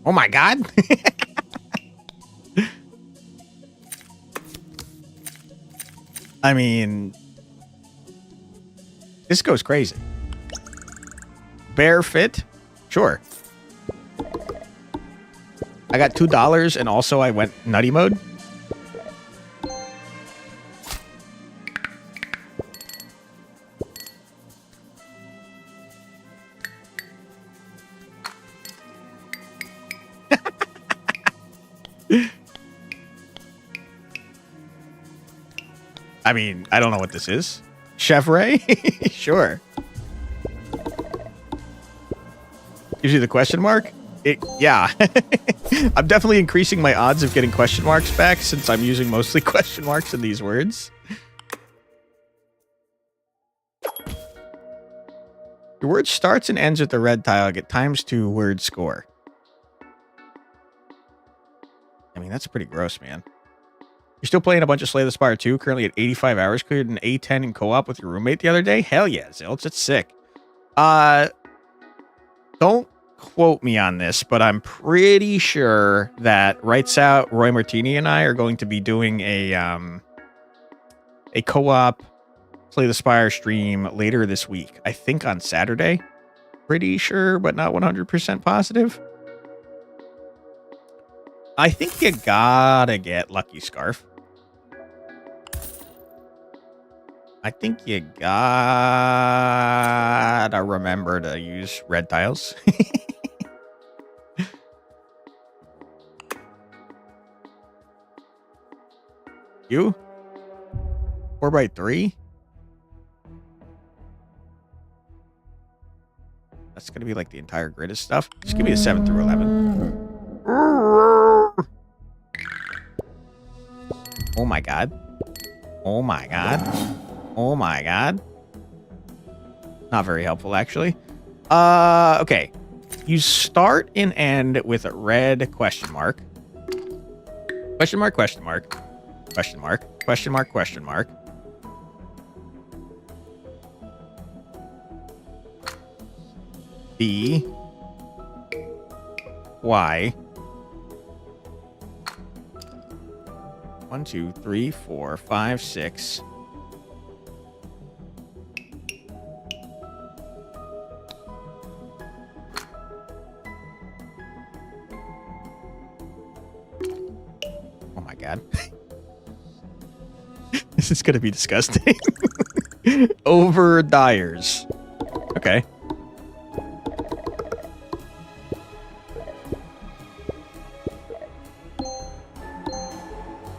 Oh my god. I mean, this goes crazy. Bear fit? Sure. I got $2 and also I went nutty mode. I mean, I don't know what this is. Chevrolet? Sure. Gives you the question mark? Yeah. I'm definitely increasing my odds of getting question marks back since I'm using mostly question marks in these words. Your word starts and ends with the red tile. Get ×2 word score. I mean, that's pretty gross, man. You're still playing a bunch of Slay the Spire 2, currently at 85 hours, cleared an A10 in co-op with your roommate the other day? Hell yeah, Zilch, it's sick. Don't quote me on this, but I'm pretty sure that Rights Out, Roy Martini, and I are going to be doing a co-op Slay the Spire stream later this week. I think on Saturday. Pretty sure, but not 100% positive. I think you gotta get Lucky Scarf. I think you gotta remember to use red tiles. You? 4x3? That's gonna be like the entire grid of stuff. Just give me a 7 through 11. Oh my god. Oh my god. Oh my god. Not very helpful, actually. Okay. You start and end with a red question mark. Question mark, question mark. Question mark, question mark, question mark. B. Y. 1, 2, 3, 4, 5, 6. Oh my god. This is gonna be disgusting. Over dyers. Okay.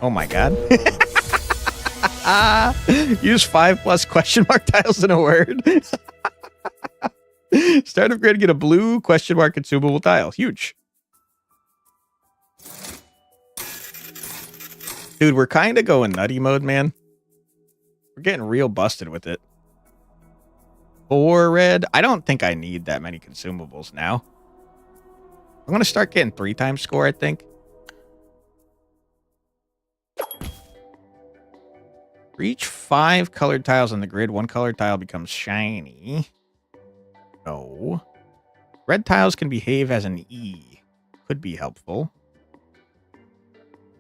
Oh my god. Use 5+ question mark tiles in a word. Start of grid, get a blue question mark consumable tile. Huge. Dude, we're kind of going nutty mode, man. We're getting real busted with it. 4 red. I don't think I need that many consumables now. I'm going to start getting 3 times score, I think. For each 5 colored tiles on the grid, 1 colored tile becomes shiny. No. Red tiles can behave as an E. Could be helpful.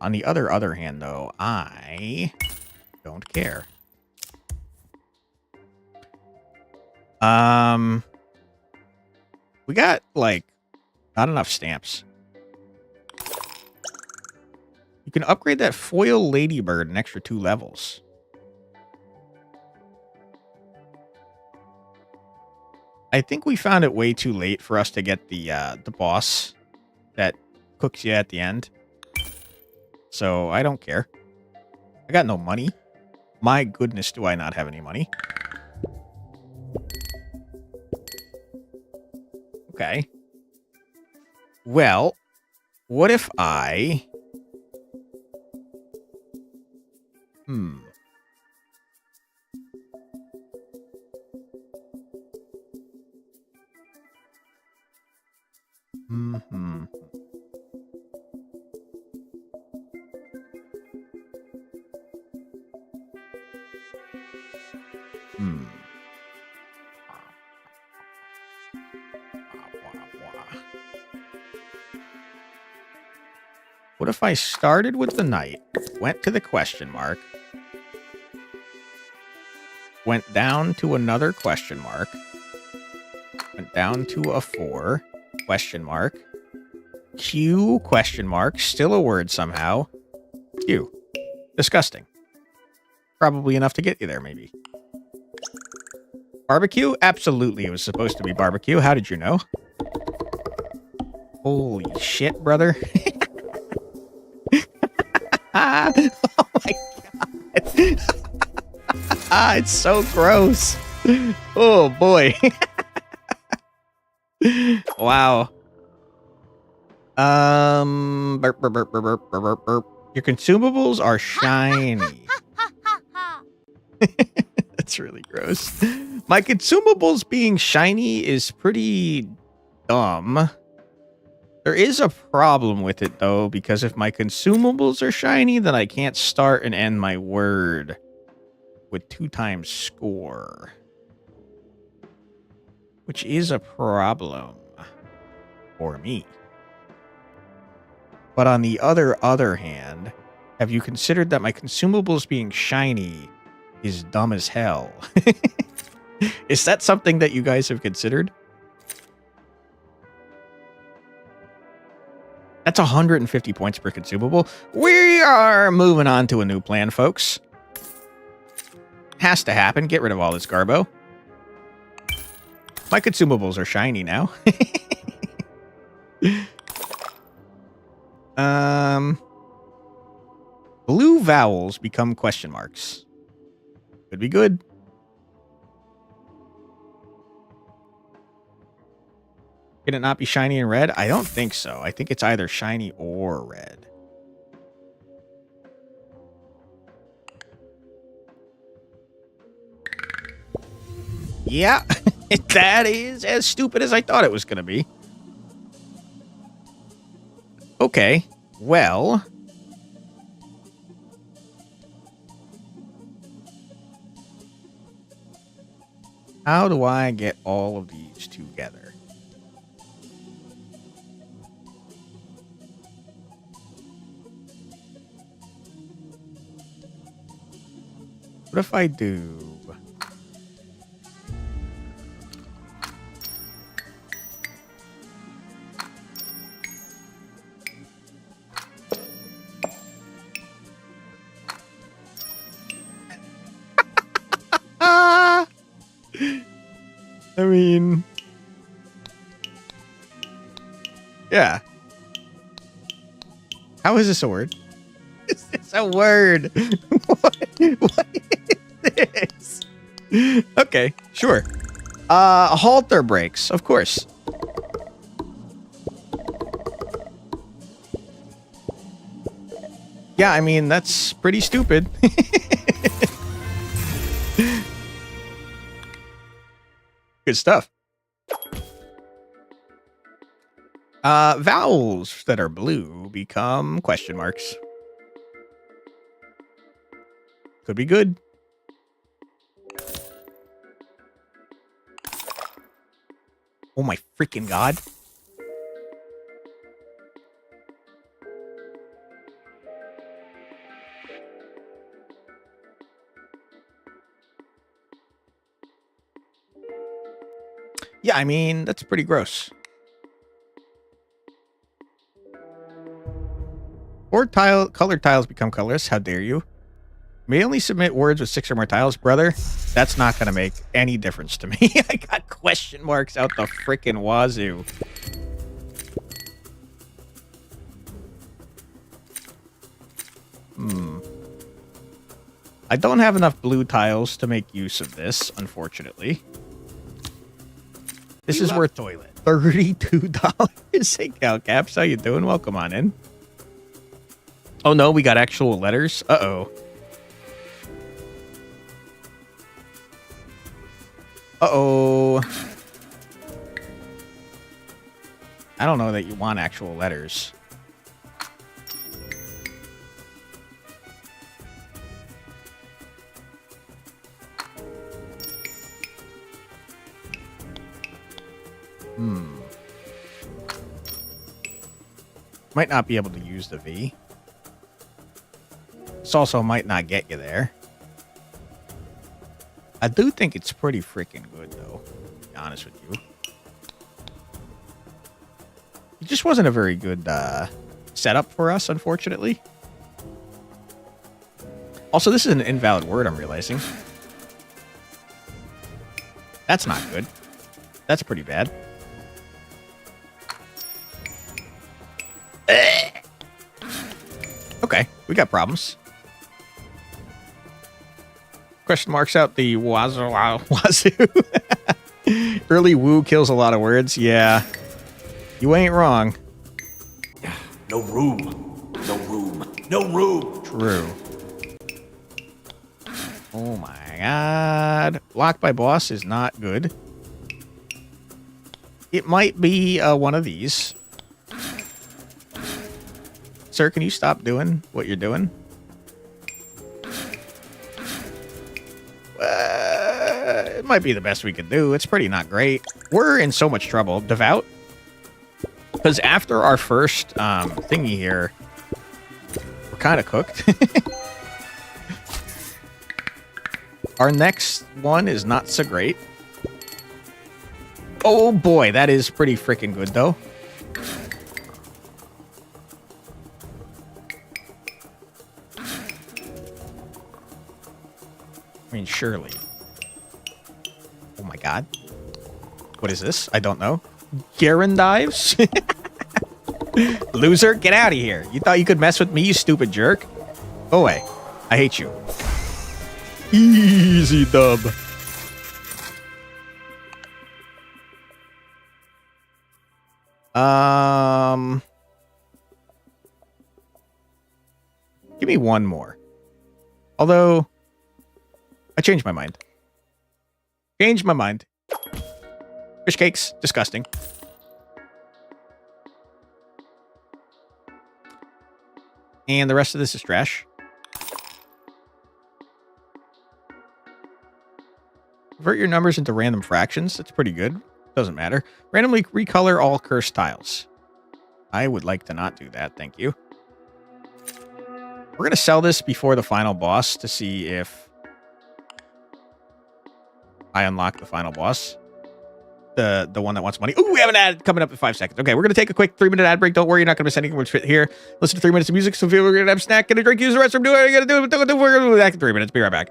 On the other hand, though, I don't care. We got, like, not enough stamps. You can upgrade that foil ladybird an extra 2 levels. I think we found it way too late for us to get the boss that cooks you at the end. So I don't care. I got no money. My goodness, do I not have any money. Okay. Well, what if I... What if I started with the knight, went to the question mark, went down to another question mark, went down to a 4, question mark, Q, question mark, still a word somehow, Q. Disgusting. Probably enough to get you there, maybe. Barbecue? Absolutely, it was supposed to be barbecue. How did you know? Holy shit, brother. Oh my god. It's so gross. Oh boy. Wow. Burp, burp, burp, burp, burp, burp, burp, burp. Your consumables are shiny. That's really gross. My consumables being shiny is pretty dumb. There is a problem with it, though, because if my consumables are shiny, then I can't start and end my word with 2 times score. Which is a problem for me. But on the other hand, have you considered that my consumables being shiny is dumb as hell? Is that something that you guys have considered? That's 150 points per consumable. We are moving on to a new plan, folks. Has to happen. Get rid of all this garbo. My consumables are shiny now. Blue vowels become question marks. Could be good. Can it not be shiny and red? I don't think so. I think it's either shiny or red. Yeah, that is as stupid as I thought it was going to be. Okay, well. How do I get all of these together? What if I do... I mean... Yeah. How is this a word? Is this a word? What is this? Okay, sure. Halter brakes, of course. Yeah, I mean, that's pretty stupid. Good stuff. Vowels that are blue become question marks. Could be good. Oh my freaking god. Yeah, I mean, that's pretty gross. Or colored tiles become colorless. How dare you? May only submit words with 6 or more tiles, brother. That's not going to make any difference to me. I got question marks out the frickin' wazoo. I don't have enough blue tiles to make use of this, unfortunately. This is worth toilet. $32. Hey, Calcaps, how you doing? Welcome on in. Oh no, we got actual letters? Uh-oh. Uh-oh. I don't know that you want actual letters. Might not be able to use the V. This also might not get you there. I do think it's pretty freaking good, though, to be honest with you. It just wasn't a very good setup for us, unfortunately. Also, this is an invalid word, I'm realizing. That's not good. That's pretty bad. Okay, we got problems. Question marks out the wazoo. Early woo kills a lot of words. Yeah, you ain't wrong. No room. No room. No room. True. Oh my god. Blocked by boss is not good. It might be one of these. Sir, can you stop doing what you're doing? It might be the best we can do. It's pretty not great. We're in so much trouble. Devout? Because after our first thingy here, we're kind of cooked. Our next one is not so great. Oh boy, that is pretty freaking good though. I mean, surely. Oh my god. What is this? I don't know. Garen dives? Loser, get out of here. You thought you could mess with me, you stupid jerk? Go away. I hate you. Easy dub. Give me one more. Although, I changed my mind. Changed my mind. Fish cakes, disgusting. And the rest of this is trash. Convert your numbers into random fractions. That's pretty good. Doesn't matter. Randomly recolor all cursed tiles. I would like to not do that. Thank you. We're going to sell this before the final boss to see if I unlock the final boss. The one that wants money. Ooh, we have an ad coming up in 5 seconds. Okay, we're going to take a quick 3-minute ad break. Don't worry, you're not going to miss anything. We'll fit here. Listen to 3 minutes of music. So if you're going to have a snack, get a drink, use the restroom, do what you got to do. We're going to do back in 3 minutes. Be right back.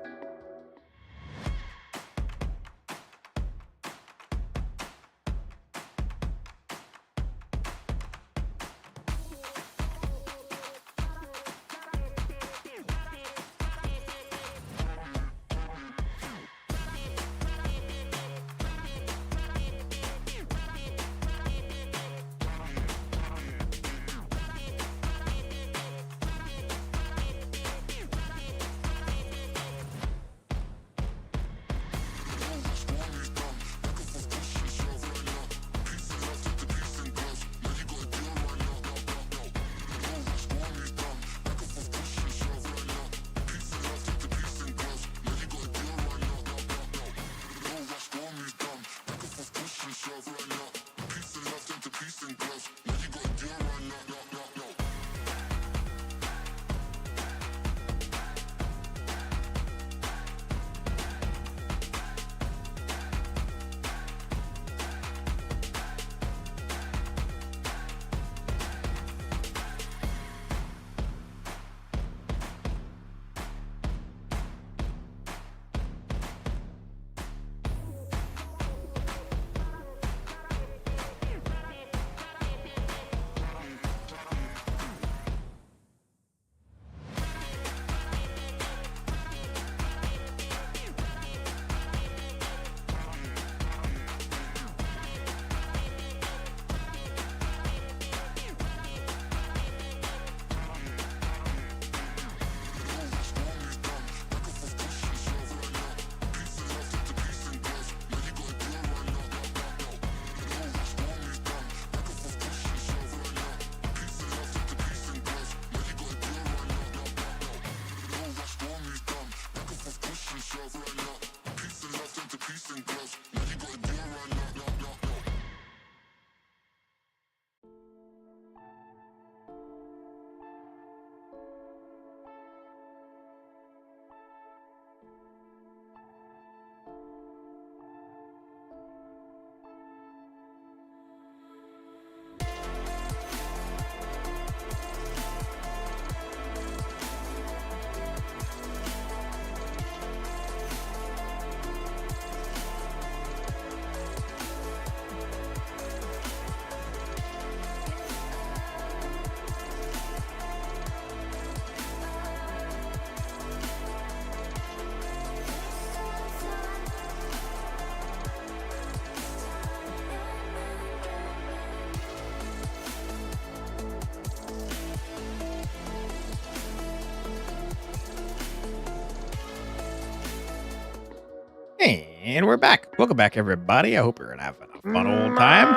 And we're back. Welcome back, everybody. I hope you're having a fun old time.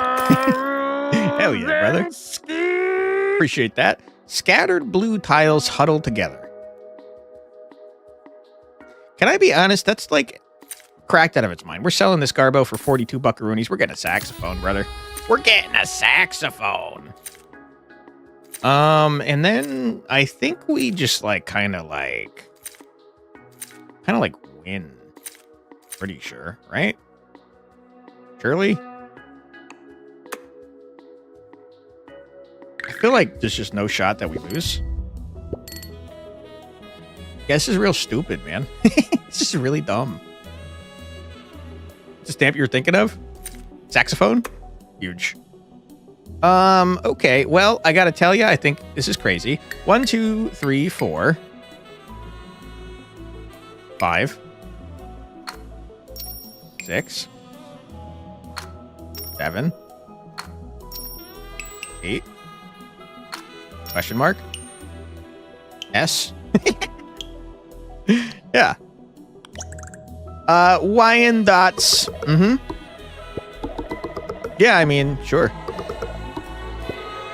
Hell yeah, brother. Appreciate that. Scattered blue tiles huddled together. Can I be honest? That's like cracked out of its mind. We're selling this Garbo for 42 buckaroonies. We're getting a saxophone, brother. We're getting a saxophone. And then I think we just like kind of like win. Pretty sure, right? Surely? I feel like there's just no shot that we lose. Yeah, this is real stupid, man. This is really dumb. Is the stamp you're thinking of? Saxophone? Huge. Okay. Well, I gotta tell you, I think this is crazy. 1, 2, 3, 4, 5, 6, 7, 8. Question mark? S. Yeah. Wyan dots. Mm-hmm. Yeah, I mean, sure.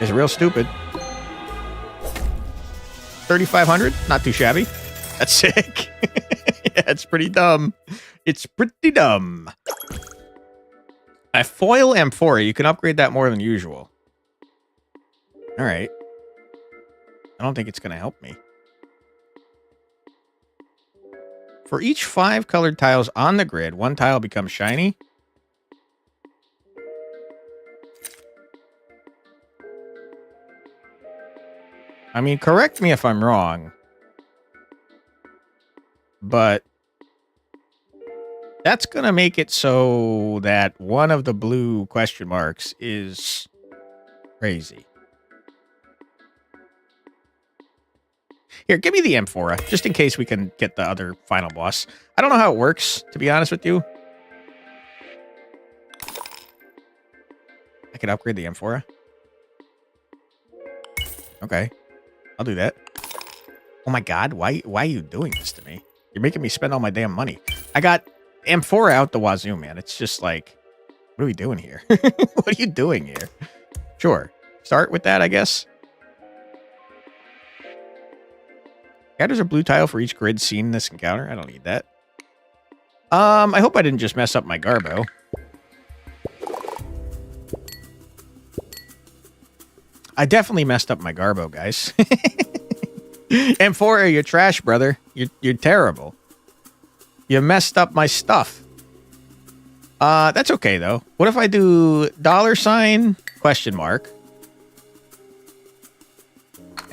It's real stupid. 3,500? Not too shabby. That's sick. Yeah, it's pretty dumb. It's pretty dumb. A foil amphora. You can upgrade that more than usual. All right. I don't think it's going to help me. For each 5 colored tiles on the grid, 1 tile becomes shiny. I mean, correct me if I'm wrong, but that's going to make it so that one of the blue question marks is crazy. Here, give me the amphora, just in case we can get the other final boss. I don't know how it works, to be honest with you. I could upgrade the amphora. Okay. I'll do that. Oh my god, why are you doing this to me? You're making me spend all my damn money. I got amphora out the wazoo, man. It's just like, what are we doing here? What are you doing here? Sure. Start with that, I guess. There's a blue tile for each grid seen in this encounter. I don't need that. I hope I didn't just mess up my Garbo. I definitely messed up my Garbo, guys. Amphora, you're trash, brother. You're terrible. You messed up my stuff. That's okay, though. What if I do $? Question mark.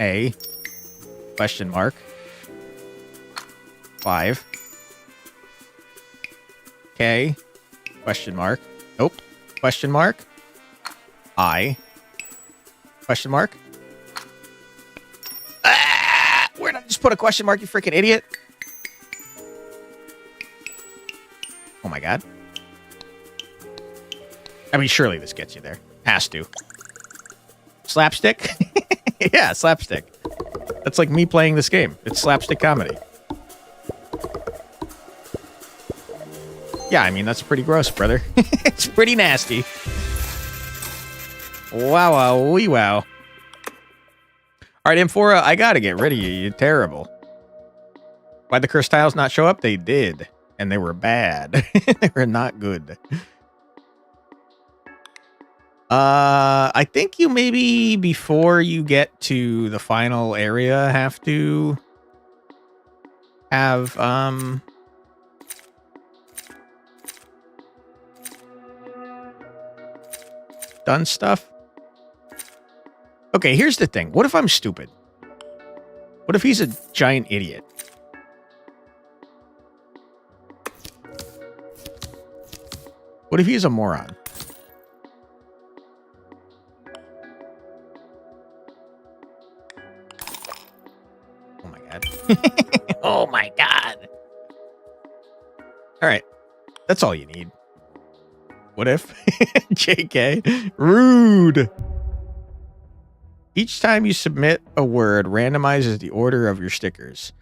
A. Question mark. 5. K. Question mark. Nope. Question mark. I. Question mark. Ah! Where'd I just put a question mark, you freaking idiot? Oh my god. I mean, surely this gets you there. Has to. Slapstick? Yeah, slapstick. That's like me playing this game. It's slapstick comedy. Yeah, I mean, that's pretty gross, brother. It's pretty nasty. Wow, wow, wee wow. All right, Amphora, I gotta get rid of you. You're terrible. Why'd the cursed tiles not show up? They did. And they were bad. They were not good. I think you maybe, before you get to the final area, have to have, done stuff. Okay, here's the thing. What if I'm stupid? What if he's a giant idiot? What if he's a moron? Oh my god. Oh my god. All right. That's all you need. What if? JK. Rude. Each time you submit a word, randomizes the order of your stickers.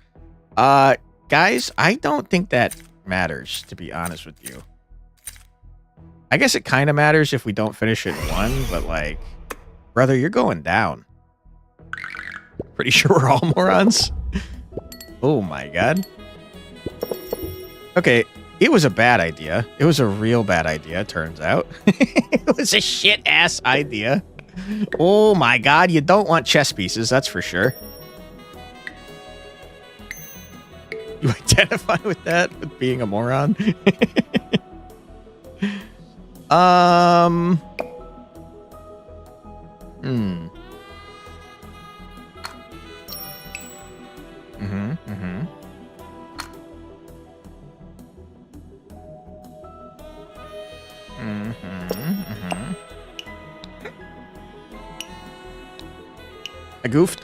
Guys, I don't think that matters, to be honest with you. I guess it kind of matters if we don't finish it in one, but like, brother, you're going down. Pretty sure we're all morons. Oh my god. Okay, it was a bad idea. It was a real bad idea, turns out. It was a shit-ass idea. Oh my god, you don't want chess pieces, that's for sure. You identify with that, with being a moron?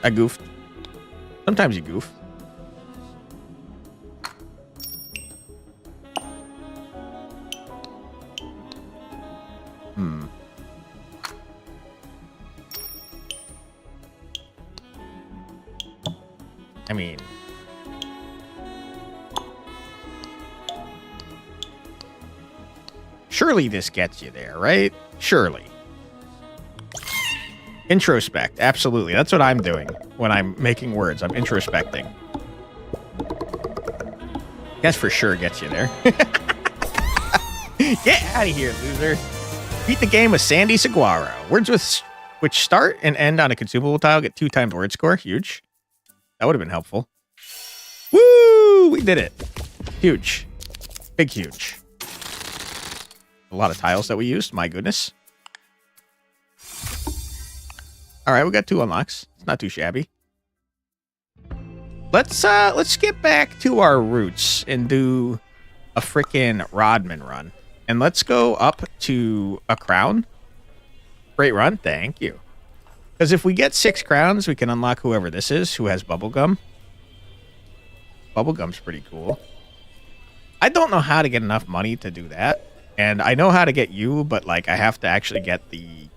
I goofed. Sometimes you goof. I mean, surely this gets you there, right? Surely. Introspect, absolutely. That's what I'm doing when I'm making words. I'm introspecting. That's for sure gets you there. Get out of here, loser. Beat the game with Sandy Saguaro. Words with which start and end on a consumable tile get 2 times word score. Huge. That would have been helpful. Woo! We did it. Huge. Big huge. A lot of tiles that we used. My goodness. All right, we got 2 unlocks. It's not too shabby. Let's get back to our roots and do a frickin' Rodman run. And let's go up to a crown. Great run. Thank you. Because if we get 6 crowns, we can unlock whoever this is who has bubblegum. Bubblegum's pretty cool. I don't know how to get enough money to do that. And I know how to get you, but like I have to actually get the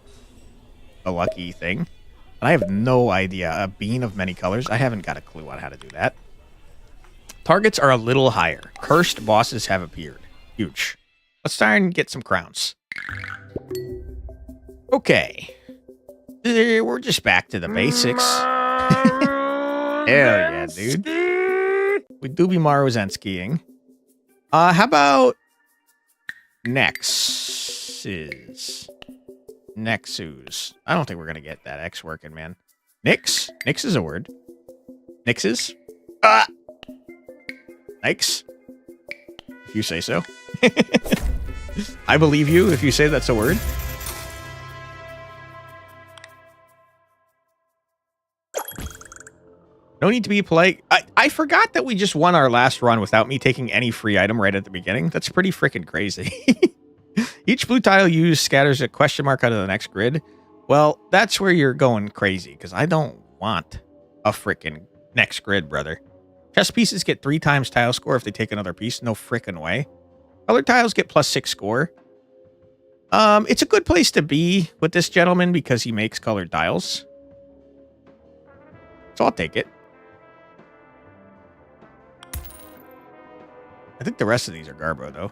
lucky thing. And I have no idea. A bean of many colors. I haven't got a clue on how to do that. Targets are a little higher. Cursed bosses have appeared. Huge. Let's try and get some crowns. Okay. We're just back to the basics. Hell yeah, dude. We do be Marozenskying. How about Nexus? Nexus. I don't think we're gonna get that X working, man. Nix? Nix is a word. Nixes? Nikes? If you say so. I believe you if you say that's a word. No need to be polite. I forgot that we just won our last run without me taking any free item right at the beginning. That's pretty freaking crazy. Each blue tile used scatters a question mark out of the next grid. Well, that's where you're going crazy, because I don't want a freaking next grid, brother. Chess pieces get 3 times tile score if they take another piece. No freaking way. Colored tiles get +6 score. It's a good place to be with this gentleman because he makes colored tiles. So I'll take it. I think the rest of these are Garbo, though.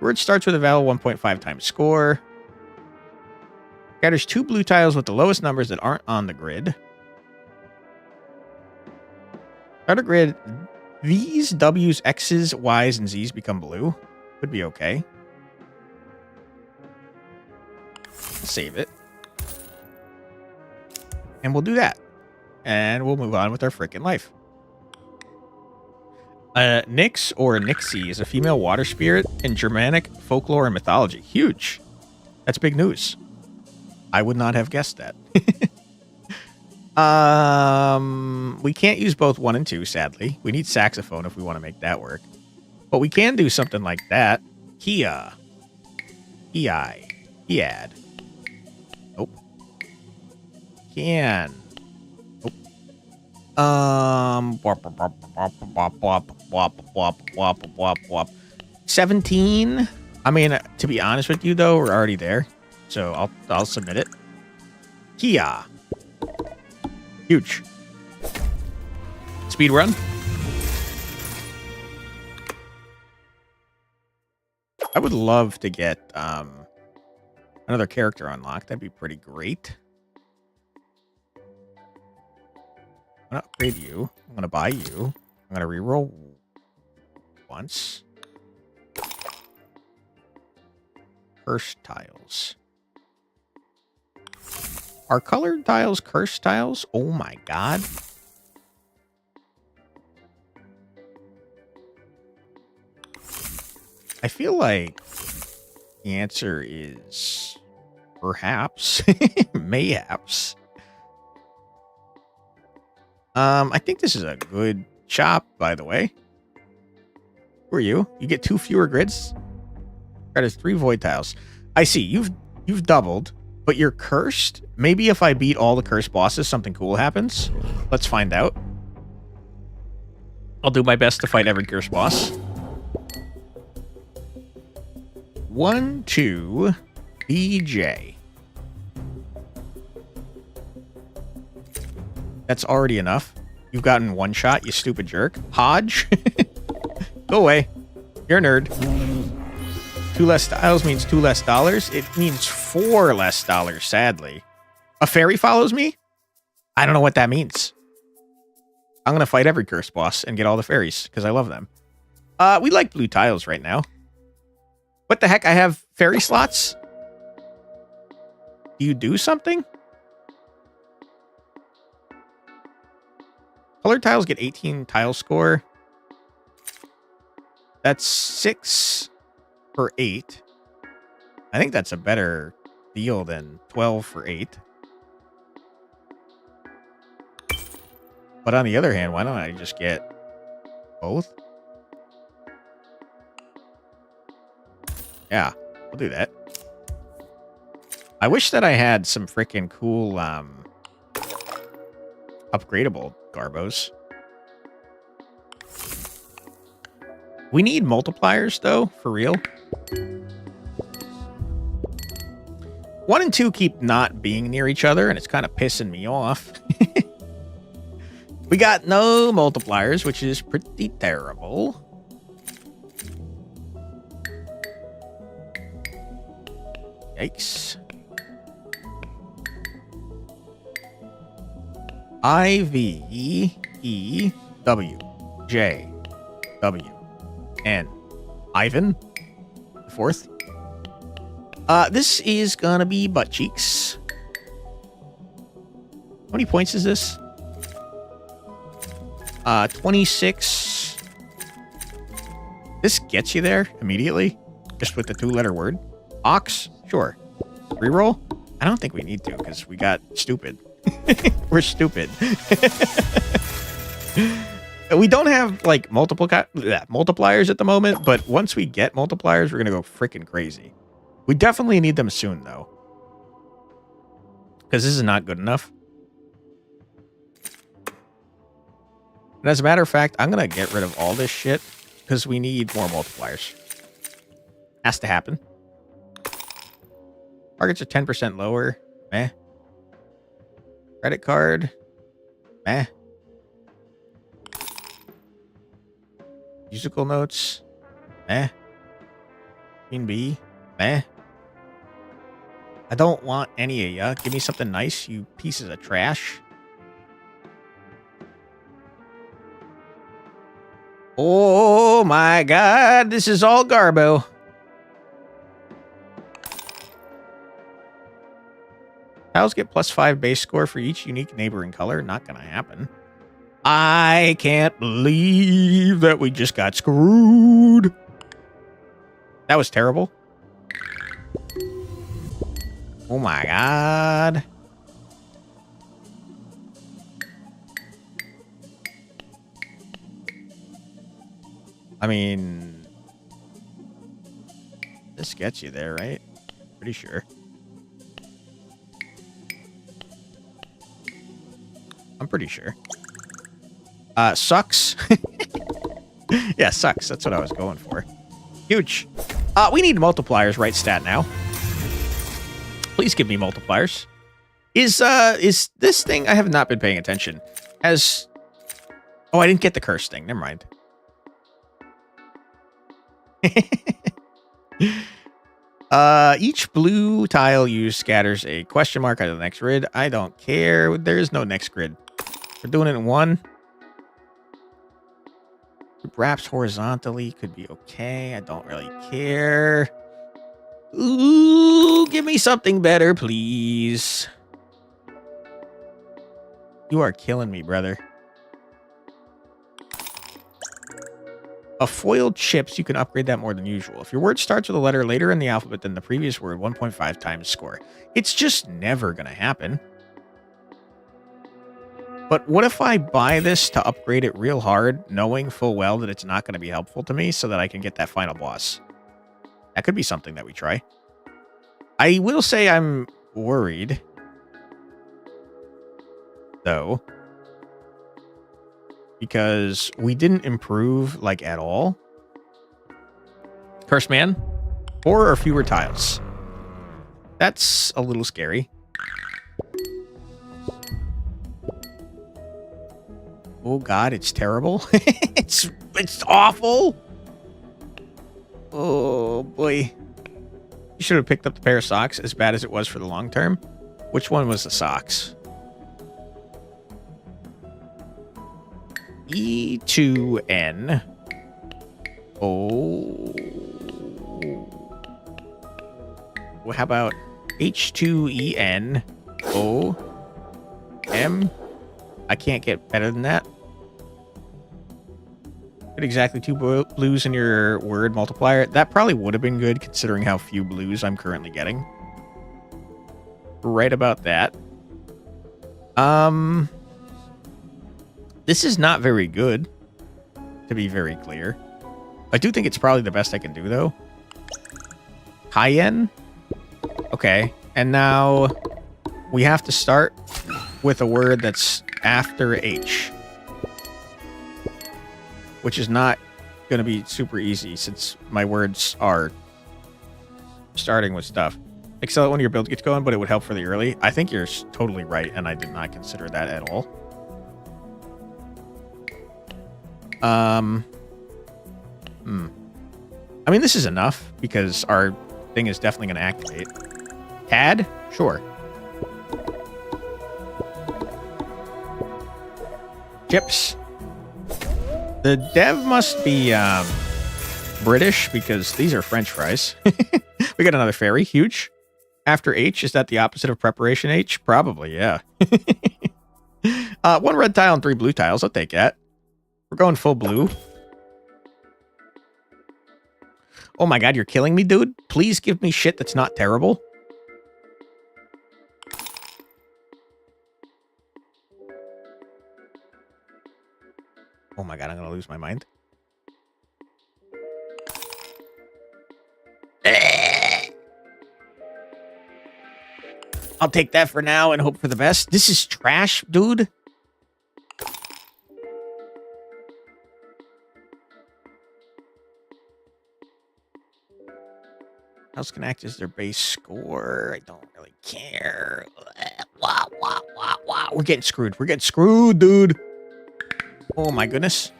Word starts with a value 1.5 times score. Scatters 2 blue tiles with the lowest numbers that aren't on the grid. Starter grid, these W's, X's, Y's, and Z's become blue. Could be okay. Save it. And we'll do that. And we'll move on with our freaking life. Nyx or Nixie is a female water spirit in Germanic folklore and mythology. Huge. That's big news. I would not have guessed that. We can't use both 1 and 2, sadly. We need saxophone if we want to make that work. But we can do something like that. Kia. EI. Ead. Nope. Can. Nope. 17. I mean, to be honest with you, though, we're already there. So I'll submit it. Kia. Huge. Speed run. I would love to get another character unlocked. That'd be pretty great. I'm gonna upgrade you. I'm gonna buy you. I'm gonna reroll once. Cursed tiles. Are colored tiles cursed tiles? Oh my god. I feel like the answer is perhaps, mayhaps. I think this is a good shop, by the way. Who are you? You get 2 fewer grids? That is 3 void tiles. I see. You've doubled, but you're cursed. Maybe if I beat all the cursed bosses, something cool happens. Let's find out. I'll do my best to fight every cursed boss. 1, 2, BJ. That's already enough. You've gotten 1 shot, you stupid jerk. Hodge? Go away. You're a nerd. 2 less tiles means 2 less dollars. It means 4 less dollars, sadly. A fairy follows me? I don't know what that means. I'm going to fight every curse boss and get all the fairies, because I love them. We like blue tiles right now. What the heck? I have fairy slots? Do you do something? Colored tiles get 18 tile score. That's 6 for 8. I think that's a better deal than 12 for 8. But on the other hand, why don't I just get both? Yeah, we'll do that. I wish that I had some freaking cool upgradable Garbos. We need multipliers, though, for real. 1 and 2 keep not being near each other, and it's kind of pissing me off. We got no multipliers, which is pretty terrible. Yikes. I-V-E-W-J-W-N. Ivan? The 4th? This is gonna be butt cheeks. How many points is this? 26. This gets you there immediately, just with the 2-letter word. Ox? Sure. Reroll? I don't think we need to, because we got stupid. We're stupid. We don't have, like, multipliers at the moment, but once we get multipliers, we're going to go freaking crazy. We definitely need them soon, though. Because this is not good enough. And as a matter of fact, I'm going to get rid of all this shit, because we need more multipliers. Has to happen. Targets are 10% lower. Meh. Credit card. Meh. Musical notes. Meh. Queen bee. Meh. I don't want any of ya. Give me something nice, you pieces of trash. Oh my god, this is all Garbo. Tiles get +5 base score for each unique neighboring color. Not gonna happen. I can't believe that we just got screwed. That was terrible. Oh my god. I mean, this gets you there, right? Pretty sure. I'm pretty sure. Sucks. Yeah, sucks. That's what I was going for. Huge. We need multipliers, right? Stat now. Please give me multipliers. Is this thing? I have not been paying attention. Has... Oh, I didn't get the curse thing. Never mind. Each blue tile used scatters a question mark out of the next grid. I don't care. There is no next grid. We're doing it in one. Wraps horizontally could be okay. I don't really care. Ooh, give me something better, please. You are killing me, brother. A foiled chips, you can upgrade that more than usual. If your word starts with a letter later in the alphabet than the previous word, 1.5 times score. It's just never going to happen. But what if I buy this to upgrade it real hard, knowing full well that it's not going to be helpful to me so that I can get that final boss? That could be something that we try. I will say I'm worried, though, because we didn't improve, like, at all. Curse Man, 4 or fewer tiles. That's a little scary. Oh god, it's terrible. it's awful. Oh boy. You should have picked up the pair of socks, as bad as it was for the long term. Which one was the socks? E2N. Oh. Well, how about H2EN? O. M. I can't get better than that. Get exactly 2 blues in your word multiplier. That probably would have been good considering how few blues I'm currently getting. Right about that. This is not very good, to be very clear. I do think it's probably the best I can do, though. Cayenne? Okay. And now we have to start with a word that's after H, which is not going to be super easy since my words are starting with stuff. Excel at when your build gets going, but it would help for the early. I think you're totally right, and I did not consider that at all. I mean, this is enough because our thing is definitely going to activate. Tad? Sure. Chips. The dev must be British because these are French fries. We got another fairy. Huge. After H, is that the opposite of preparation H? Probably, yeah. 1 red tile and 3 blue tiles. I'll take that. We're going full blue. Oh my god, you're killing me, dude. Please give me shit that's not terrible. Oh my god, I'm gonna lose my mind. I'll take that for now and hope for the best. This is trash, dude. House can act as their base score. I don't really care. We're getting screwed. We're getting screwed, dude. Oh my goodness.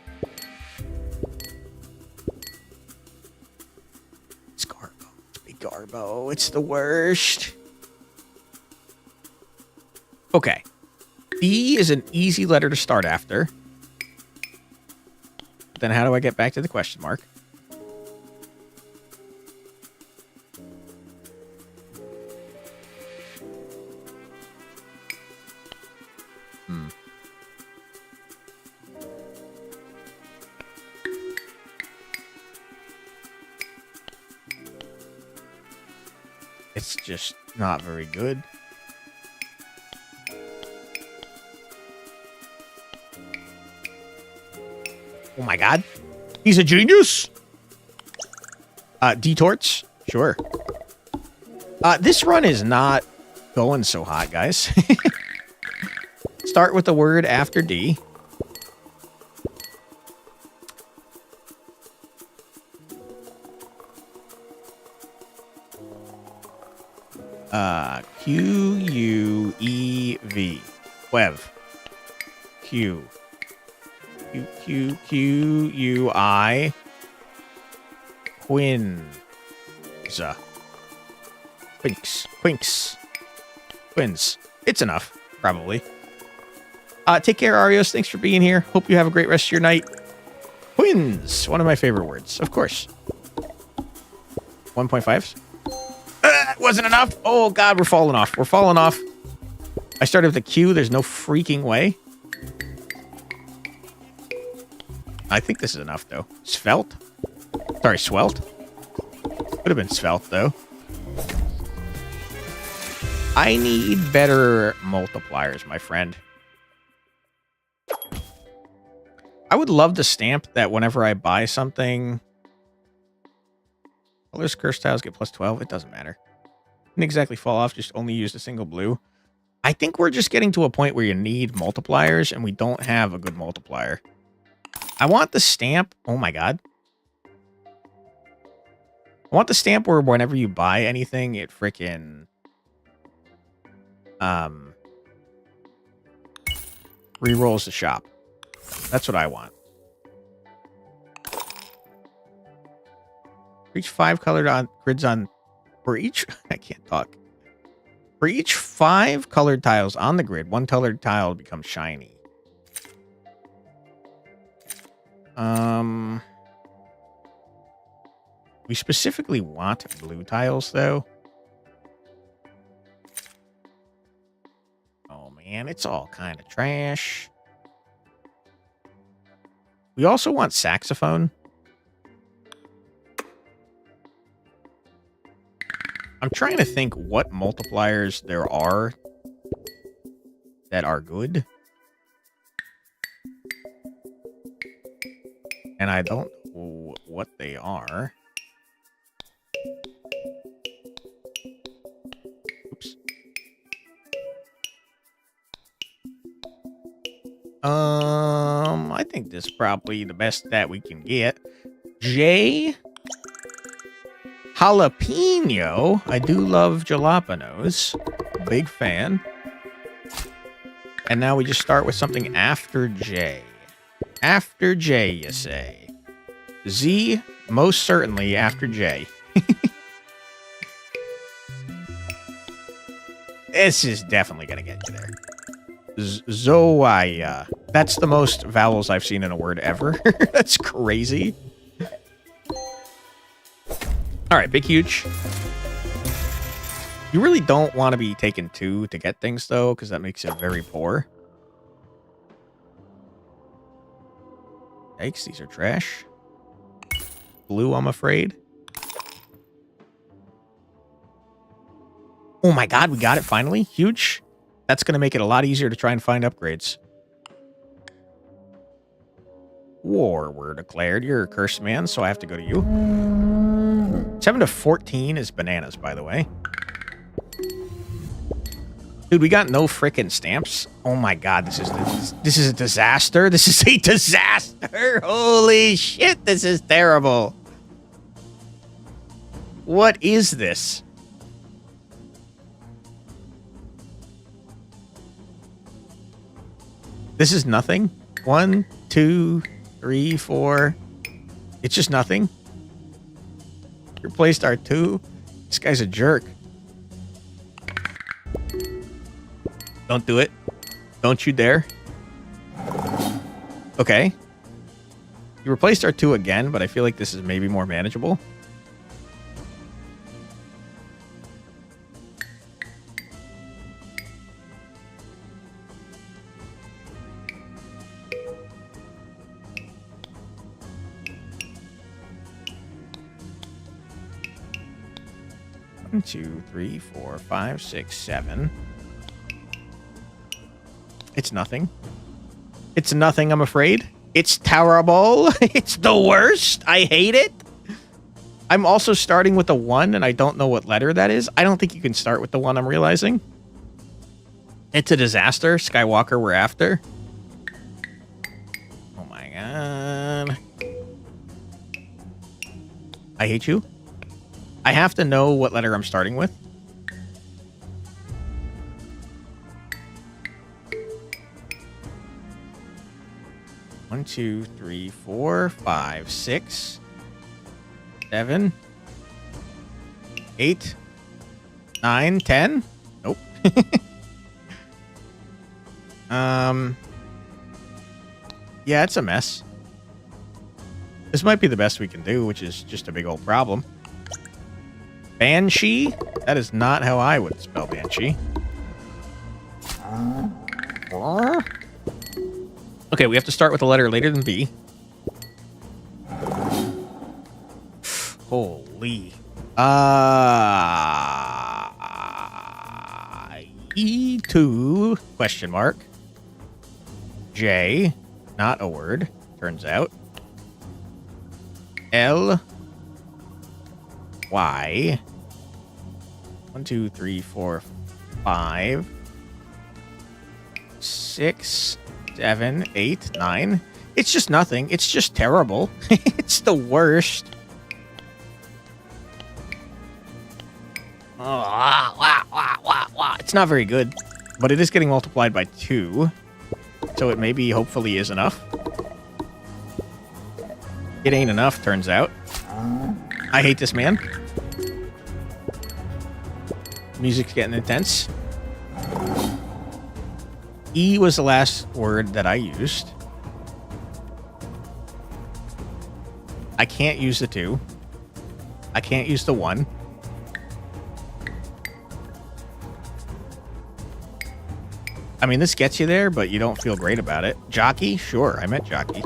It's Garbo. It's big Garbo. It's the worst. Okay. B is an easy letter to start after. Then how do I get back to the question mark? It's just not very good. Oh my god. He's a genius. D-torts? Sure. This run is not going so hot, guys. Start with the word after D. Q-U-E-V. Quev. Q. Q-Q-Q-U-I. Quinn. these, Quinks. Twins. It's enough, probably. Take care, Arios. Thanks for being here. Hope you have a great rest of your night. Twins. One of my favorite words, of course. 1.5s. Wasn't enough. Oh, God, we're falling off. We're falling off. I started with a Q. There's no freaking way. I think this is enough, though. Svelte? Sorry, Swelt? Could have been Svelte, though. I need better multipliers, my friend. I would love to stamp that whenever I buy something... Colors, curse tiles get plus 12. It doesn't matter. Didn't exactly fall off, just only used a single blue. I think we're just getting to a point where you need multipliers, and we don't have a good multiplier. I want the stamp... Oh my god. I want the stamp where whenever you buy anything, it frickin'... Rerolls the shop. That's what I want. For each 5 colored on grids on... For each... I can't talk. For each 5 colored tiles on the grid, 1 colored tile becomes shiny. We specifically want blue tiles, though. Oh, man, it's all kind of trash. We also want saxophone. I'm trying to think what multipliers there are that are good. And I don't know what they are. Oops. I think this is probably the best that we can get. J. Jalapeno. I do love jalapenos. Big fan. And now we just start with something after J. After J, you say. Z, most certainly after J. This is definitely going to get you there. Zoaya. That's the most vowels I've seen in a word ever. That's crazy. All right, big, huge. You really don't want to be taking 2 to get things, though, because that makes it very poor. Yikes, these are trash. Blue, I'm afraid. Oh my god, we got it finally. Huge. That's going to make it a lot easier to try and find upgrades. War were declared. You're a cursed man, so I have to go to you. 7 to 14 is bananas, by the way. Dude, we got no frickin' stamps. Oh my god, this is a disaster. This is a disaster. Holy shit, this is terrible. What is this? This is nothing. 1, 2, 3, 4. It's just nothing. Replaced R2. This guy's a jerk. Don't do it. Don't you dare. Okay. You replaced R2 again, but I feel like this is maybe more manageable. One, 2, 3, 4, 5, 6, 7. It's nothing. It's nothing, I'm afraid. It's terrible. It's the worst. I hate it. I'm also starting with a 1, and I don't know what letter that is. I don't think you can start with the 1, I'm realizing. It's a disaster. Skywalker, we're after. Oh my god. I hate you. I have to know what letter I'm starting with. One, 2, 3, 4, 5, 6, 7. 8, 9, 10. Nope. Yeah, it's a mess. This might be the best we can do, which is just a big old problem. Banshee? That is not how I would spell Banshee. Okay, we have to start with a letter later than B. Holy. E2 question mark. J, not a word, turns out. L, Y. 1, 2, 3, 4, 5, 6, 7, 8, 9. It's just nothing. It's just terrible. It's the worst. It's not very good, but it is getting multiplied by 2, so it maybe hopefully is enough. It ain't enough, turns out. I hate this man. Music's getting intense. E was the last word that I used. I can't use the 2. I can't use the 1. I mean, this gets you there, but you don't feel great about it. Jockey? Sure, I meant jockey.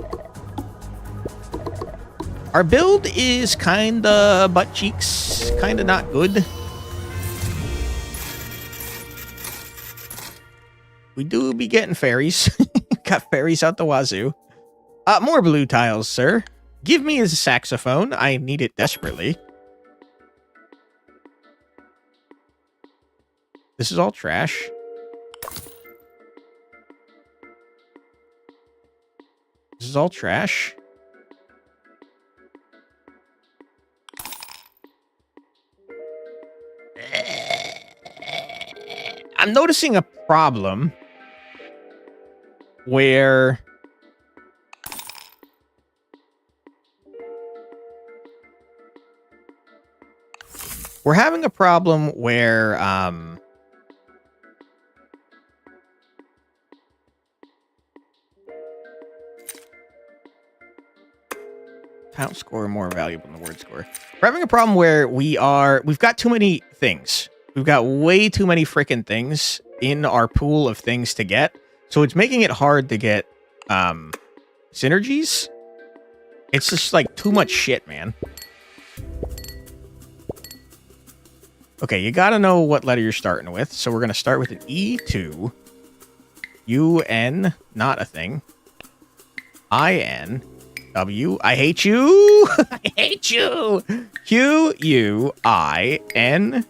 Our build is kinda butt cheeks, kinda not good. We do be getting fairies. Got fairies out the wazoo. More blue tiles, sir. Give me a saxophone. I need it desperately. This is all trash. This is all trash. I'm noticing a problem where we're having a problem where count score more valuable than the word score. We're having a problem where we've got too many things. We've got way too many freaking things in our pool of things to get. So it's making it hard to get synergies. It's just like too much shit, man. Okay, you gotta know what letter you're starting with. So we're gonna start with an E2. UN, not a thing. IN. W, I hate you. I hate you. Q, U, I, N,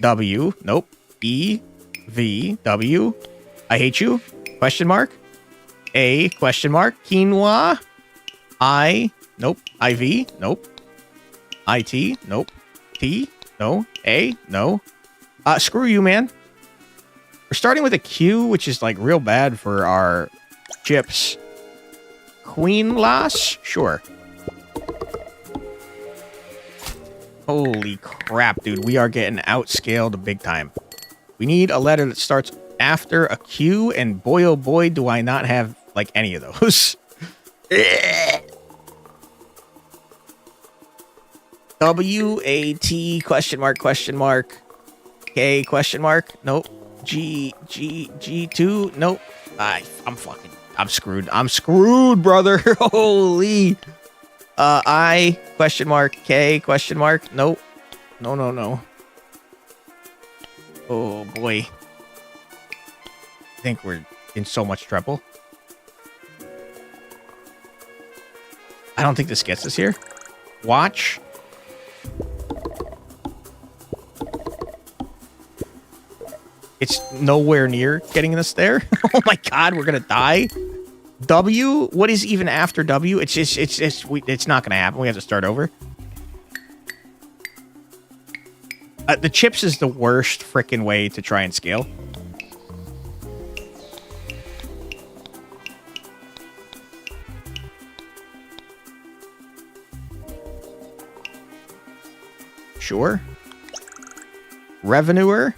W, nope. E, V, W, I hate you. Question mark. A, question mark. Quinoa. I, nope. IV, nope. IT, nope. T, no. A, no. Screw you, man. We're starting with a Q, which is like real bad for our chips. Queen Lass? Sure. Holy crap, dude. We are getting outscaled big time. We need a letter that starts after a Q, and boy, oh boy, do I not have, like, any of those. W-A-T, question mark, question mark. K, question mark. Nope. G2, nope. I'm screwed. I'm screwed, brother. Holy. I, question mark, K, question mark. Nope. No, no, no. Oh, boy. I think we're in so much trouble. I don't think this gets us here. Watch. It's nowhere near getting us there. Oh my god, we're gonna die. W? What is even after W? It's not gonna happen. We have to start over. The chips is the worst freaking way to try and scale. Sure. Revenuer.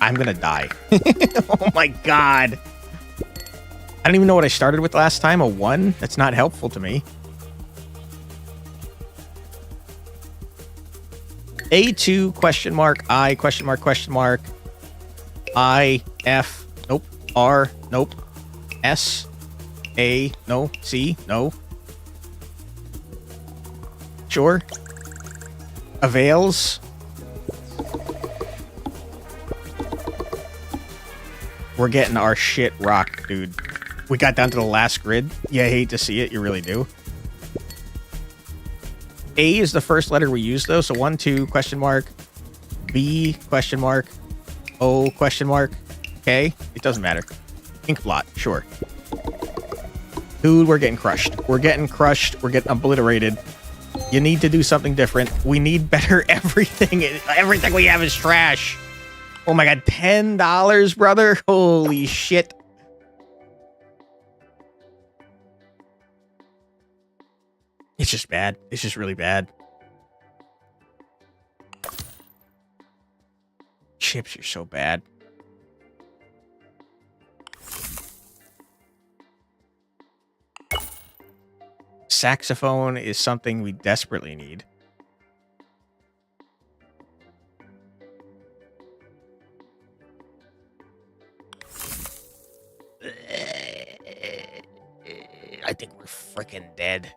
I'm gonna die. Oh my god. I don't even know what I started with last time. A 1? That's not helpful to me. A2 question mark I question mark I F nope R nope S A no C no sure avails. We're getting our shit rocked, dude. We got down to the last grid. You hate to see it, you really do. A is the first letter we use, though. So 1, 2, question mark. B, question mark. O, question mark. K. It doesn't matter. Ink blot, sure. Dude, we're getting crushed. We're getting crushed. We're getting obliterated. You need to do something different. We need better everything. Everything we have is trash. Oh my god, $10, brother? Holy shit. It's just bad. It's just really bad. Chips, you're so bad. Saxophone is something we desperately need. I think we're freaking dead.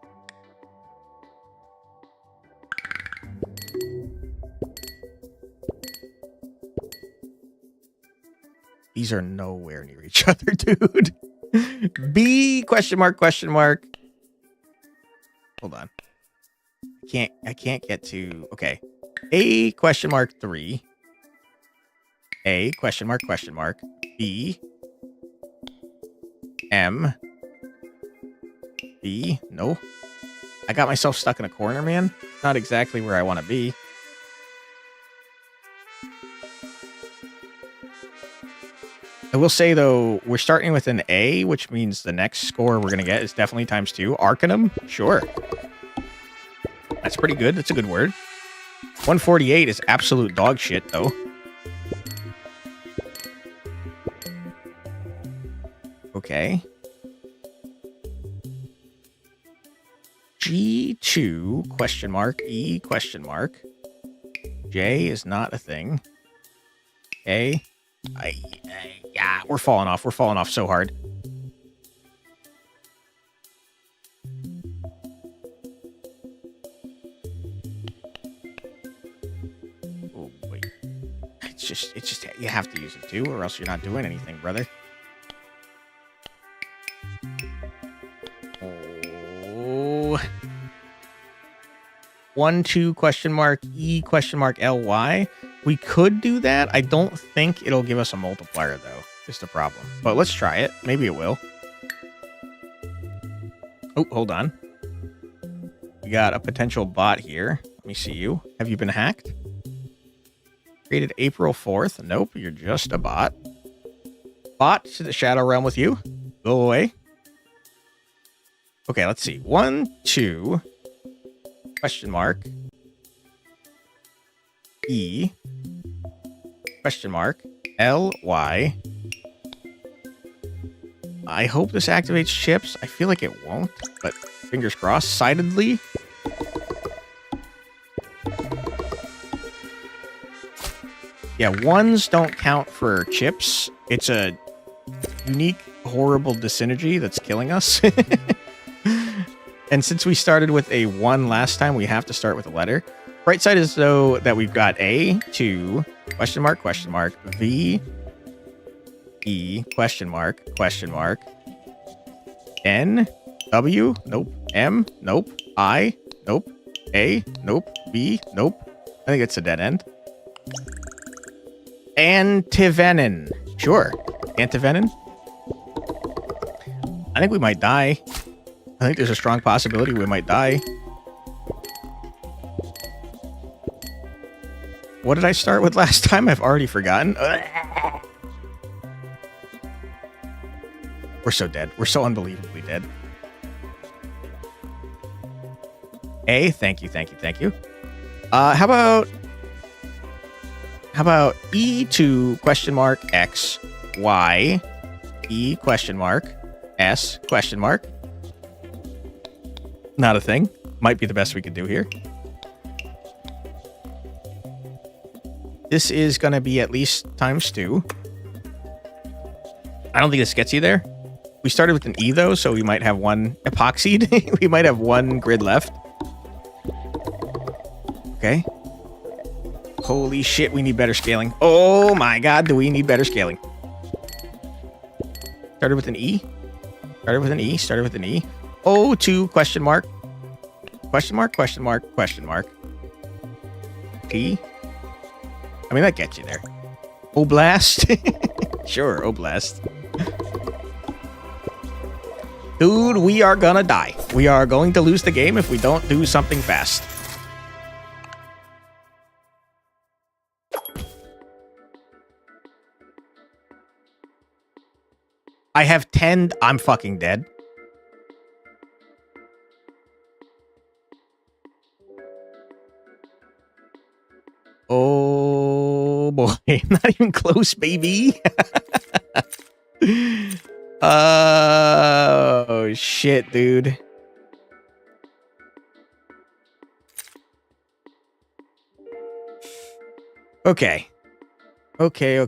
These are nowhere near each other, dude. B, question mark. Hold on. I can't get to, okay. A, question mark 3. A, question mark. B. M. B, no. I got myself stuck in a corner, man. Not exactly where I want to be. I will say, though, we're starting with an A, which means the next score we're going to get is definitely ×2. Arcanum? Sure. That's pretty good. That's a good word. 148 is absolute dog shit, though. Okay. G2, question mark, E, question mark. J is not a thing. A. Yeah, we're falling off. We're falling off so hard. Oh, wait. It's just, you have to use it too, or else you're not doing anything, brother. Oh. 1, 2, question mark, E, question mark, LY. We could do that. I don't think it'll give us a multiplier, though, is the problem. But let's try it. Maybe it will. Oh, hold on. We got a potential bot here. Let me see you. Have you been hacked? Created April 4th. Nope, you're just a bot. Bot to the Shadow Realm with you. Go away. Okay, let's see. 1, 2, question mark. E, question mark, LY. I hope this activates chips. I feel like it won't, but fingers crossed. Sidedly. Yeah, 1s don't count for chips. It's a unique, horrible dyssynergy that's killing us. And since we started with a 1 last time, we have to start with a letter. Right side is, though, that we've got A, 2, question mark, V, E, question mark, N, W, nope, M, nope, I, nope, A, nope, B, nope. I think it's a dead end. Antivenin. Sure. Antivenin. I think we might die. I think there's a strong possibility we might die. What did I start with last time? I've already forgotten. We're so dead. We're so unbelievably dead. A, thank you, thank you, thank you. How about E to question mark X, Y, E question mark, S question mark. Not a thing. Might be the best we could do here. This is going to be at least times 2. I don't think this gets you there. We started with an E, though, so we might have one epoxied. We might have one grid left. Okay. Holy shit, we need better scaling. Oh my god, do we need better scaling? Started with an E. Started with an E. Started with an E. O2 question mark. Question mark, question mark, question mark. T. I mean, that gets you there. Oblast. Sure, Oblast. Dude, we are gonna die. We are going to lose the game if we don't do something fast. I have 10. I'm fucking dead. Oh boy, not even close, baby. Oh shit, dude. Okay. Okay.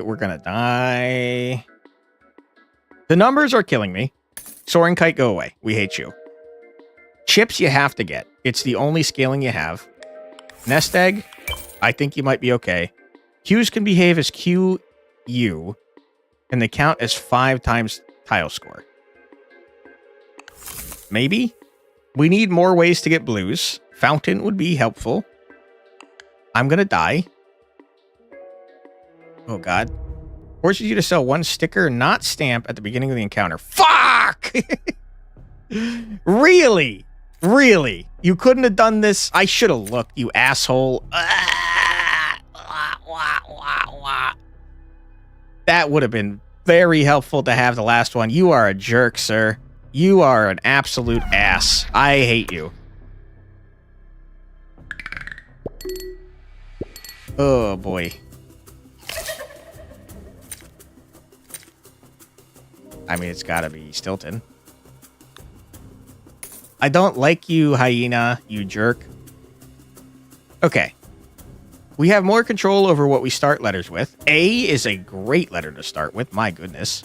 We're gonna die. The numbers are killing me. Soaring Kite, go away. We hate you. Chips you have to get. It's the only scaling you have. Nest Egg, I think you might be okay. Qs can behave as QU, and they count as 5 times tile score. Maybe? We need more ways to get blues. Fountain would be helpful. I'm gonna die. Oh god. Forces you to sell 1 sticker, not stamp, at the beginning of the encounter. Fuck! Really? Really? You couldn't have done this? I should have looked, you asshole. That would have been very helpful to have the last one. You are a jerk, sir. You are an absolute ass. I hate you. Oh, boy. I mean, it's gotta be Stilton. I don't like you, hyena, you jerk. Okay. We have more control over what we start letters with. A is a great letter to start with. My goodness.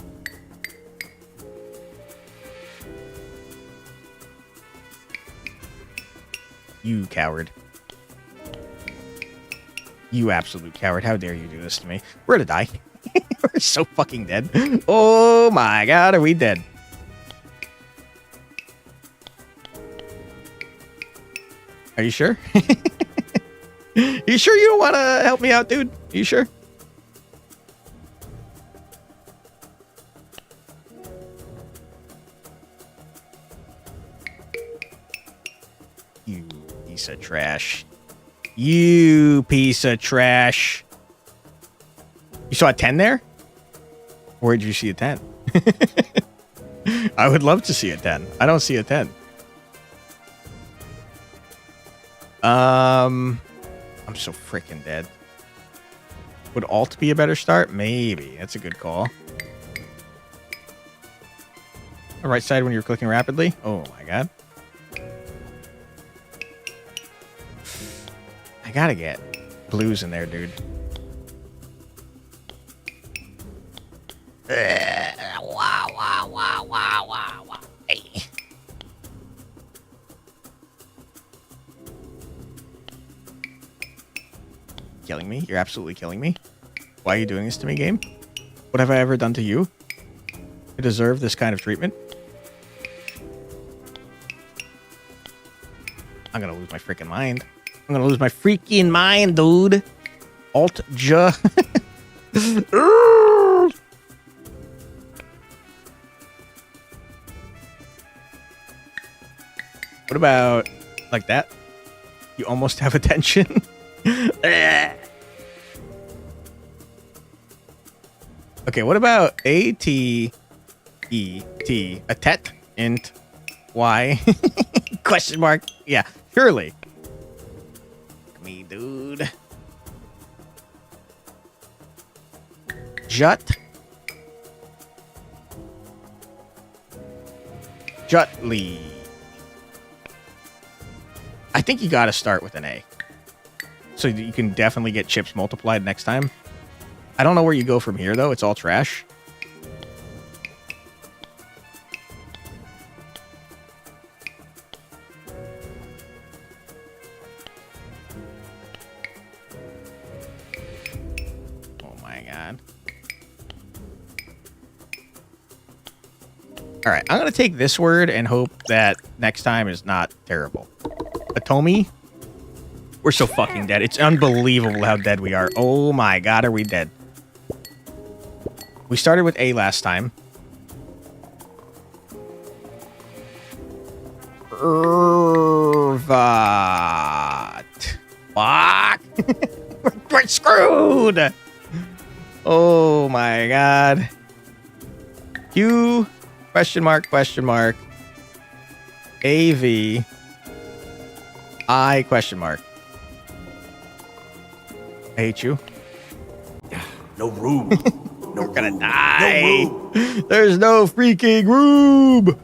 You coward. You absolute coward. How dare you do this to me? We're gonna die. We're so fucking dead. Oh my god, are we dead? Are you sure? You sure you don't want to help me out, dude? You sure? You piece of trash. You piece of trash. You saw a 10 there? Where did you see a 10? I would love to see a 10. I don't see a 10. I'm so freaking dead. Would alt be a better start? Maybe. That's a good call. The right side when you're clicking rapidly? Oh my god. I gotta get blues in there, dude. Wow. Hey. Killing me? You're absolutely killing me. Why are you doing this to me, game? What have I ever done to you to deserve this kind of treatment? I'm gonna lose my freaking mind. I'm gonna lose my freaking mind, dude. Alt-J. What about like that? You almost have attention. Okay, what about A-T-E-T? A tet int Why? Question mark. Yeah, surely. Me, dude. Jut. Jutly. I think you got to start with an A. So you can definitely get chips multiplied next time. I don't know where you go from here, though. It's all trash. Oh, my God. All right, I'm going to take this word and hope that next time is not terrible. Atomi? We're so fucking dead. It's unbelievable how dead we are. Oh my God, are we dead? We started with A last time. Ervat. Fuck. We're screwed. Oh my God. Q, question mark, AV, I, question mark. I hate you. No room. No We're gonna room. die. No room. There's no freaking room.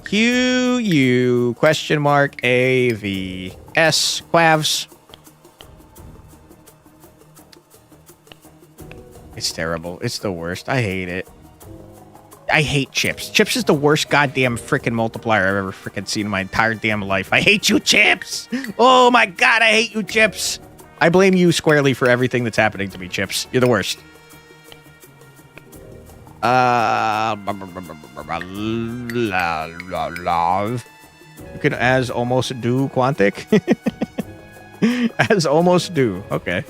Q U question mark A V S quavs. It's terrible. It's the worst. I hate it. I hate chips. Chips is the worst goddamn freaking multiplier I've ever freaking seen in my entire damn life. I hate you, chips. Oh my God, I hate you, chips. I blame you squarely for everything that's happening to me, chips. You're the worst. You can as almost do Quantic. As almost do. Okay.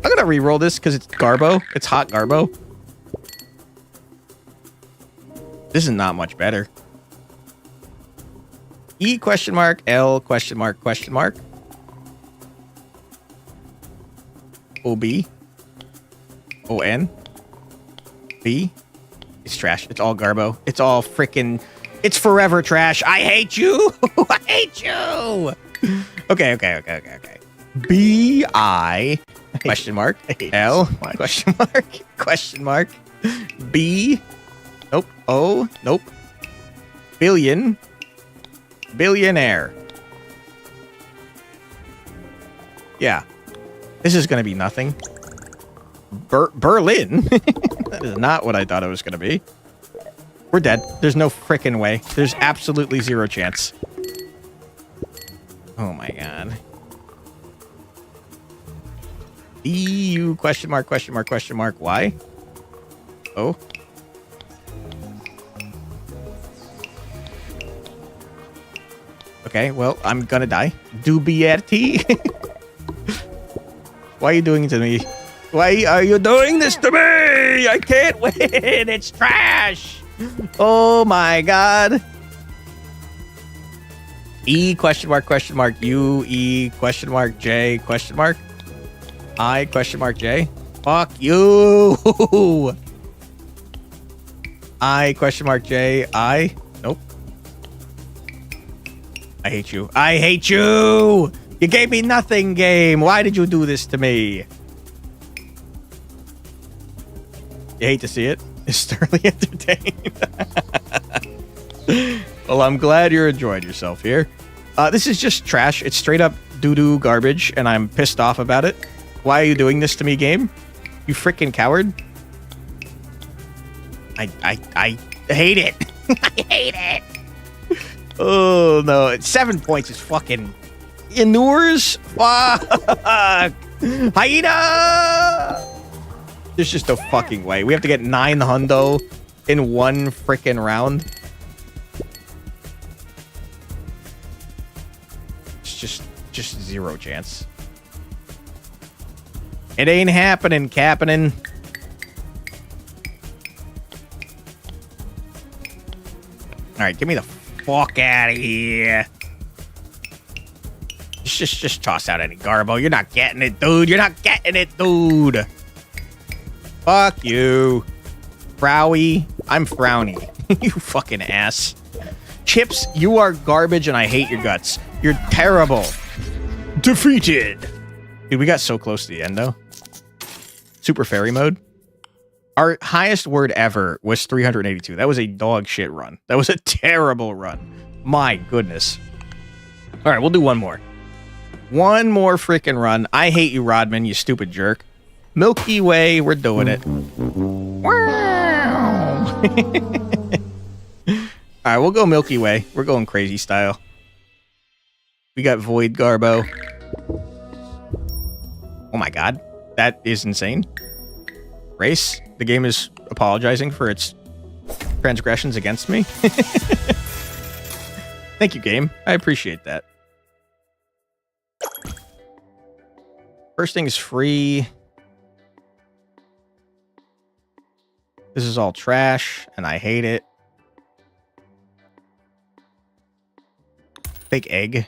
I'm gonna re-roll this because it's Garbo. It's hot Garbo. This is not much better. E question mark L question mark OB ON B. It's trash. It's all Garbo. It's all freaking. It's forever trash. I hate you. I hate you. Okay. B I question mark L question mark B. Nope. O. Nope. Billionaire. Yeah. This is going to be nothing. Berlin? That is not what I thought it was going to be. We're dead. There's no frickin' way. There's absolutely zero chance. Oh my God. EU question mark Y. Oh. Okay, well, I'm gonna die. Dubiety. Why are you doing it to me? Why are you doing this to me? I can't win. It's trash. Oh my God. E question mark U E question mark J question mark I question mark J. Fuck you. I question mark J I. Nope. I hate you. I hate you. You gave me nothing, game. Why did you do this to me? You hate to see it. It's thoroughly entertained. Well, I'm glad you're enjoying yourself here. This is just trash. It's straight up doo-doo garbage, and I'm pissed off about it. Why are you doing this to me, game? You freaking coward. I hate it. I hate it. Oh, no. 7 points is fucking... Inures? Fuck! Hyena! There's just no fucking way. We have to get 9 hundo in one freaking round. It's just zero chance. It ain't happening, Captain. Alright, get me the fuck out of here. Just toss out any Garbo. You're not getting it, dude. You're not getting it, dude. Fuck you. Frowy. I'm Frowny. You fucking ass. Chips, you are garbage and I hate your guts. You're terrible. Defeated. Dude, we got so close to the end, though. Super fairy mode. Our highest word ever was 382. That was a dog shit run. That was a terrible run. My goodness. All right, we'll do one more. One more freaking run. I hate you, Rodman, you stupid jerk. Milky Way, we're doing it. Wow. All right, we'll go Milky Way. We're going crazy style. We got Void Garbo. Oh my god. That is insane. Race, the game is apologizing for its transgressions against me. Thank you, game. I appreciate that. First thing is free. This is all trash, and I hate it. Fake egg.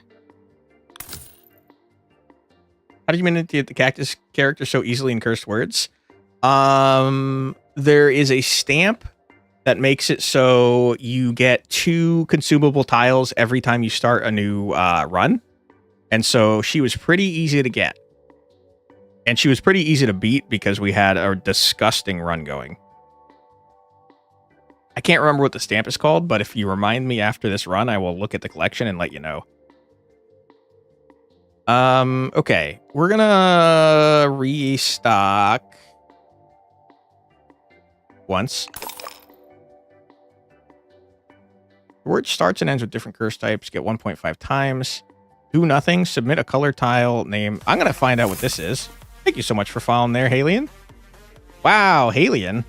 How did you manipulate the cactus character so easily in cursed words? There is a stamp that makes it so you get 2 consumable tiles every time you start a new run. And so she was pretty easy to get. And she was pretty easy to beat because we had a disgusting run going. I can't remember what the stamp is called, but if you remind me after this run, I will look at the collection and let you know. Okay. We're gonna restock once. The word starts and ends with different curse types. Get 1.5 times. Do nothing. Submit a color tile name. I'm gonna find out what this is. Thank you so much for following there, Halion. Wow, Halion.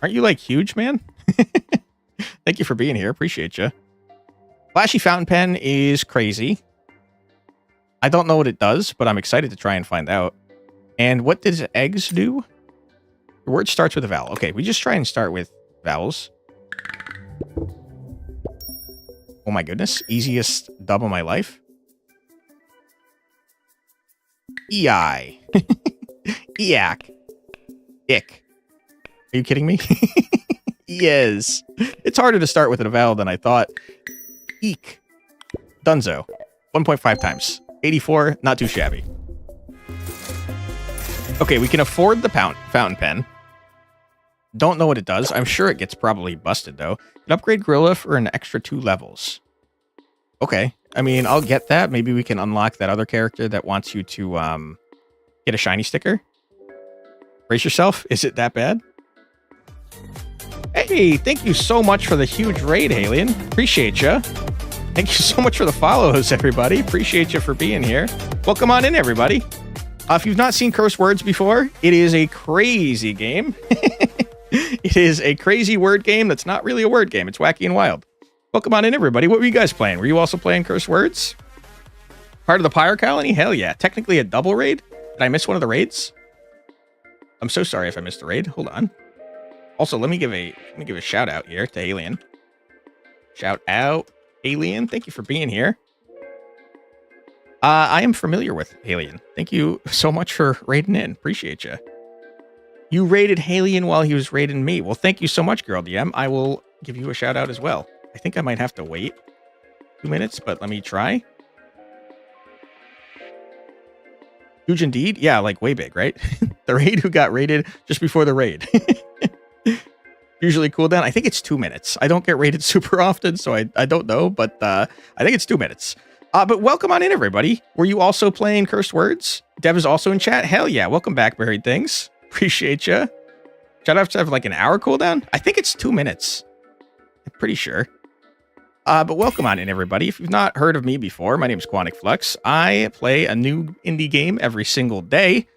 Aren't you, like, huge, man? Thank you for being here. Appreciate you. Flashy fountain pen is crazy. I don't know what it does, but I'm excited to try and find out. And what does eggs do? The word starts with a vowel. Okay, we just try and start with vowels. Oh my goodness. Easiest dub of my life. EI. Eac. Ick. Are you kidding me? Yes. It's harder to start with a vowel than I thought. Eek. Dunzo. 1.5 times. 84. Not too shabby. Okay, we can afford the fountain pen. Don't know what it does. I'm sure it gets probably busted, though. Can upgrade Gorilla for an extra 2 levels. Okay. I mean, I'll get that. Maybe we can unlock that other character that wants you to get a shiny sticker. Brace yourself. Is it that bad? Hey, thank you so much for the huge raid, Halion. Appreciate you. Thank you so much for the follows, everybody. Appreciate you for being here. Welcome on in, everybody. If you've not seen Curse Words before, it is a crazy game. It is a crazy word game that's not really a word game. It's wacky and wild. Welcome on in, everybody. What were you guys playing? Were you also playing Curse Words? Part of the Pyre Colony? Hell yeah. Technically a double raid? Did I miss one of the raids? I'm so sorry if I missed the raid. Hold on. Also, let me give a shout out here to Alien. Shout out, Alien. Thank you for being here. I am familiar with Alien. Thank you so much for raiding in. Appreciate you. You raided Halion while he was raiding me. Well, thank you so much, Girl DM. I will give you a shout out as well. I think I might have to wait 2 minutes, but let me try. Huge indeed. Yeah, like way big, right? The raid who got raided just before the raid. Usually cooldown. I think it's 2 minutes. I don't get raided super often, so I don't know, but I think it's 2 minutes. But welcome on in, everybody. Were you also playing Cursed Words? Dev is also in chat. Hell yeah. Welcome back, Buried Things. Appreciate you. Should I have to have like an hour cooldown? I think it's 2 minutes. I'm pretty sure. But welcome on in, everybody. If you've not heard of me before, my name is Quantic Flux. I play a new indie game every single day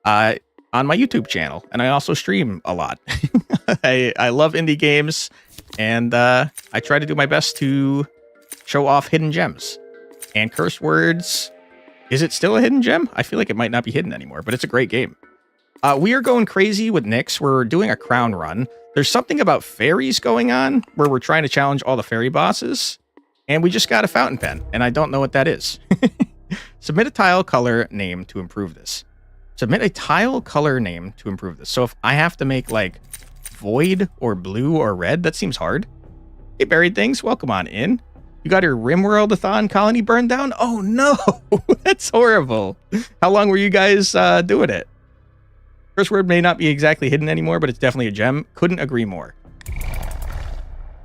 on my YouTube channel, and I also stream a lot. I love indie games, and I try to do my best to show off hidden gems. And Cursed Words, is it still a hidden gem? I feel like it might not be hidden anymore, but it's a great game. We are going crazy with Nyx. We're doing a crown run. There's something about fairies going on where we're trying to challenge all the fairy bosses, and we just got a fountain pen, and I don't know what that is. Submit a tile color name to improve this. Submit a tile color name to improve this. So if I have to make like void or blue or red, that seems hard. Hey, Buried Things, welcome on in. You got your Rimworld-a-thon colony burned down? Oh, no. That's horrible. How long were you guys doing it? First word may not be exactly hidden anymore, but it's definitely a gem. Couldn't agree more.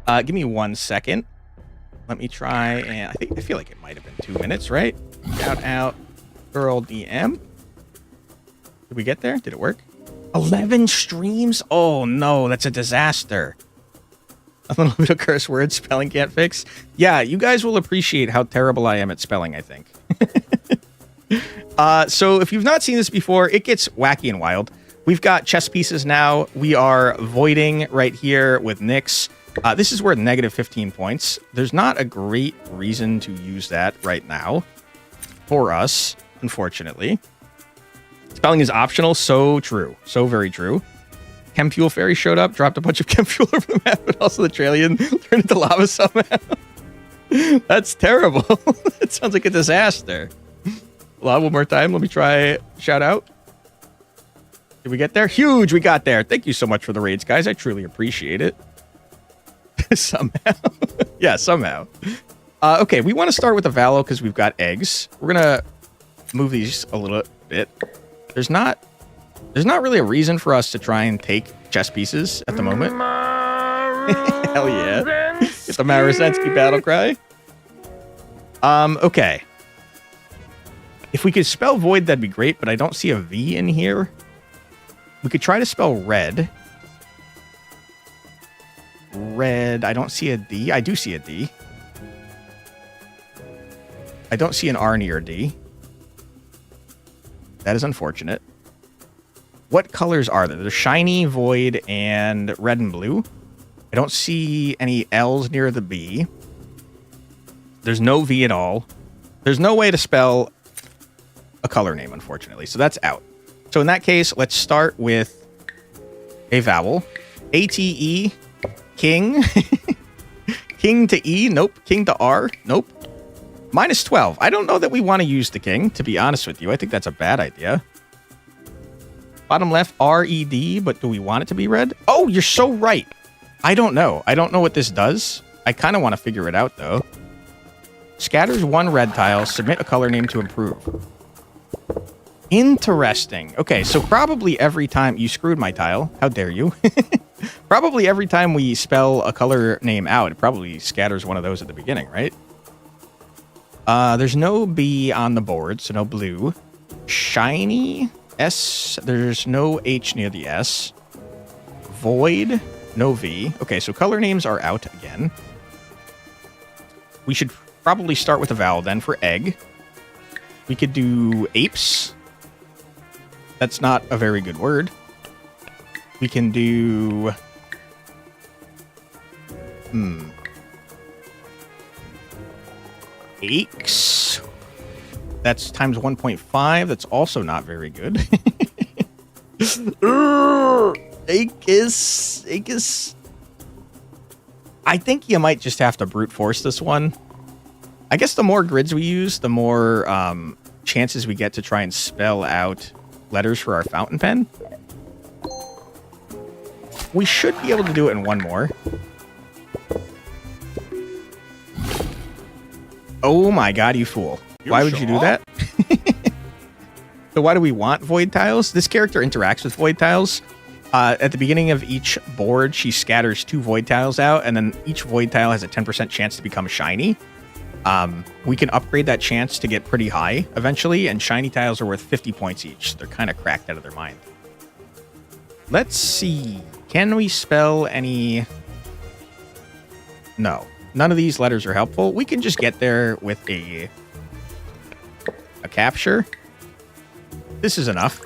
Give me 1 second. Let me try, and I feel like it might have been 2 minutes, right? Shout out Girl DM. Did we get there? Did it work? 11 streams? Oh no, that's a disaster. A little bit of curse word spelling can't fix. Yeah, you guys will appreciate how terrible I am at spelling, I think. So if you've not seen this before, it gets wacky and wild. We've got chess pieces now. We are voiding right here with Nyx. This is worth negative 15 points. There's not a great reason to use that right now for us, unfortunately. Spelling is optional. So true. So very true. Chem Fuel Fairy showed up, dropped a bunch of chem fuel over the map, but also the Trillion turned into lava somehow. That's terrible. It sounds like a disaster. One more time. Let me try shout out. Did we get there? Huge. We got there. Thank you so much for the raids, guys. I truly appreciate it. Somehow. Yeah, somehow. Okay, we want to start with the Valo because we've got eggs. We're going to move these a little bit. There's not really a reason for us to try and take chess pieces at the moment. Hell yeah. Get the Marasensky battle cry. Okay. If we could spell void, that'd be great, but I don't see a V in here. We could try to spell red. Red. I don't see a D. I do see a D. I don't see an R near a D. That is unfortunate. What colors are there? There's shiny, void, and red and blue. I don't see any L's near the B. There's no V at all. There's no way to spell a color name, unfortunately. So that's out. So in that case, let's start with a vowel. A-T-E, king. King to E, nope. King to R, nope. Minus 12. I don't know that we want to use the king, to be honest with you. I think that's a bad idea. Bottom left, R-E-D, but do we want it to be red? Oh, you're so right. I don't know. I don't know what this does. I kind of want to figure it out, though. Scatters 1 red tile. Submit a color name to improve. Interesting. Okay, so probably every time... You screwed my tile. How dare you? Probably every time we spell a color name out, it probably scatters one of those at the beginning, right? There's no B on the board, so no blue. Shiny... S, there's no H near the S. Void, no V. Okay, so color names are out again. We should probably start with a vowel then for egg. We could do apes. That's not a very good word. We can do... Aches. That's times 1.5. That's also not very good. Acus. I think you might just have to brute force this one. I guess the more grids we use, the more chances we get to try and spell out letters for our fountain pen. We should be able to do it in one more. Oh my god, you fool. Why would you do that? So why do we want void tiles? This character interacts with void tiles. At the beginning of each board, she scatters 2 void tiles out, and then each void tile has a 10% chance to become shiny. We can upgrade that chance to get pretty high eventually, and shiny tiles are worth 50 points each. They're kind of cracked out of their mind. Let's see. Can we spell any... No. None of these letters are helpful. We can just get there with a capture. This is enough.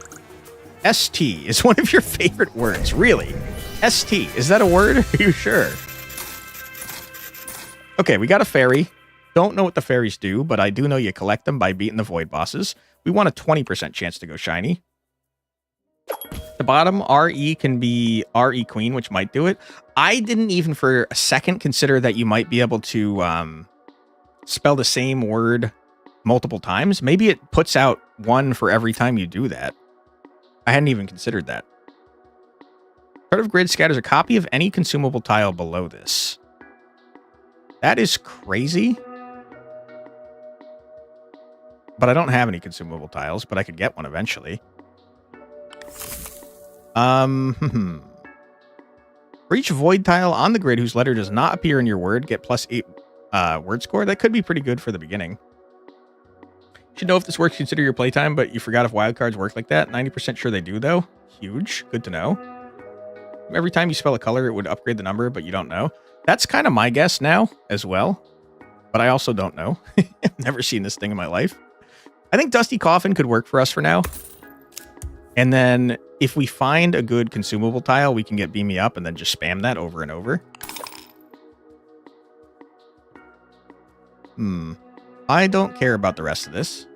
ST is one of your favorite words. Really? ST. Is that a word? Are you sure? Okay, we got a fairy. Don't know what the fairies do, but I do know you collect them by beating the void bosses. We want a 20% chance to go shiny. The bottom, RE can be RE Queen, which might do it. I didn't even for a second consider that you might be able to spell the same word multiple times. Maybe it puts out 1 for every time you do that. I hadn't even considered that. Part of grid scatters a copy of any consumable tile below this. That is crazy. But I don't have any consumable tiles, but I could get one eventually. For each void tile on the grid whose letter does not appear in your word, get +8 word score. That could be pretty good for the beginning. You should know if this works, consider your playtime, but you forgot if wildcards work like that. 90% sure they do, though. Huge. Good to know. Every time you spell a color, it would upgrade the number, but you don't know. That's kind of my guess now as well, but I also don't know. I've never seen this thing in my life. I think Dusty Coffin could work for us for now. And then if we find a good consumable tile, we can get Beam Me Up and then just spam that over and over. I don't care about the rest of this.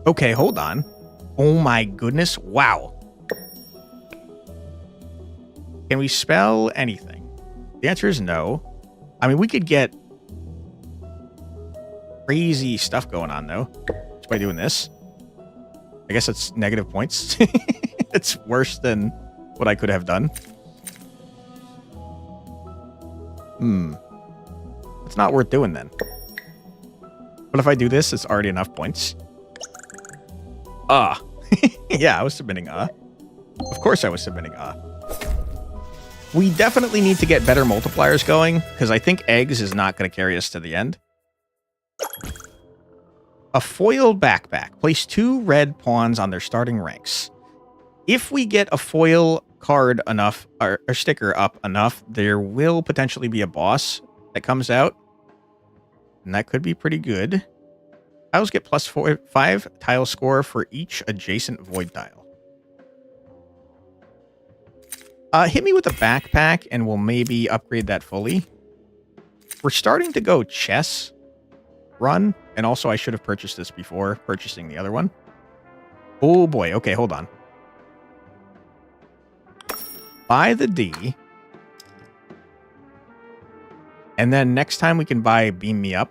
Okay, hold on. Oh my goodness. Wow. Can we spell anything? The answer is no. I mean, we could get crazy stuff going on, though, just by doing this. I guess it's negative points. It's worse than what I could have done. It's not worth doing then. But if I do this, it's already enough points. Yeah, I was submitting Of course I was submitting We definitely need to get better multipliers going, because I think eggs is not going to carry us to the end. A foiled backpack. Place 2 red pawns on their starting ranks. If we get a foil card enough, or sticker up enough, there will potentially be a boss that comes out. And that could be pretty good. Tiles get +5 tile score for each adjacent void tile. Hit me with a backpack and we'll maybe upgrade that fully. We're starting to go chess run. And also I should have purchased this before purchasing the other one. Oh boy. Okay, hold on. Buy the D. And then next time we can buy Beam Me Up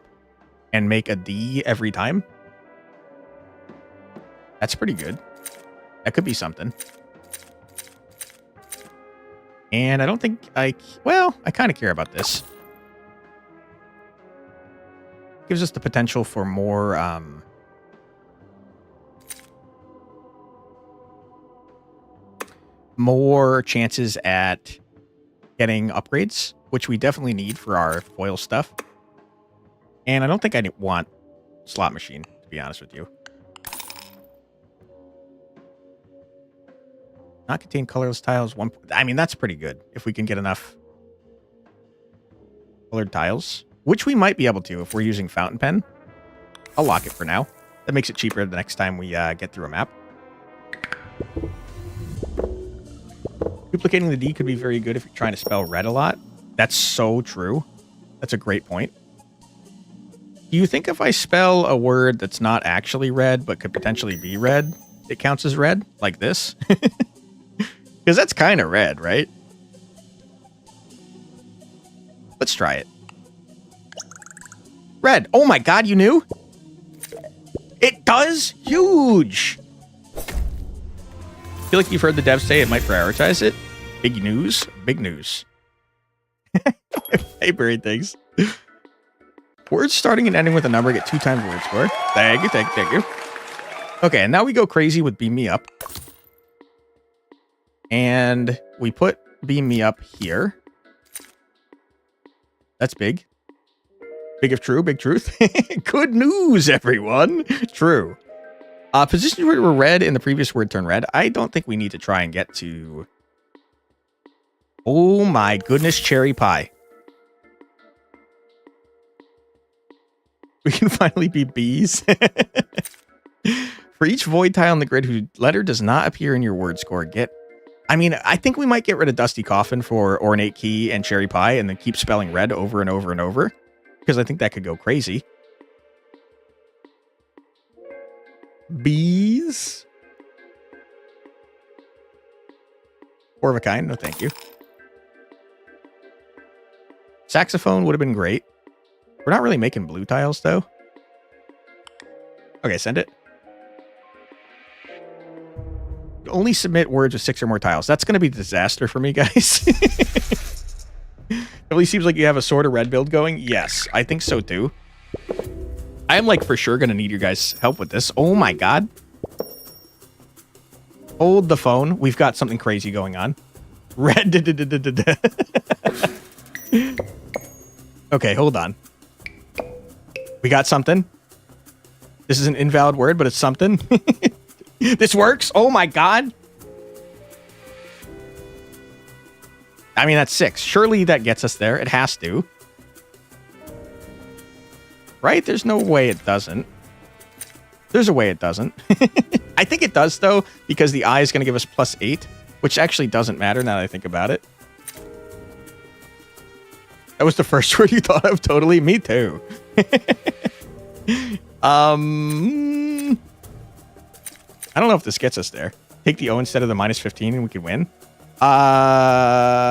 and make a D every time. That's pretty good. That could be something. And I don't think well, I kind of care about this. Gives us the potential for more chances at getting upgrades, which we definitely need for our foil stuff. And I don't think I want slot machine, to be honest with you. Not contain colorless tiles. I mean, that's pretty good if we can get enough colored tiles, which we might be able to if we're using fountain pen. I'll lock it for now. That makes it cheaper the next time we get through a map. Duplicating the D could be very good if you're trying to spell red a lot. That's so true. That's a great point. Do you think if I spell a word that's not actually red, but could potentially be red, it counts as red? Like this? Because that's kind of red, right? Let's try it. Red. Oh my god, you knew? It does? Huge! I feel like you've heard the devs say it might prioritize it. Big news. Big news. Hey, buried things. Words starting and ending with a number get 2 times word score. Thank you, thank you, thank you. Okay, and now we go crazy with Beam Me Up. And we put Beam Me Up here. That's big. Big if true, big truth. Good news, everyone. True. Positions were red in the previous word turn red. I don't think we need to try and get to... Oh my goodness, cherry pie. We can finally be bees. For each void tile on the grid whose letter does not appear in your word score, get... I mean, I think we might get rid of Dusty Coffin for Ornate Key and Cherry Pie and then keep spelling red over and over and over. Because I think that could go crazy. Bees. 4 of a kind. No, thank you. Saxophone would have been great. We're not really making blue tiles, though. Okay, send it. only submit words with 6 or more tiles. That's going to be a disaster for me, guys. At least seems like you have a sort of red build going. Yes, I think so too. I'm like for sure going to need your guys' help with this. Oh my god. Hold the phone. We've got something crazy going on. Red. Okay, hold on. We got something. This is an invalid word, but it's something. This works. Oh my god. I mean, that's 6. Surely that gets us there. It has to. Right? There's no way it doesn't. There's a way it doesn't. I think it does, though, because the I is going to give us +8, which actually doesn't matter now that I think about it. That was the first word you thought of, totally. Me too. I don't know if this gets us there. Take the O instead of the -15 and we could win. I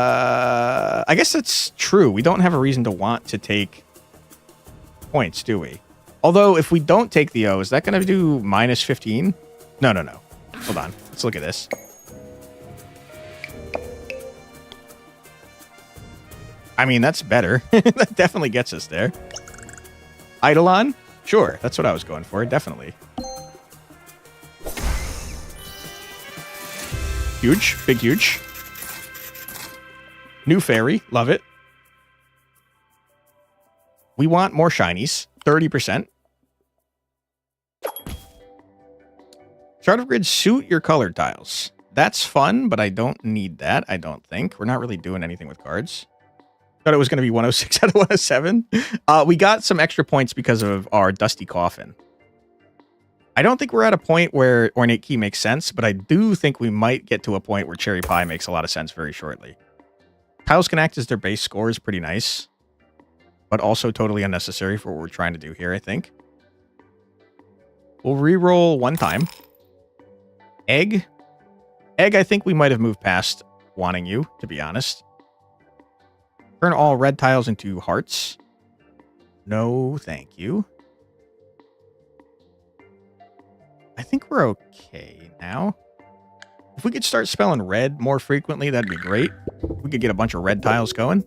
guess that's true. We don't have a reason to want to take points, do we? Although, if we don't take the O, is that going to do -15? No. Hold on. Let's look at this. I mean, that's better. That definitely gets us there. Eidolon? Sure, that's what I was going for. Definitely. Huge. Big huge. New fairy. Love it. We want more shinies. 30%. Chart of grid suit your colored tiles. That's fun, but I don't need that, I don't think. We're not really doing anything with cards. Thought it was going to be 106 out of 107. We got some extra points because of our Dusty Coffin. I don't think we're at a point where Ornate Key makes sense, but I do think we might get to a point where Cherry Pie makes a lot of sense very shortly. Tiles can act as their base score is pretty nice, but also totally unnecessary for what we're trying to do here, I think. We'll re-roll one time. Egg. Egg, I think we might have moved past wanting you, to be honest. Turn all red tiles into hearts. No, thank you. I think we're okay now. If we could start spelling red more frequently, that'd be great. We could get a bunch of red tiles going.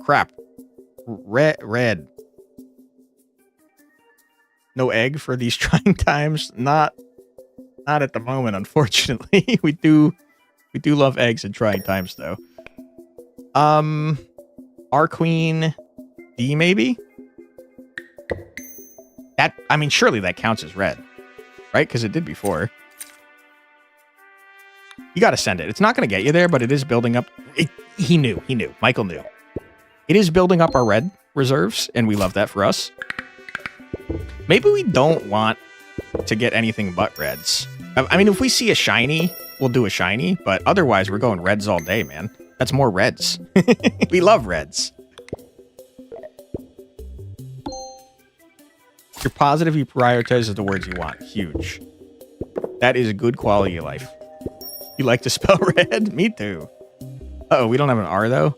Crap. Red. No egg for these trying times. Not at the moment, unfortunately. We do love eggs in trying times, though. R Queen D, maybe? That, I mean, surely that counts as red, right? Because it did before. You got to send it. It's not going to get you there, but it is building up. He knew. Michael knew. It is building up our red reserves, and we love that for us. Maybe we don't want to get anything but reds. I mean, if we see a shiny, we'll do a shiny, but otherwise we're going reds all day, man. That's more reds. We love reds. You're positive you prioritize the words you want. Huge. That is a good quality of life. You like to spell red? Me too. Uh-oh, we don't have an R, though?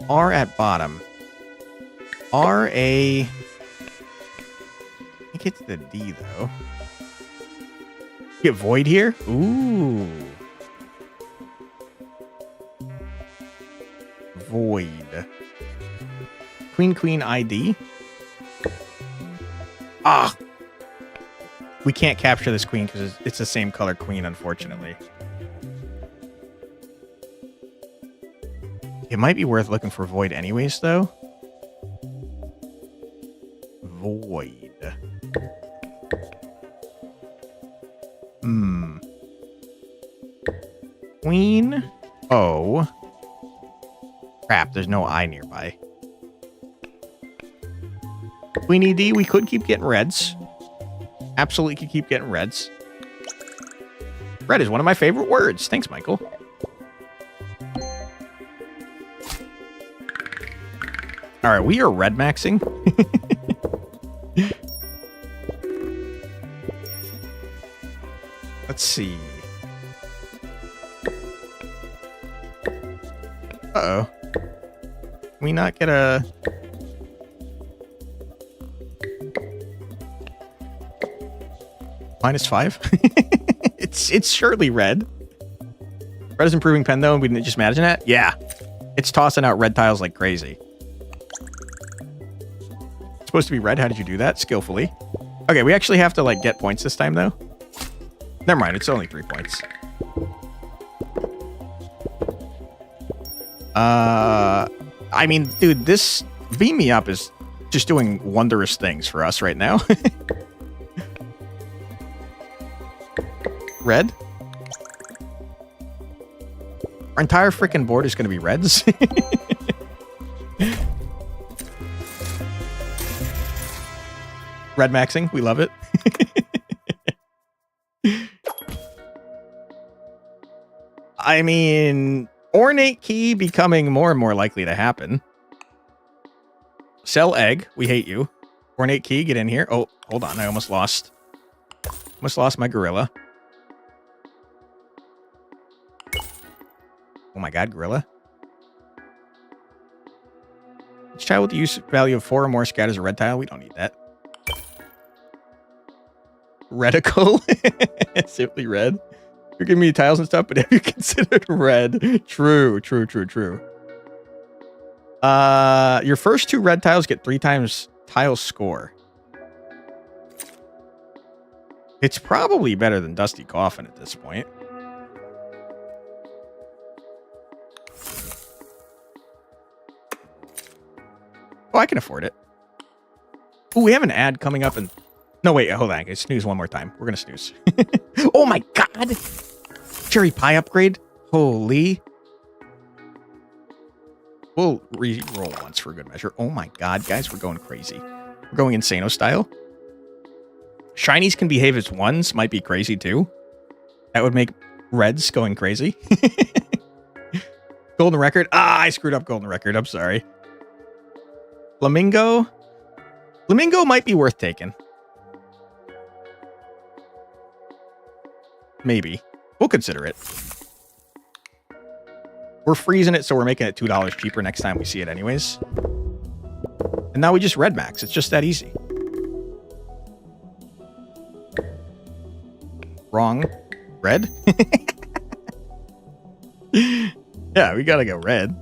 R at bottom. R-A... I think it's the D, though. Get void here? Ooh. Void. Queen ID. Ah! We can't capture this queen because it's the same color queen, unfortunately. It might be worth looking for void anyways, though. Void. Queen O. Crap, there's no I nearby. Queenie D, we could keep getting reds. Absolutely could keep getting reds. Red is one of my favorite words. Thanks, Michael. All right, we are red maxing. Let's see. Uh-oh. Can we not get a... -5? It's surely red. Red is improving pen, though. We didn't just imagine that? Yeah. It's tossing out red tiles like crazy. It's supposed to be red. How did you do that? Skillfully. Okay, we actually have to, like, get points this time, though. Never mind. It's only 3 points. I mean, dude, this Beam Me Up is just doing wondrous things for us right now. Red? Our entire freaking board is going to be reds. Red maxing. We love it. I mean, ornate key becoming more and more likely to happen. Sell egg. We hate you. Ornate key. Get in here. Oh, hold on. I almost lost my gorilla. Oh my god, gorilla. Each tile with the use value of 4 or more scatters a red tile. We don't need that. Reticle. Simply red. You're giving me tiles and stuff, but have you considered red? True. Your first 2 red tiles get 3 times tile score. It's probably better than Dusty Coffin at this point. Oh, I can afford it. Oh, we have an ad coming up and... No, wait, hold on. I can snooze one more time. We're going to snooze. Oh my god! Cherry pie upgrade? Holy. We'll re-roll once for good measure. Oh my god, guys, we're going crazy. We're going Insano style. Shinies can behave as 1s. Might be crazy too. That would make reds going crazy. Golden record. Ah, I screwed up golden record. I'm sorry. Flamingo. Flamingo might be worth taking. Maybe. We'll consider it. We're freezing it, so we're making it $2 cheaper next time we see it anyways. And now we just red max. It's just that easy. Wrong. Red? Yeah, we gotta go red.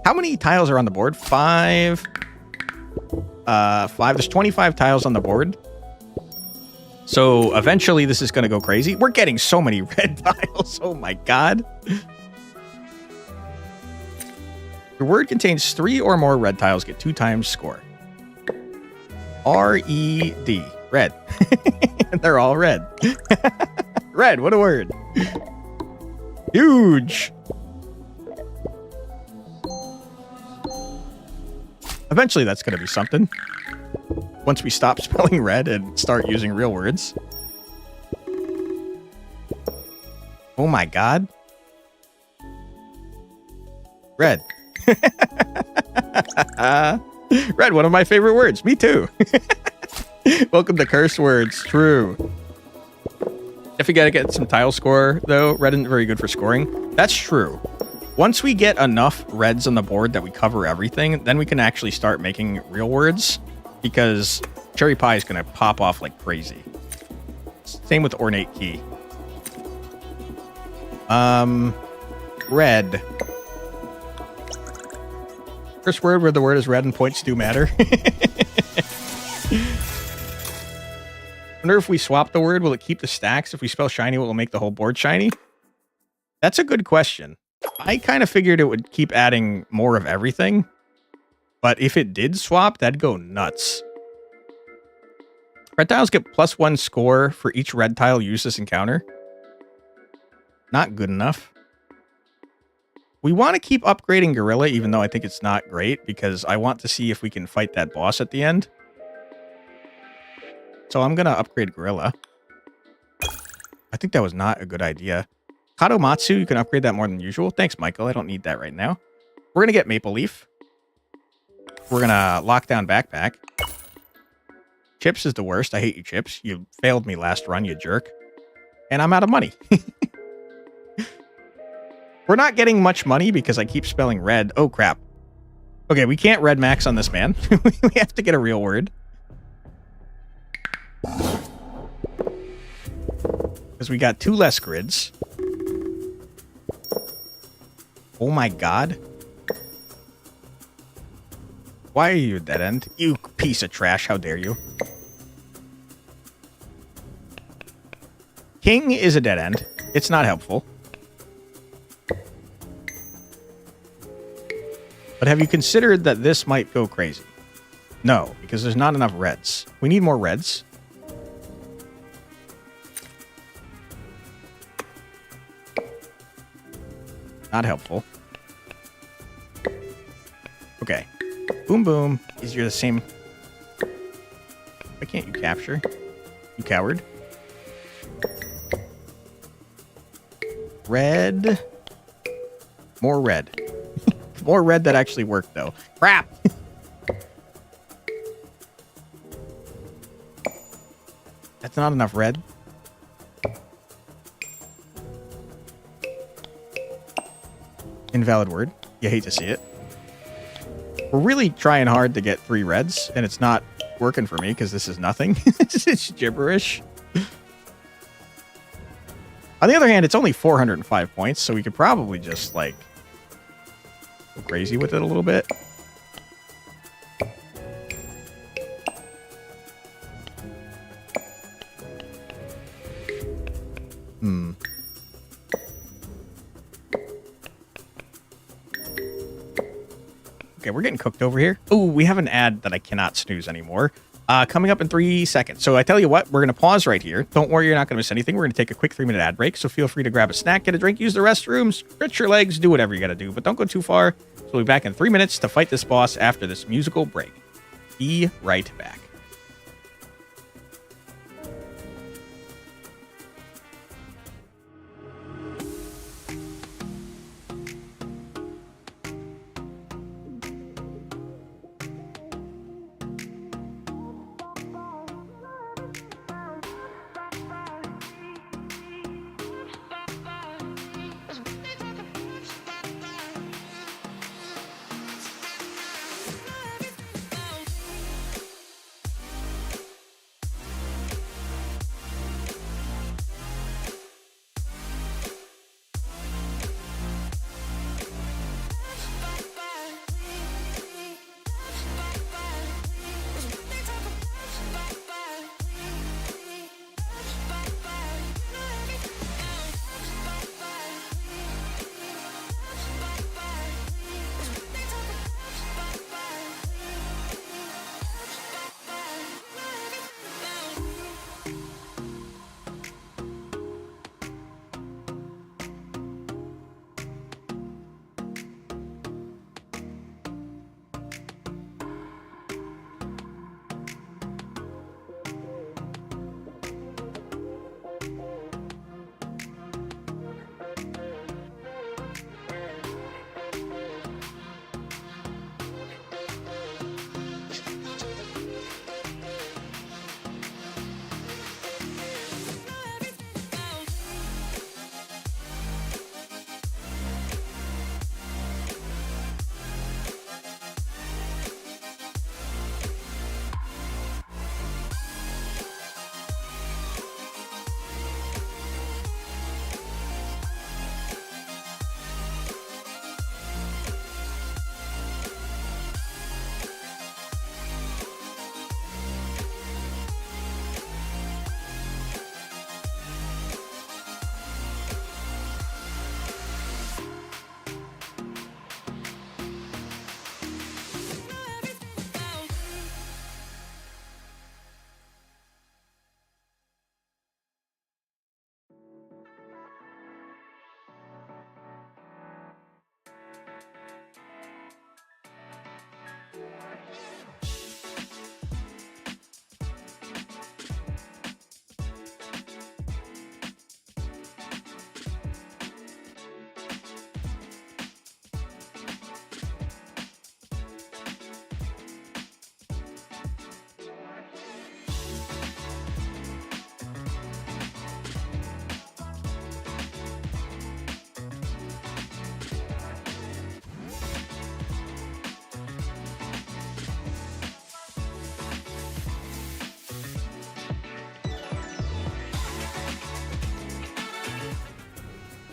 How many tiles are on the board? 5. 5. There's 25 tiles on the board. So eventually this is going to go crazy. We're getting so many red tiles. Oh my god. Your word contains 3 or more red tiles. Get 2 times score. R-E-D. Red. They're all red. Red. What a word. Huge. Eventually that's going to be something. Once we stop spelling red and start using real words. Oh my god. Red. Red, one of my favorite words. Me too. Welcome to curse words. True. If we gotta get some tile score, though, red isn't very good for scoring. That's true. Once we get enough reds on the board that we cover everything, then we can actually start making real words, because cherry pie is going to pop off like crazy. Same with ornate key. Red. First word where the word is red and points do matter. Wonder if we swap the word, will it keep the stacks? If we spell shiny, will it make the whole board shiny? That's a good question. I kind of figured it would keep adding more of everything. But if it did swap, that'd go nuts. Red tiles get +1 score for each red tile used this encounter. Not good enough. We want to keep upgrading Gorilla, even though I think it's not great, because I want to see if we can fight that boss at the end. So I'm going to upgrade Gorilla. I think that was not a good idea. Kadomatsu, you can upgrade that more than usual. Thanks, Michael. I don't need that right now. We're going to get Maple Leaf. We're going to lock down Backpack. Chips is the worst. I hate you, Chips. You failed me last run, you jerk. And I'm out of money. We're not getting much money because I keep spelling red. Oh, crap. Okay, we can't red max on this man. We have to get a real word. Because we got 2 less grids. Oh my god. Why are you a dead end? You piece of trash, how dare you? King is a dead end. It's not helpful. But have you considered that this might go crazy? No, because there's not enough reds. We need more reds. Not helpful. Okay. Boom boom. Is you're the same. Why can't you capture? You coward. Red. More red. More red that actually worked though. Crap! That's not enough red. Invalid word. You hate to see it. We're really trying hard to get 3 reds, and it's not working for me because this is nothing. It's gibberish. On the other hand, it's only 405 points, so we could probably just, like, go crazy with it a little bit. Okay, we're getting cooked over here. Oh, we have an ad that I cannot snooze anymore. Coming up in 3 seconds. So I tell you what, we're going to pause right here. Don't worry, you're not going to miss anything. We're going to take a quick 3-minute ad break. So feel free to grab a snack, get a drink, use the restrooms, stretch your legs, do whatever you got to do. But don't go too far. So we'll be back in 3 minutes to fight this boss after this musical break. Be right back.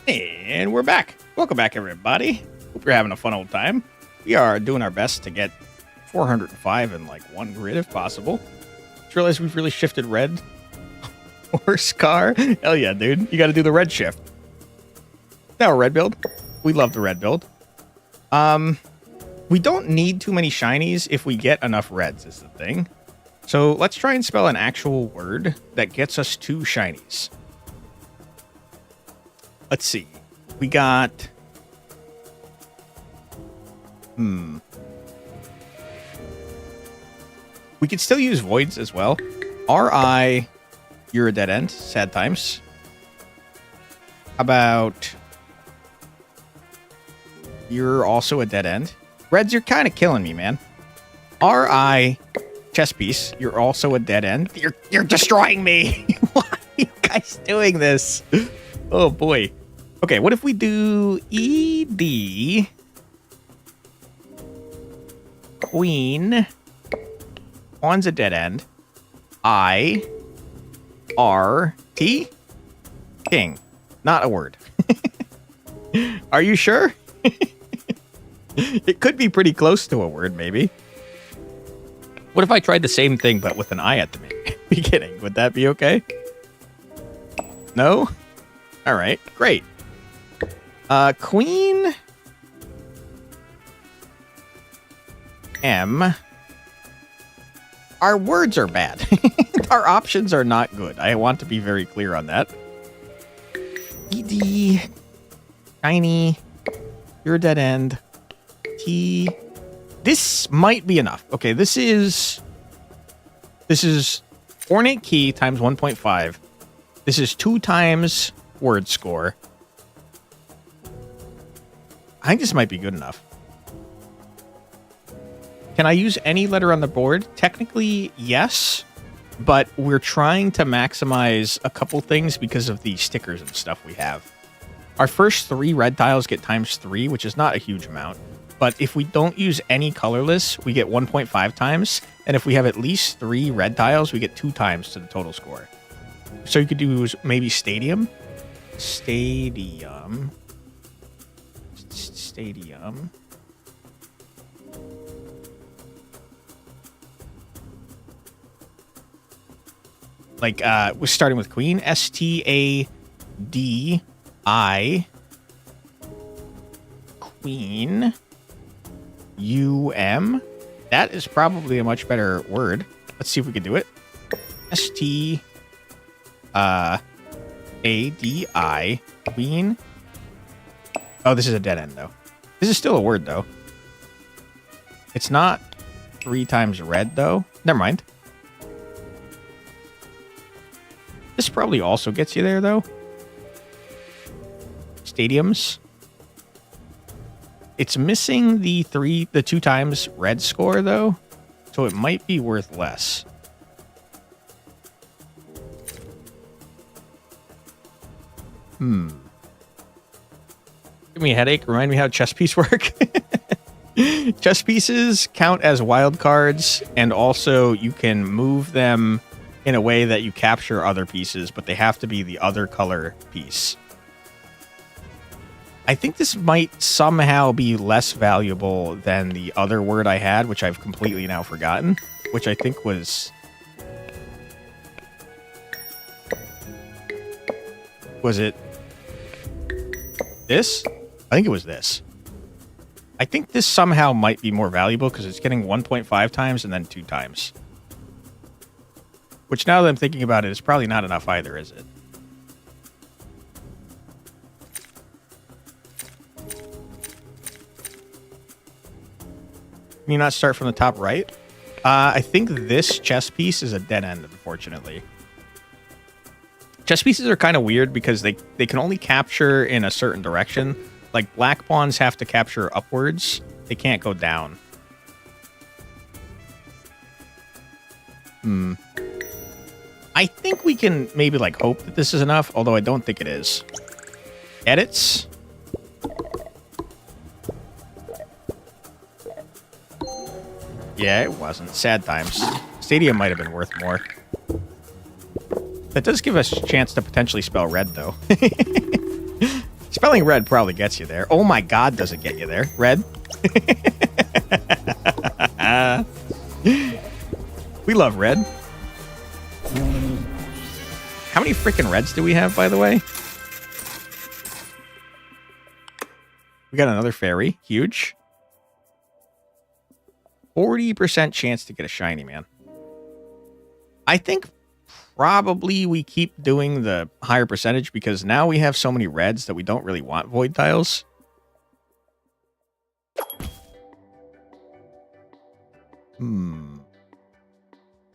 And we're back. Welcome back, everybody. Hope you're having a fun old time. We are doing our best to get 405 in like one grid if possible. Just realized we've really shifted red. Horse car. Hell yeah, dude. You got to do the red shift. Now a red build. We love the red build. We don't need too many shinies if we get enough reds is the thing. So let's try and spell an actual word that gets us 2 shinies. Let's see. We got... We could still use voids as well. R.I. You're a dead end. Sad times. How about... You're also a dead end. Reds, you're kind of killing me, man. R.I. Chess piece. You're also a dead end. You're destroying me. Why are you guys doing this? Oh, boy. Okay, what if we do E.D. Queen. Pawn's a dead end. I.R.T. King. Not a word. Are you sure? It could be pretty close to a word, maybe. What if I tried the same thing, but with an I at the beginning? Would that be okay? No? All right, great. Queen M. Our words are bad. Our options are not good. I want to be very clear on that. ED. Shiny. You're a dead end. T. This might be enough. Okay, this is ornate key times 1.5. This is 2 times word score. I think this might be good enough. Can I use any letter on the board? Technically, yes. But we're trying to maximize a couple things because of the stickers and stuff we have. Our first 3 red tiles get times 3, which is not a huge amount. But if we don't use any colorless, we get 1.5 times. And if we have at least 3 red tiles, we get 2 times to the total score. So you could do maybe stadium. Stadium. Like, we're starting with queen. S-T-A-D-I. Queen. U-M. That is probably a much better word. Let's see if we can do it. S-T-A-D-I. Queen. Oh, this is a dead end, though. This is still a word, though. It's not 3 times red, though. Never mind. This probably also gets you there, though. Stadiums. It's missing the 2 times red score, though. So it might be worth less. Give me a headache. Remind me how chess pieces work. Chess pieces count as wild cards, and also you can move them in a way that you capture other pieces, but they have to be the other color piece. I think this might somehow be less valuable than the other word I had, which I've completely now forgotten, which I think was... Was it this? I think it was this. I think this somehow might be more valuable because it's getting 1.5 times and then 2 times. Which, now that I'm thinking about it, is probably not enough either, is it? Can you not start from the top right? I think this chess piece is a dead end, unfortunately. Chess pieces are kind of weird because they can only capture in a certain direction. Like, black pawns have to capture upwards. They can't go down. I think we can maybe, like, hope that this is enough, although I don't think it is. Edits. Yeah, it wasn't. Sad times. Stadium might have been worth more. That does give us a chance to potentially spell red, though. It's Spelling red probably gets you there. Oh my god, does it get you there? Red? We love red. How many freaking reds do we have, by the way? We got another fairy. Huge. 40% chance to get a shiny, man. I think probably we keep doing the higher percentage because now we have so many reds that we don't really want void tiles.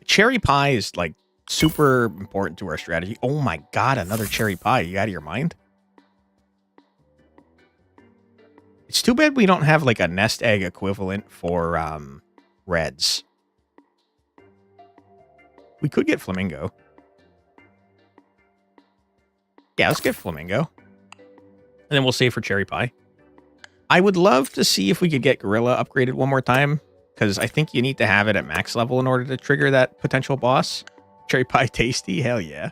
Cherry pie is like super important to our strategy. Oh my god, another cherry pie. You out of your mind? It's too bad we don't have like a nest egg equivalent for reds. We could get flamingo. Yeah, let's get flamingo. And then we'll save for cherry pie. I would love to see if we could get gorilla upgraded one more time, because I think you need to have it at max level in order to trigger that potential boss. Cherry pie tasty? Hell yeah.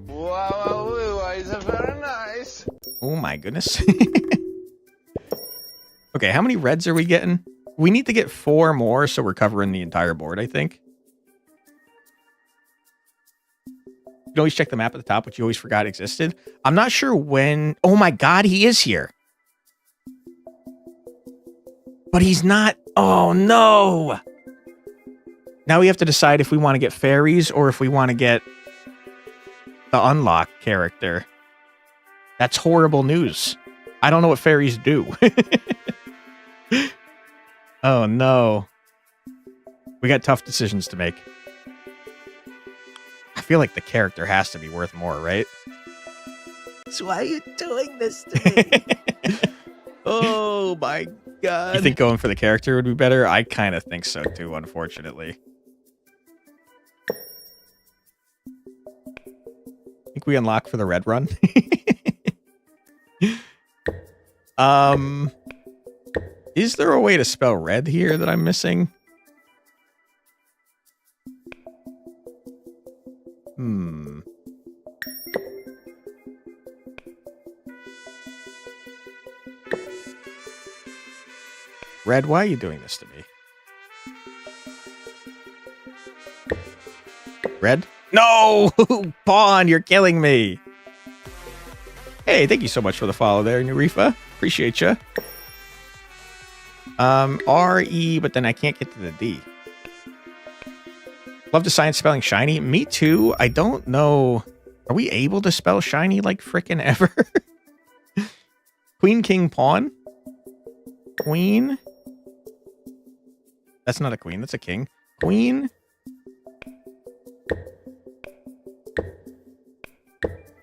Wow, it's very nice. Oh my goodness. Okay, how many reds are we getting? We need to get 4 more, so we're covering the entire board, I think. You can always check the map at the top, which you always forgot existed. I'm not sure when... Oh my god, he is here. But he's not... Oh no! Now we have to decide if we want to get fairies or if we want to get the unlock character. That's horrible news. I don't know what fairies do. Oh no. We got tough decisions to make. I feel like the character has to be worth more, right? So why are you doing this to me? Oh my god. You think going for the character would be better? I kind of think so too, unfortunately. Think we unlock for the red run? Is there a way to spell red here that I'm missing? Red, why are you doing this to me? Red? No! Pawn, you're killing me! Hey, thank you so much for the follow there, Nurifa. Appreciate you. R-E, but then I can't get to the D. Love the science spelling shiny. Me too. I don't know. Are we able to spell shiny like frickin' ever? Queen, king, pawn. Queen. That's not a queen. That's a king. Queen.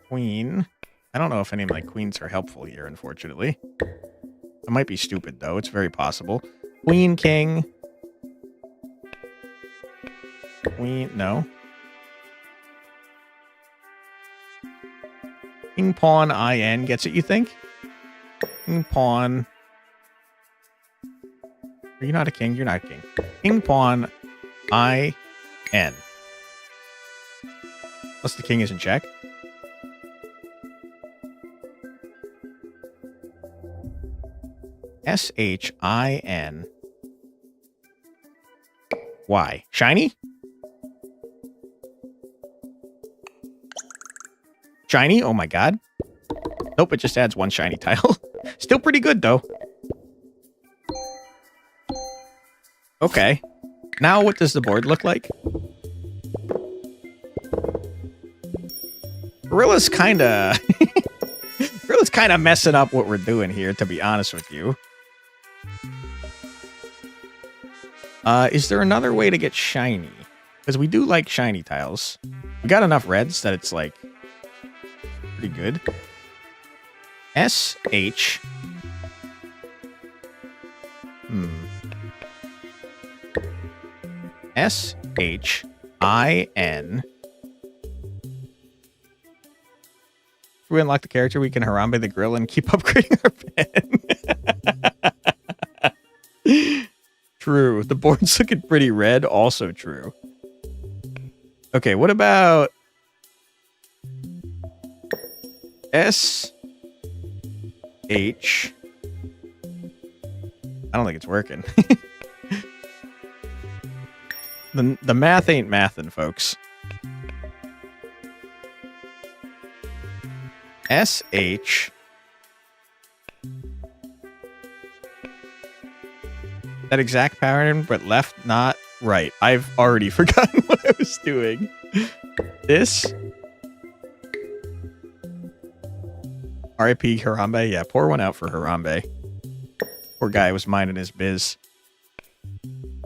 Queen. I don't know if any of my queens are helpful here, unfortunately. I might be stupid, though. It's very possible. Queen, king. Queen, no. King, pawn, IN gets it, you think? King, pawn. Are you not a king? You're not a king. King, pawn, IN. Unless the king is in check. S-H-I-N. Y. Shiny? Shiny? Oh my god. Nope, it just adds 1 shiny tile. Still pretty good, though. Okay. Now what does the board look like? Gorilla's kinda... Gorilla's kinda messing up what we're doing here, to be honest with you. Is there another way to get shiny? Because we do like shiny tiles. We got enough reds that it's, like, pretty good. S-H... S-H-I-N... If we unlock the character, we can Harambe the Grill and keep upgrading our pen. True. The board's looking pretty red. Also true. Okay, what about... S... H. I don't think it's working. The math ain't mathin', folks. SH. That exact pattern, but left, not right. I've already forgotten what I was doing. This. R.I.P. Harambe. Yeah, pour one out for Harambe. Poor guy was minding his biz.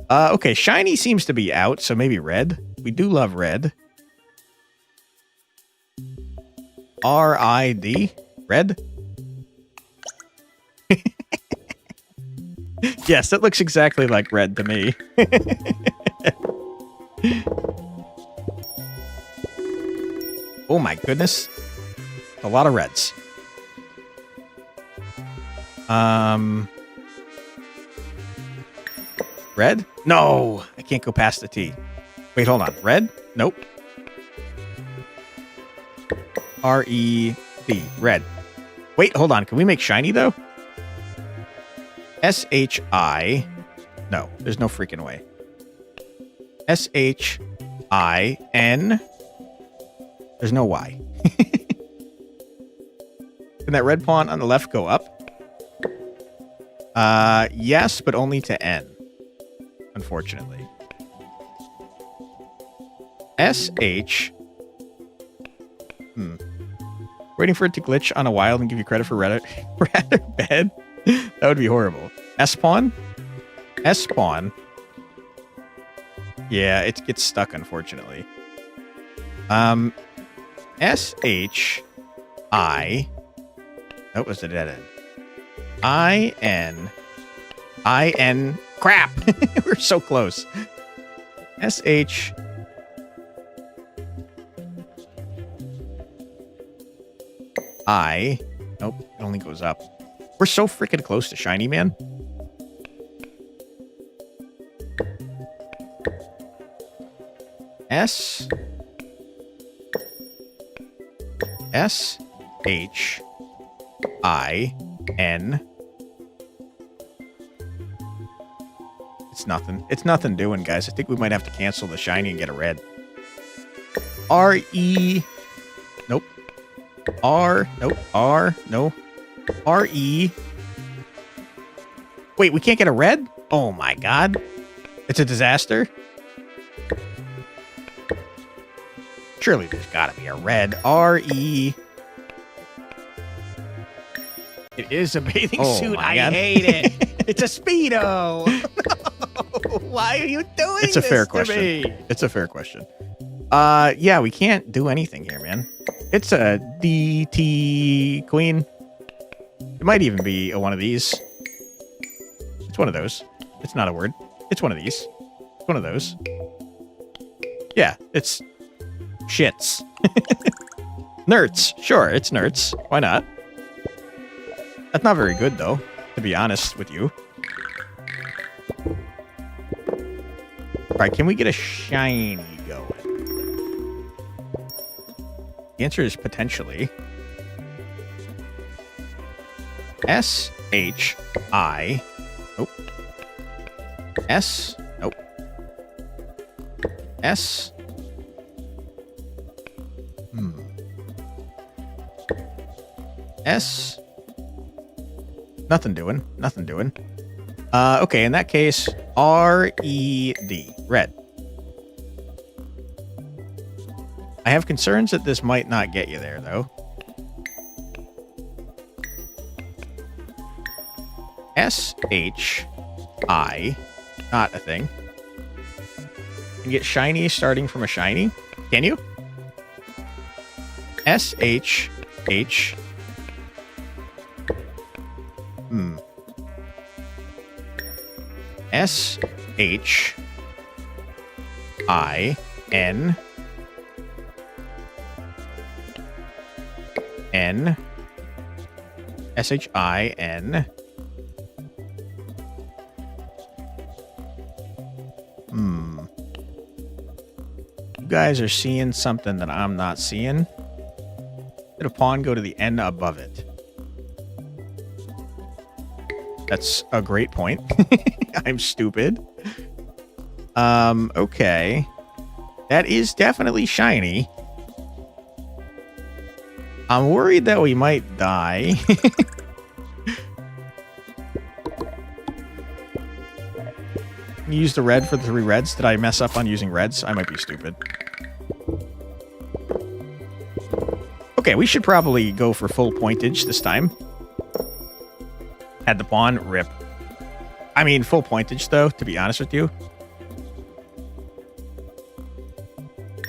Okay, shiny seems to be out, so maybe red. We do love red. R-I-D. Red? Yes, that looks exactly like red to me. Oh my goodness. A lot of reds. Red? No, I can't go past the T. Wait, hold on. Red? Nope. R-E-D. Red. Wait, hold on. Can we make shiny, though? S-H-I. No, there's no freaking way. S-H-I-N. There's no Y. Can that red pawn on the left go up? Yes, but only to N. Unfortunately. S-H. Waiting for it to glitch on a wild and give you credit for rather bad. That would be horrible. S-pawn? S-pawn. Yeah, it gets stuck, unfortunately. S-H-I. That was the dead end. I-N. I-N. Crap! We're so close. S-H. I. Nope, it only goes up. We're so freaking close to shiny, man. S. S. H. I. N. It's nothing. It's nothing doing, guys. I think we might have to cancel the shiny and get a red. R-E. Nope. R. Nope. R. No. R-E. Wait, we can't get a red? Oh my god. It's a disaster. Surely there's gotta be a red. R-E. It is a bathing suit. I hate it. It's a Speedo. No. Why are you doing this? It's a fair question. It's a fair question. Yeah, we can't do anything here, man. It's a DT Queen. It might even be one of these. It's one of those. It's not a word. It's one of these. It's one of those. Yeah, it's shits. Nerds. Sure, it's nerds. Why not? That's not very good, though, to be honest with you. Alright, can we get a shiny going? The answer is potentially. S-H-I. Nope. S. Nope. S. S. Nothing doing. Nothing doing. Okay, in that case, R-E-D. Red. I have concerns that this might not get you there, though. S-H-I. Not a thing. You can get shiny starting from a shiny. Can you? S-H-H. S-H-I-N. N. S-H-I-N. You guys are seeing something that I'm not seeing. Did a pawn go to the N above it? That's a great point. I'm stupid. Okay. That is definitely shiny. I'm worried that we might die. Use the red for the 3 reds. Did I mess up on using reds? I might be stupid. Okay, we should probably go for full pointage this time. Had the pawn, rip. I mean, full pointage, though, to be honest with you.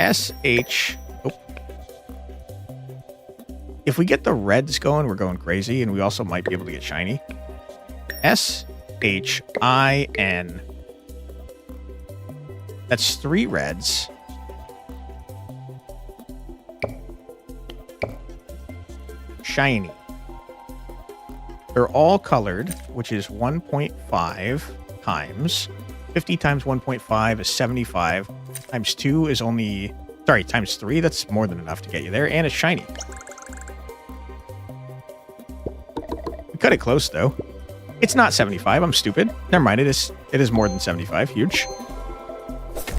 SH. Oh. If we get the reds going, we're going crazy, and we also might be able to get shiny. SHIN. That's 3 reds. Shiny. They're all colored, which is 1.5 times. 50 times 1.5 is 75. Times 2 is only... Sorry, times 3, that's more than enough to get you there. And it's shiny. We cut it close, though. It's not 75. I'm stupid. Never mind. It is more than 75. Huge.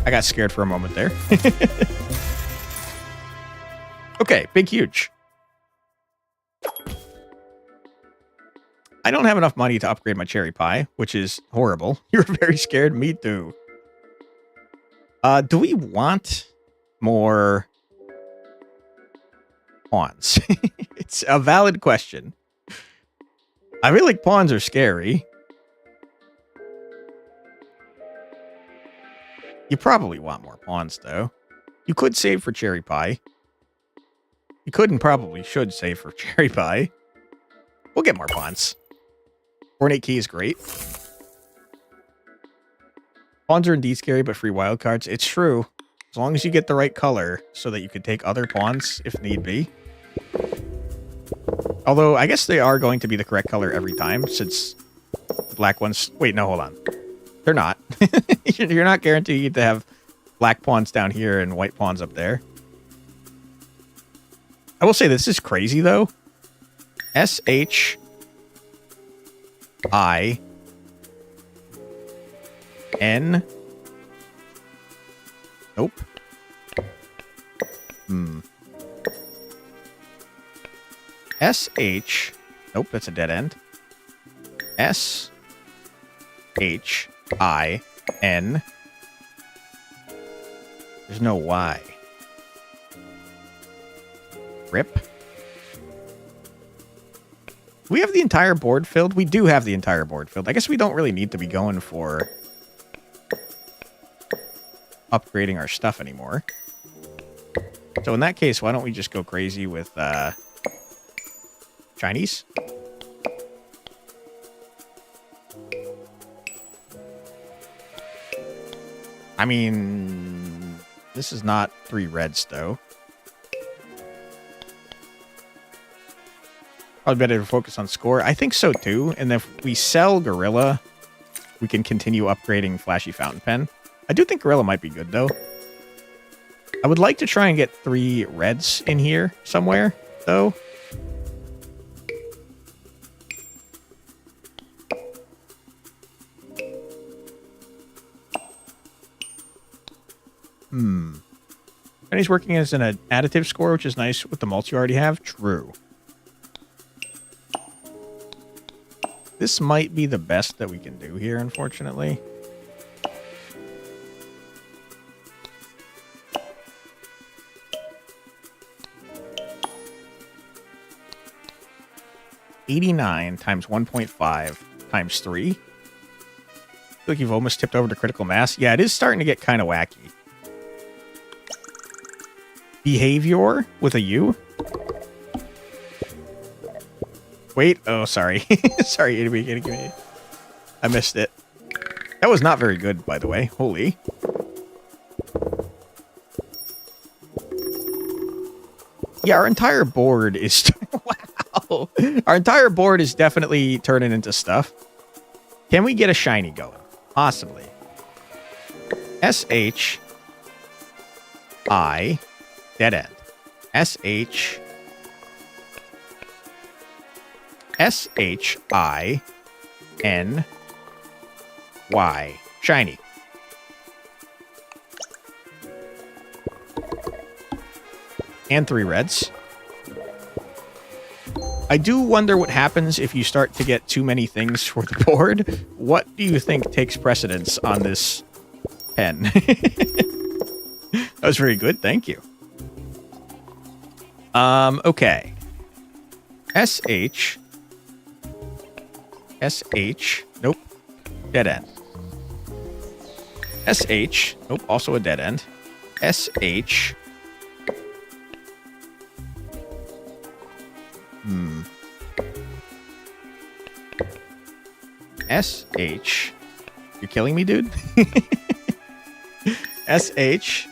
I got scared for a moment there. Okay, big, huge. I don't have enough money to upgrade my cherry pie, which is horrible. You're very scared. Me too. Do we want more pawns? It's a valid question. I feel like pawns are scary. You probably want more pawns, though. You could save for cherry pie. You could and probably should save for cherry pie. We'll get more pawns. Ornate key is great. Pawns are indeed scary, but free wildcards. It's true. As long as you get the right color so that you can take other pawns if need be. Although, I guess they are going to be the correct color every time, since the black ones... Wait, no, hold on. They're not. You're not guaranteed to have black pawns down here and white pawns up there. I will say this is crazy, though. SHIN. Nope. SH. Nope, that's a dead end. SHIN. There's no Y. Rip. We have the entire board filled. We do have the entire board filled. I guess we don't really need to be going for upgrading our stuff anymore. So in that case, why don't we just go crazy with Chinese? I mean, this is not 3 reds, though. Probably better to focus on score. I think so, too. And if we sell Gorilla, we can continue upgrading Flashy Fountain Pen. I do think Gorilla might be good, though. I would like to try and get 3 reds in here somewhere, though. And he's working as an additive score, which is nice with the multi you already have. True. This might be the best that we can do here, unfortunately. $89 times 1.5 times 3. I feel like you've almost tipped over to critical mass. Yeah, it is starting to get kind of wacky. Behavior with a U. Wait. Oh, sorry. Sorry, I missed it. That was not very good, by the way. Holy. Yeah, our entire board is... Wow. Our entire board is definitely turning into stuff. Can we get a shiny going? Possibly. SHI... Dead end. SHI N Y. Shiny. And 3 reds. I do wonder what happens if you start to get too many things for the board. What do you think takes precedence on this pen? That was very good. Thank you. Okay. SH. Nope. Dead end. SH. Nope. Also a dead end. SH. SH. You're killing me, dude? SH.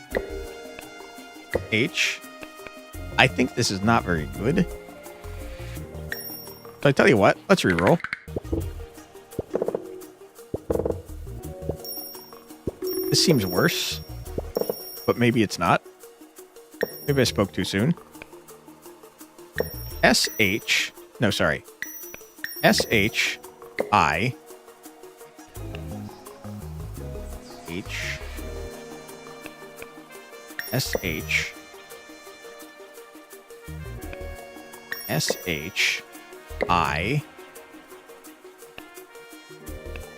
H. I think this is not very good. So I tell you what, let's reroll. This seems worse, but maybe it's not. Maybe I spoke too soon. SH. No, sorry. SH. I. H. SH. SH. I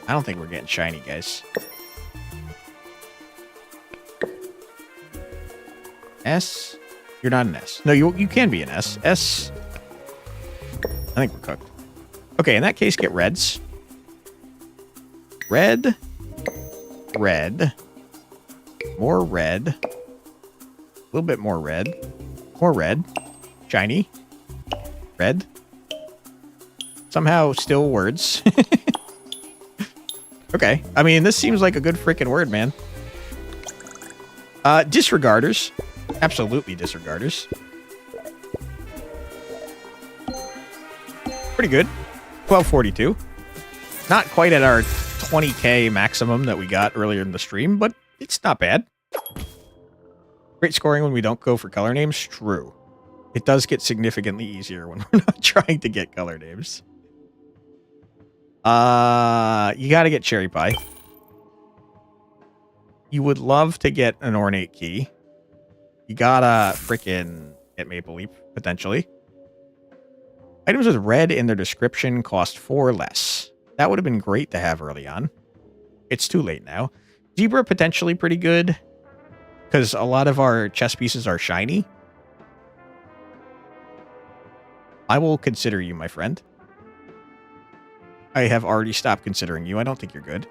don't think we're getting shiny, guys. S. You're not an S. No, you can be an S. S. I think we're cooked. Okay, in that case, get reds. Red. Red. More red. A little bit more red. More red. Shiny. Red. Somehow still words. Okay. I mean, this seems like a good freaking word, man. Disregarders. Absolutely disregarders. Pretty good. 1242. Not quite at our 20k maximum that we got earlier in the stream, but it's not bad. Great scoring when we don't go for color names. True. It does get significantly easier when we're not trying to get color names. You gotta get cherry pie. You would love to get an ornate key. You gotta frickin' get maple leaf, potentially. Items with red in their description cost 4 less. That would have been great to have early on. It's too late now. Zebra, potentially pretty good. Because a lot of our chess pieces are shiny. I will consider you, my friend. I have already stopped considering you. I don't think you're good.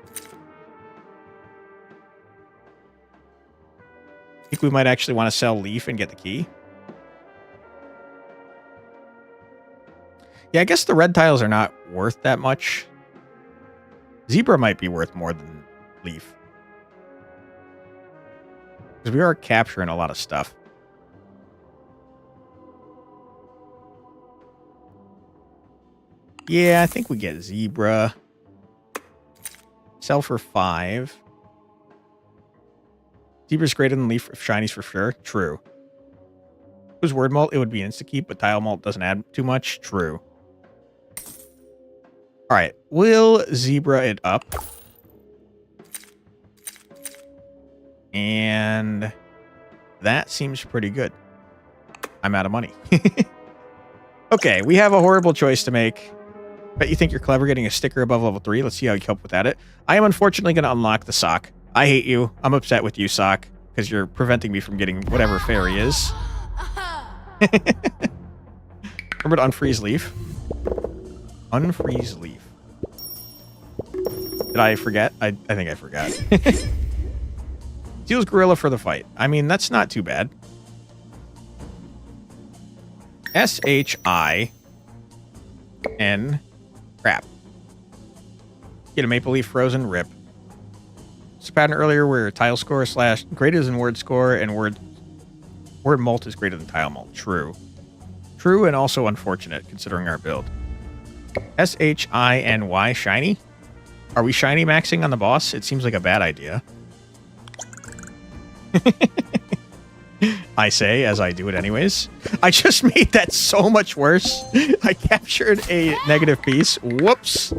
I think we might actually want to sell Leaf and get the key. Yeah, I guess the red tiles are not worth that much. Zebra might be worth more than Leaf. Because we are capturing a lot of stuff. Yeah, I think we get Zebra. Sell for 5. Zebra's greater than Leaf if shinies for sure. True. If it was word malt, it would be insta-keep, but tile malt doesn't add too much. True. Alright, we'll Zebra it up. And that seems pretty good. I'm out of money. Okay, we have a horrible choice to make. Bet you think you're clever getting a sticker above level 3. Let's see how you cope with that. I am unfortunately going to unlock the sock. I hate you. I'm upset with you, sock, because you're preventing me from getting whatever fairy is. Remember to unfreeze Leaf? Unfreeze Leaf. Did I forget? I think I forgot. Steals Gorilla for the fight. I mean, that's not too bad. SHIN. Crap. Get a Maple Leaf Frozen. Rip. It's a pattern earlier where tile score / greater than word score and word malt is greater than tile malt. True. True and also unfortunate considering our build. SHINY. Shiny? Are we shiny maxing on the boss? It seems like a bad idea. I say as I do it anyways. I just made that so much worse. I captured a negative piece. Whoops.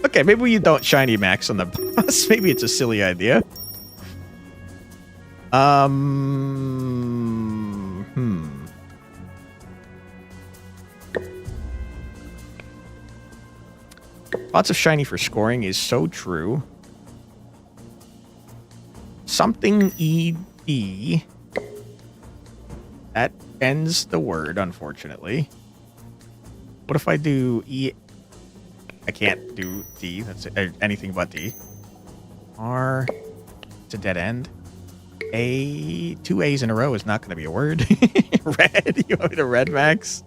Okay, maybe you don't shiny max on the boss. Maybe it's a silly idea. Lots of shiny for scoring is so true. Something ED. That ends the word, unfortunately. What if I do E? I can't do D. That's anything but D. R. It's a dead end. A. 2 A's in a row is not going to be a word. Red. You want me to red max?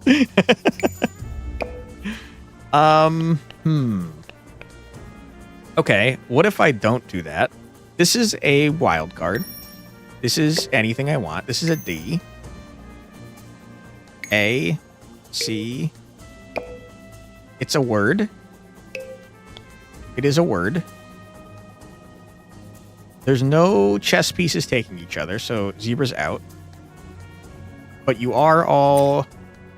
Okay. What if I don't do that? This is a wild card. This is anything I want. This is a D. A. C. It's a word. It is a word. There's no chess pieces taking each other, so zebra's out. But you are all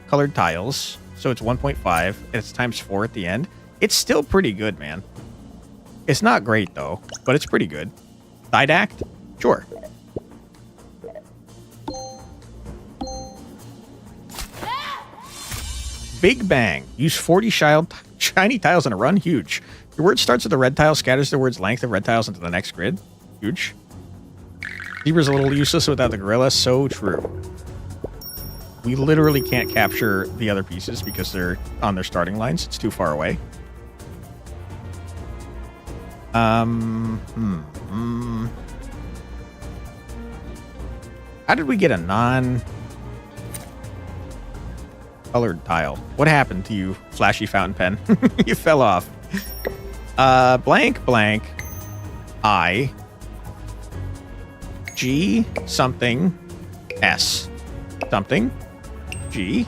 colored tiles, so it's 1.5, and it's times 4 at the end. It's still pretty good, man. It's not great, though, but it's pretty good. Didact? Sure. Big Bang. Use 40 shiny tiles in a run. Huge. Your word starts with the red tile, scatters the word's length of red tiles into the next grid. Huge. Zebra's a little useless without the gorilla. So true. We literally can't capture the other pieces because they're on their starting lines. It's too far away. How did we get a non-colored tile? What happened to you, flashy fountain pen? You fell off. Blank, blank, I, G, something, S, something, G,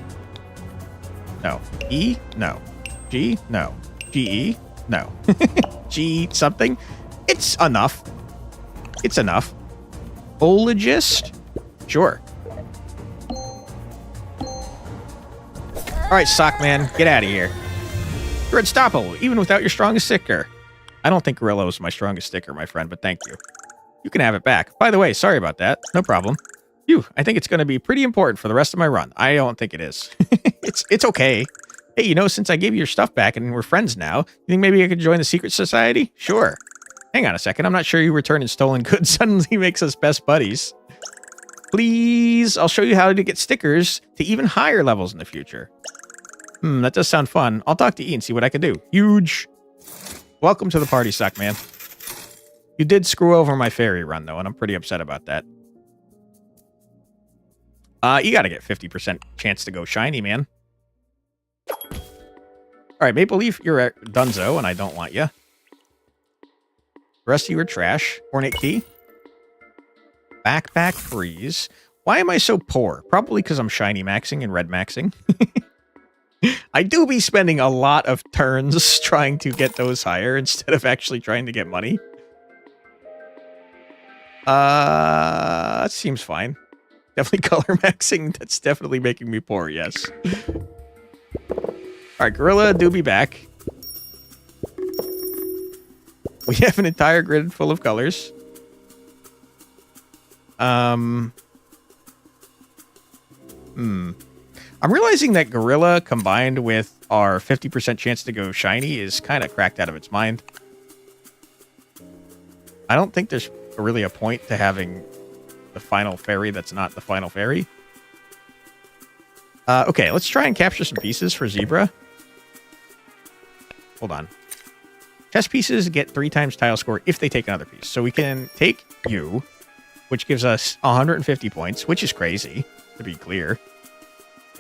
no, E, no, G, no, G-E, no, G, something. It's enough. It's enough. Ologist? Sure. Alright, Sockman, get out of here. You're unstoppable, even without your strongest sticker. I don't think Gorilla is my strongest sticker, my friend, but thank you. You can have it back. By the way, sorry about that. No problem. Phew, I think it's going to be pretty important for the rest of my run. I don't think it is. It's okay. Hey, you know, since I gave you your stuff back and we're friends now, you think maybe I could join the secret society? Sure. Hang on a second. I'm not sure you returning stolen goods suddenly makes us best buddies. Please, I'll show you how to get stickers to even higher levels in the future. That does sound fun. I'll talk to E and see what I can do. Huge. Welcome to the party, Sockman. You did screw over my fairy run, though, and I'm pretty upset about that. You gotta get 50% chance to go shiny, man. Alright, Maple Leaf, you're a dunzo, and I don't want you. The rest of you are trash. Ornate Key. Backpack Freeze. Why am I so poor? Probably because I'm shiny maxing and red maxing. I do be spending a lot of turns trying to get those higher instead of actually trying to get money. That seems fine. Definitely color maxing. That's definitely making me poor, yes. Alright, Gorilla, do be back. We have an entire grid full of colors. I'm realizing that Gorilla combined with our 50% chance to go shiny is kind of cracked out of its mind. I don't think there's really a point to having the final fairy that's not the final fairy. Okay, let's try and capture some pieces for Zebra. Hold on. Chess pieces get 3 times tile score if they take another piece. So we can take you, which gives us 150 points, which is crazy, to be clear.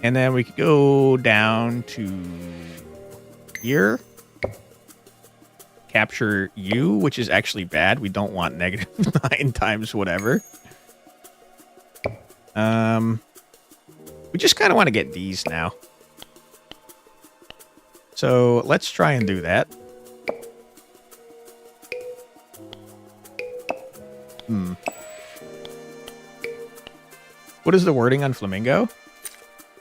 And then we could go down to here. Capture you, which is actually bad. We don't want negative 9 times whatever. We just kind of want to get these now. So let's try and do that. What is the wording on Flamingo?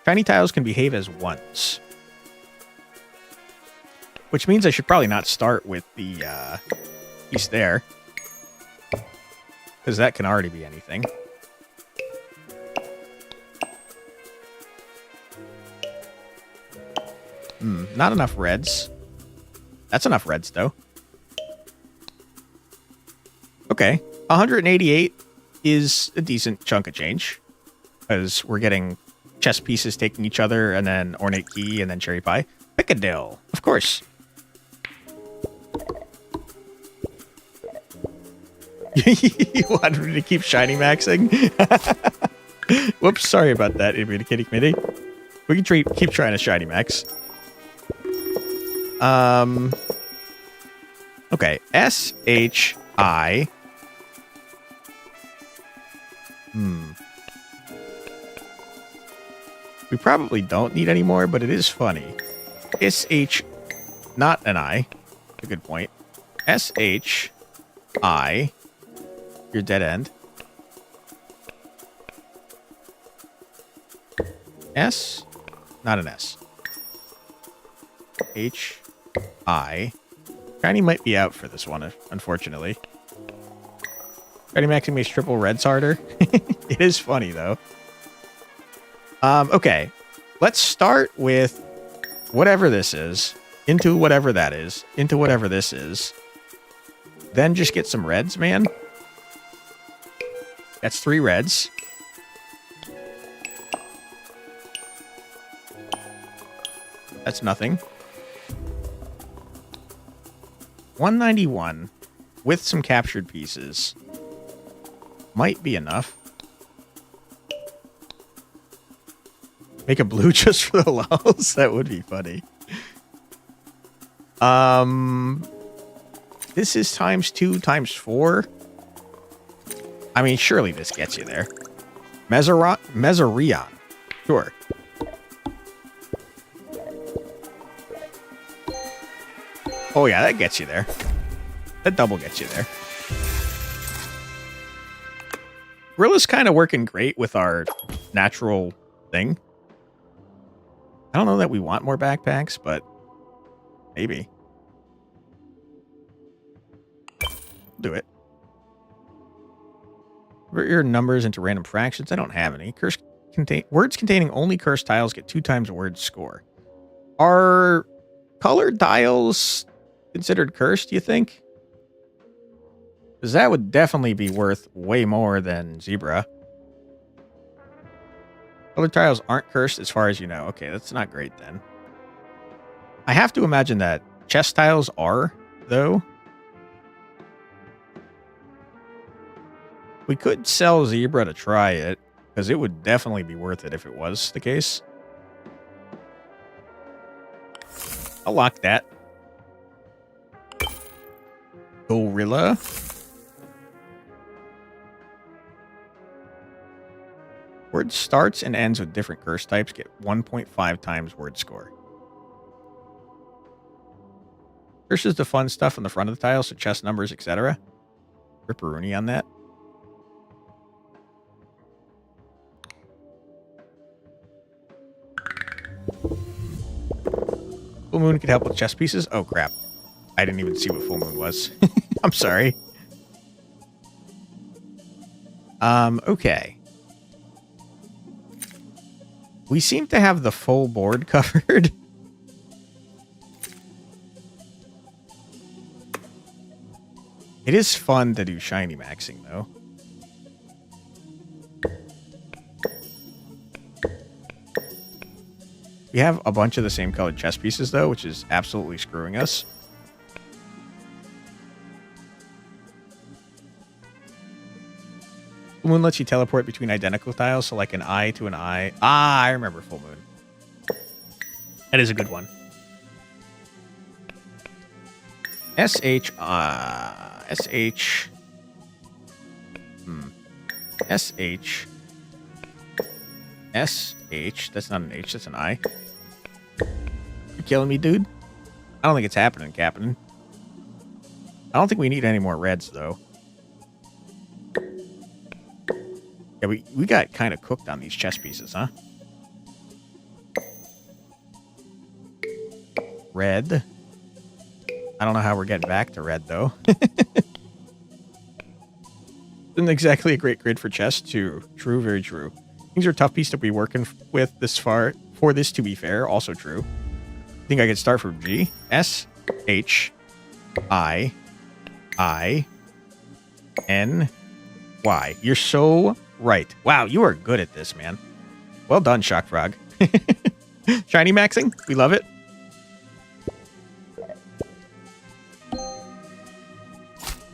Shiny tiles can behave as ones. Which means I should probably not start with the piece there. Because that can already be anything. Not enough reds. That's enough reds, though. Okay. 188 is a decent chunk of change. Because we're getting chess pieces taking each other, and then ornate key, and then cherry pie. Piccadilly, of course. You wanted me to keep shiny maxing? Whoops, sorry about that, Kitty Committee. We can keep trying to shiny max. Okay, S-H-I. We probably don't need any more, but it is funny. S-H, not an I. A good point. S-H-I. Your dead end. S, not an S. H-I. Shiny might be out for this one, unfortunately. Shiny maxing makes triple reds harder. It is funny, though. Okay. Let's start with whatever this is, into whatever that is, into whatever this is. Then just get some reds, man. That's 3 reds. That's nothing. 191 with some captured pieces might be enough. Make a blue just for the lulz? That would be funny. This is ×2 ×4. I mean, surely this gets you there. Meserion. Sure. Oh yeah, that gets you there. That double gets you there. Gorilla's kind of working great with our natural thing. I don't know that we want more backpacks, but maybe. Do it. Convert your numbers into random fractions. I don't have any. Words containing only cursed tiles get 2 times word score. Are colored tiles considered cursed, you think? Because that would definitely be worth way more than zebra. Colored tiles aren't cursed as far as you know. Okay, that's not great then. I have to imagine that chest tiles are, though. We could sell zebra to try it, because it would definitely be worth it if it was the case. I'll lock that. Gorilla. Word starts and ends with different curse types get 1.5 times word score. Curse is the fun stuff on the front of the tile, so chest numbers, etc. Ripperoonie on that. Full moon could help with chess pieces. Oh crap. I didn't even see what full moon was. I'm sorry. Okay. We seem to have the full board covered. It is fun to do shiny maxing, though. We have a bunch of the same colored chess pieces, though, which is absolutely screwing us. Full moon lets you teleport between identical tiles, so like an eye to an eye. Ah, I remember full moon. That is a good one. S-H. S-H. S-H. S-H. That's not an H, that's an I. You killing me, dude? I don't think it's happening, Captain. I don't think we need any more reds, though. Yeah, we got kind of cooked on these chess pieces, huh? Red. I don't know how we're getting back to red, though. Isn't exactly a great grid for chess, too. True, very true. Things are a tough piece to be working with this far. For this to be fair, also true. I think I could start from G. S, H, I, N, Y. You're so right. Wow, you are good at this, man. Well done, Shock Frog. Shiny maxing. We love it.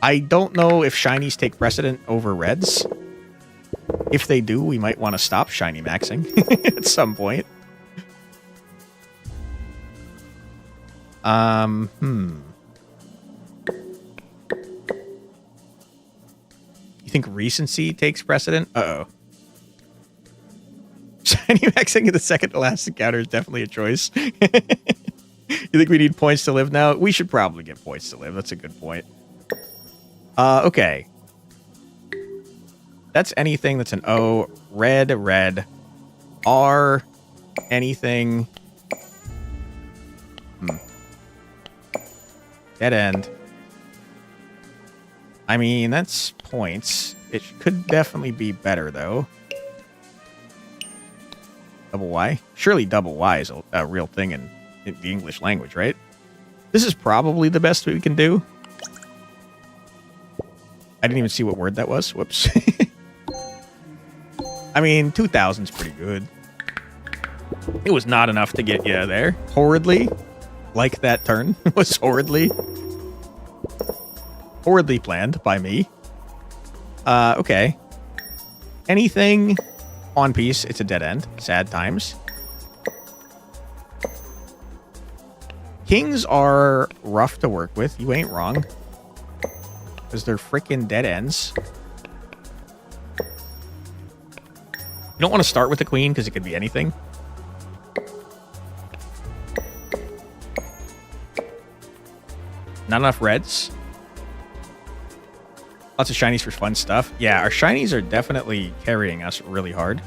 I don't know if shinies take precedent over reds. If they do, we might want to stop shiny maxing at some point. You think recency takes precedent? Uh-oh. Shiny maxing in the second to last encounter is definitely a choice. You think we need points to live now? We should probably get points to live. That's a good point. Okay. That's anything that's an O. Red, red. R. Anything. Dead end. I mean, that's points. It could definitely be better, though. Double Y? Surely double Y is a real thing in the English language, right? This is probably the best we can do. I didn't even see what word that was. Whoops. I mean, 2,000 is pretty good. It was not enough to get you there. Horridly. Like that turn was horridly planned by me. Okay. Anything on piece, it's a dead end. Sad times. Kings are rough to work with. You ain't wrong. Because they're freaking dead ends. You don't want to start with the queen because it could be anything. Not enough reds. Lots of shinies for fun stuff. Yeah, our shinies are definitely carrying us really hard.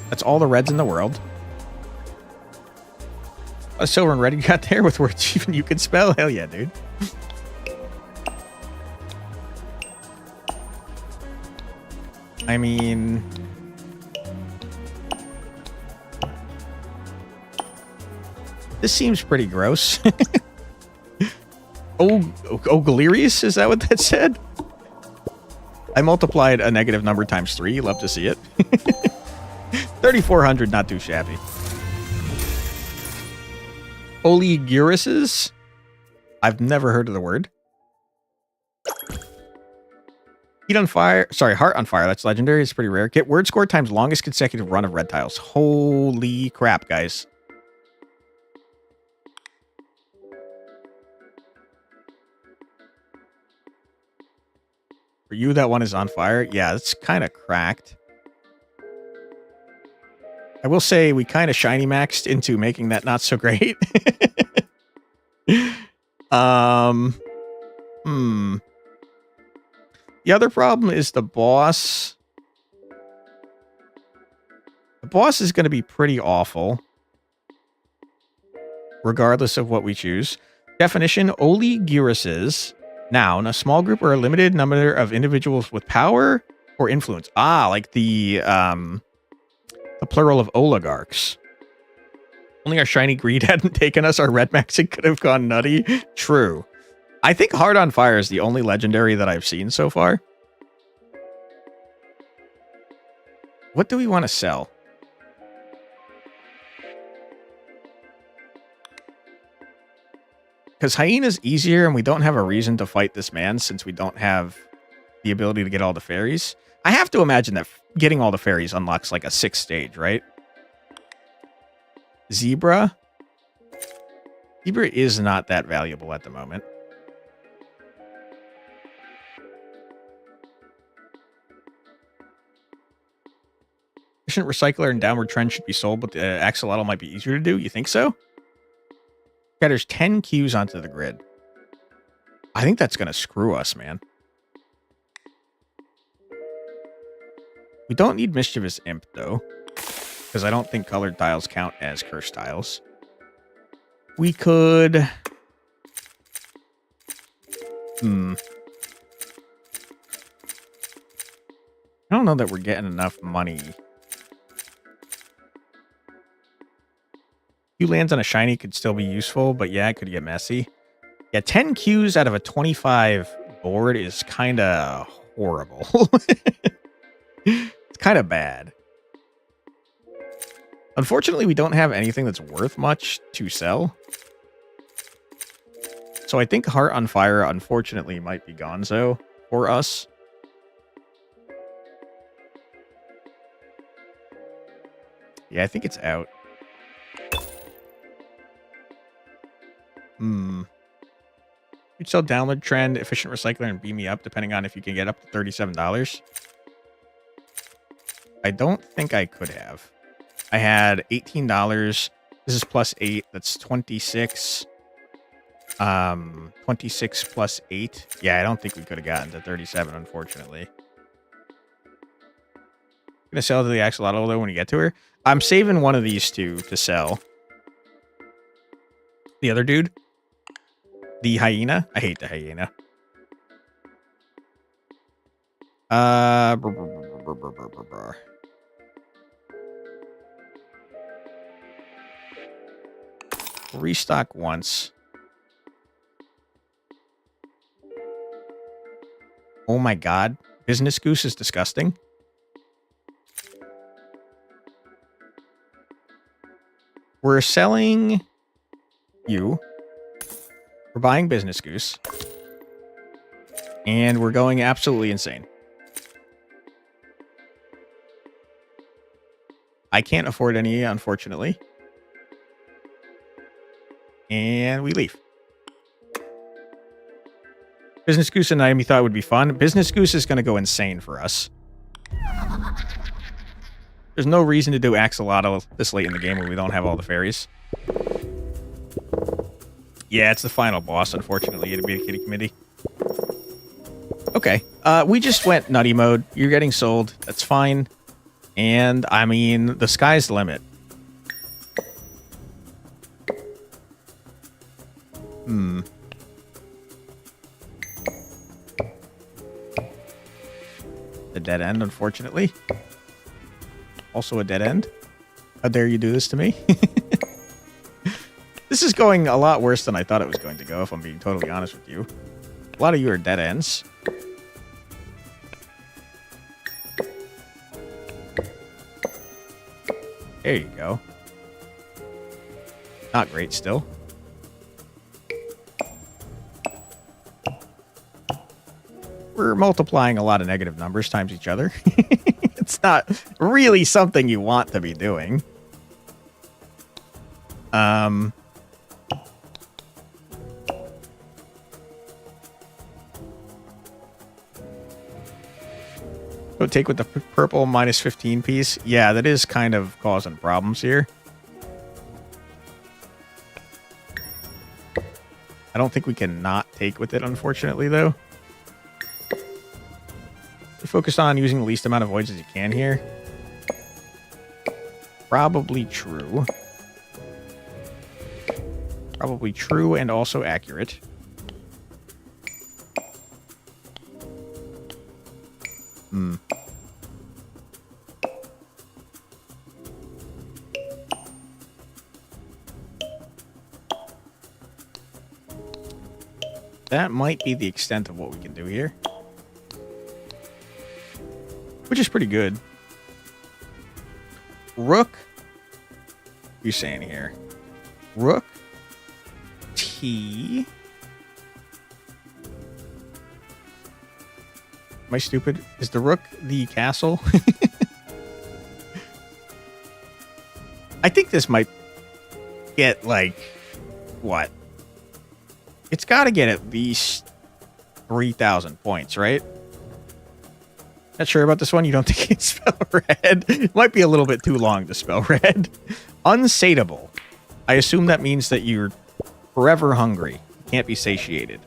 That's all the reds in the world. A silver and red you got there with words even you can spell? Hell yeah, dude. I mean... This seems pretty gross. Oh, Galerius? Is that what that said? I multiplied a negative number times 3. Love to see it. 3,400, not too shabby. Oligurises? I've never heard of the word. Heat on fire. Sorry, heart on fire. That's legendary. It's pretty rare. Get word score times longest consecutive run of red tiles. Holy crap, guys. For you, that one is on fire. Yeah, it's kind of cracked. I will say we kind of shiny maxed into making that not so great. The other problem is the boss. The boss is going to be pretty awful. Regardless of what we choose. Definition, Oligurises. Noun, a small group or a limited number of individuals with power or influence. Ah, like the plural of oligarchs. Only our shiny greed hadn't taken us, our red maxing could have gone nutty. True. I think Heart on Fire is the only legendary that I've seen so far. What do we want to sell? Because Hyena's easier and we don't have a reason to fight this man since we don't have the ability to get all the fairies. I have to imagine that getting all the fairies unlocks like a 6th stage, right? Zebra? Zebra is not that valuable at the moment. Efficient Recycler and Downward Trend should be sold, but the Axolotl might be easier to do. You think so? Yeah, there's 10 queues onto the grid. I think that's going to screw us, man. We don't need Mischievous Imp, though. Because I don't think colored tiles count as cursed tiles. We could... Hmm. I don't know that we're getting enough money. 2 lands on a shiny could still be useful, but yeah, it could get messy. Yeah, 10 Qs out of a 25 board is kind of horrible. It's kind of bad. Unfortunately, we don't have anything that's worth much to sell. So I think Heart on Fire, unfortunately, might be gonzo for us. Yeah, I think it's out. You'd sell Downward Trend, Efficient Recycler, and Beam Me Up, depending on if you can get up to $37. I don't think I could have. I had $18. This is plus 8. That's 26. 26 plus 8. Yeah, I don't think we could have gotten to 37, unfortunately. Gonna sell to the axolotl though when you get to her. I'm saving one of these two to sell. The other dude. The hyena. I hate the hyena. Restock once. Oh my god. Business Goose is disgusting. We're selling you. We're buying Business Goose. And we're going absolutely insane. I can't afford any, unfortunately. And we leave. Business Goose and item you thought would be fun. Business Goose is going to go insane for us. There's no reason to do Axolotl this late in the game when we don't have all the fairies. Yeah, it's the final boss, unfortunately. It'd be a kitty committee. Okay. We just went nutty mode. You're getting sold. That's fine. And, I mean, the sky's the limit. A dead end, unfortunately. Also a dead end. How dare you do this to me? This is going a lot worse than I thought it was going to go, if I'm being totally honest with you. A lot of you are dead ends. There you go. Not great still. We're multiplying a lot of negative numbers times each other. It's not really something you want to be doing. Go take with the purple minus 15 piece. Yeah, that is kind of causing problems here. I don't think we can not take with it, unfortunately, though. Focus on using the least amount of voids as you can here. Probably true. Probably true and also accurate. That might be the extent of what we can do here. Which is pretty good. Rook. What are you saying here? Rook. T. Am I stupid? Is the rook the castle? I think this might get, like, what? It's got to get at least 3,000 points, right? Not sure about this one. You don't think it's spell red? It might be a little bit too long to spell red. Unsatiable. I assume that means that you're forever hungry. Can't be satiated.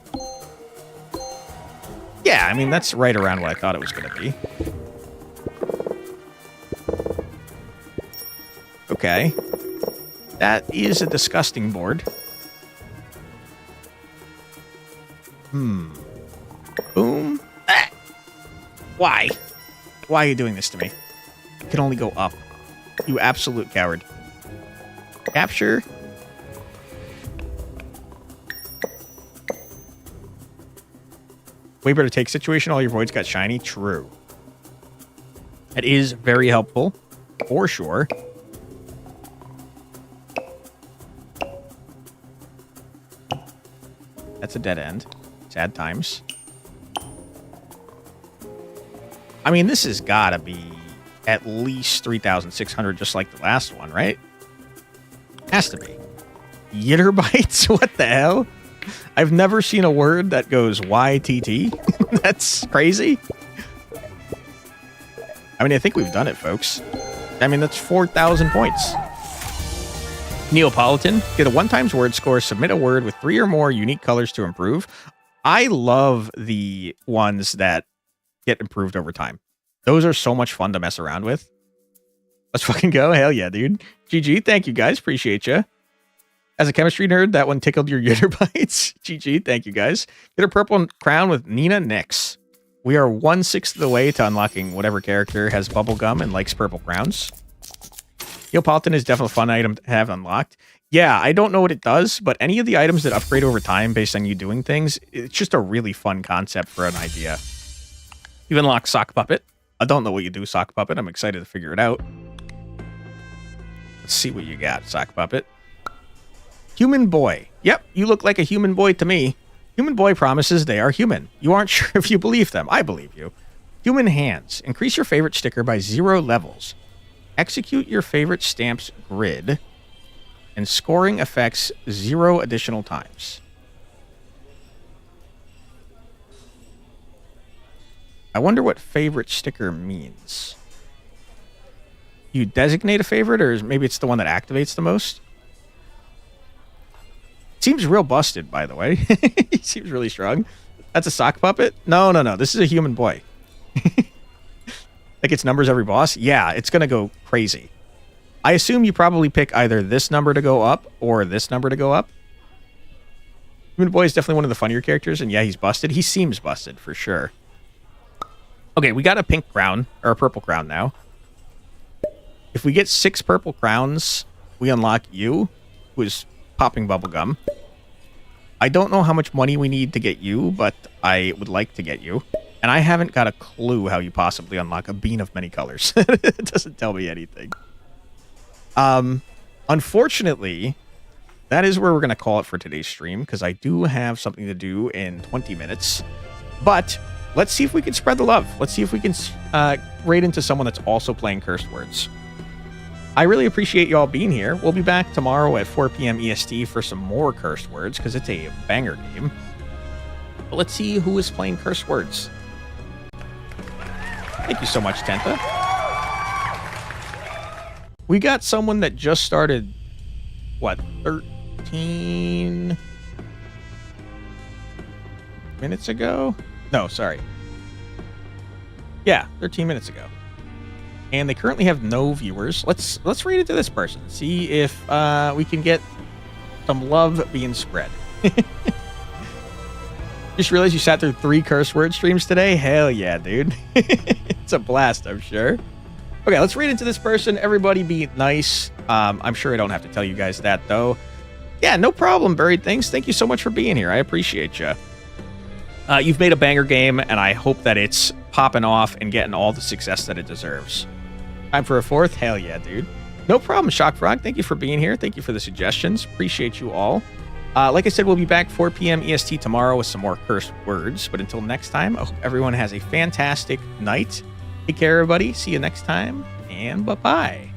Yeah, I mean, that's right around what I thought it was going to be. Okay. That is a disgusting board. Why? Why are you doing this to me? It can only go up. You absolute coward. Capture. Way better take situation. All your voids got shiny. True. That is very helpful. For sure. That's a dead end. Sad times. I mean, this has got to be at least 3,600, just like the last one, right? Has to be. Yitter bites? What the hell? I've never seen a word that goes YTT. That's crazy. I mean, I think we've done it, folks. I mean, that's 4,000 points. Neapolitan. Get a 1x word score. Submit a word with 3 or more unique colors to improve. I love the ones that get improved over time. Those are so much fun to mess around with. Let's fucking go. Hell yeah, dude. GG. Thank you, guys. Appreciate you. As a chemistry nerd, that one tickled your yitter bites. GG. Thank you, guys. Get a purple crown with Nina Nix. We are 1/6 of the way to unlocking whatever character has bubblegum and likes purple crowns. Neapolitan is definitely a fun item to have unlocked. Yeah, I don't know what it does, but any of the items that upgrade over time based on you doing things, it's just a really fun concept for an idea. You unlock Sock Puppet. I don't know what you do, Sock Puppet. I'm excited to figure it out. Let's see what you got, Sock Puppet. Human boy. Yep, you look like a human boy to me. Human boy promises they are human. You aren't sure if you believe them. I believe you. Human hands. Increase your favorite sticker by 0 levels. Execute your favorite stamp's grid. And scoring effects 0 additional times. I wonder what favorite sticker means. You designate a favorite, or maybe it's the one that activates the most? Seems real busted, by the way. He seems really strong. That's a sock puppet? No. This is a human boy. Like its numbers every boss? Yeah, it's going to go crazy. I assume you probably pick either this number to go up or this number to go up. Human boy is definitely one of the funnier characters, and yeah, he's busted. He seems busted, for sure. Okay, we got a pink crown, or a purple crown now. If we get 6 purple crowns, we unlock you, who is popping bubblegum. I don't know how much money we need to get you, but I would like to get you. And I haven't got a clue how you possibly unlock a bean of many colors. It doesn't tell me anything. Unfortunately, that is where we're going to call it for today's stream, because I do have something to do in 20 minutes. But let's see if we can spread the love. Let's see if we can raid into someone that's also playing Cursed Words. I really appreciate y'all being here. We'll be back tomorrow at 4 p.m. EST for some more Cursed Words, because it's a banger game. But let's see who is playing Cursed Words. Thank you so much, Tenta. We got someone that just started, what, 13 minutes ago? No, sorry. Yeah, 13 minutes ago. And they currently have no viewers. Let's read it to this person. See if we can get some love being spread. Just realized you sat through 3 Curse Word streams today? Hell yeah, dude. It's a blast, I'm sure. Okay, let's read into this person. Everybody be nice. I'm sure I don't have to tell you guys that, though. Yeah, no problem, Buried Things. Thank you so much for being here. I appreciate you. You've made a banger game, and I hope that it's popping off and getting all the success that it deserves. Time for a 4th? Hell yeah, dude. No problem, Shock Frog. Thank you for being here. Thank you for the suggestions. Appreciate you all. Like I said, we'll be back 4 p.m. EST tomorrow with some more Cursed Words. But until next time, I hope everyone has a fantastic night. Take care, everybody. See you next time, and bye-bye.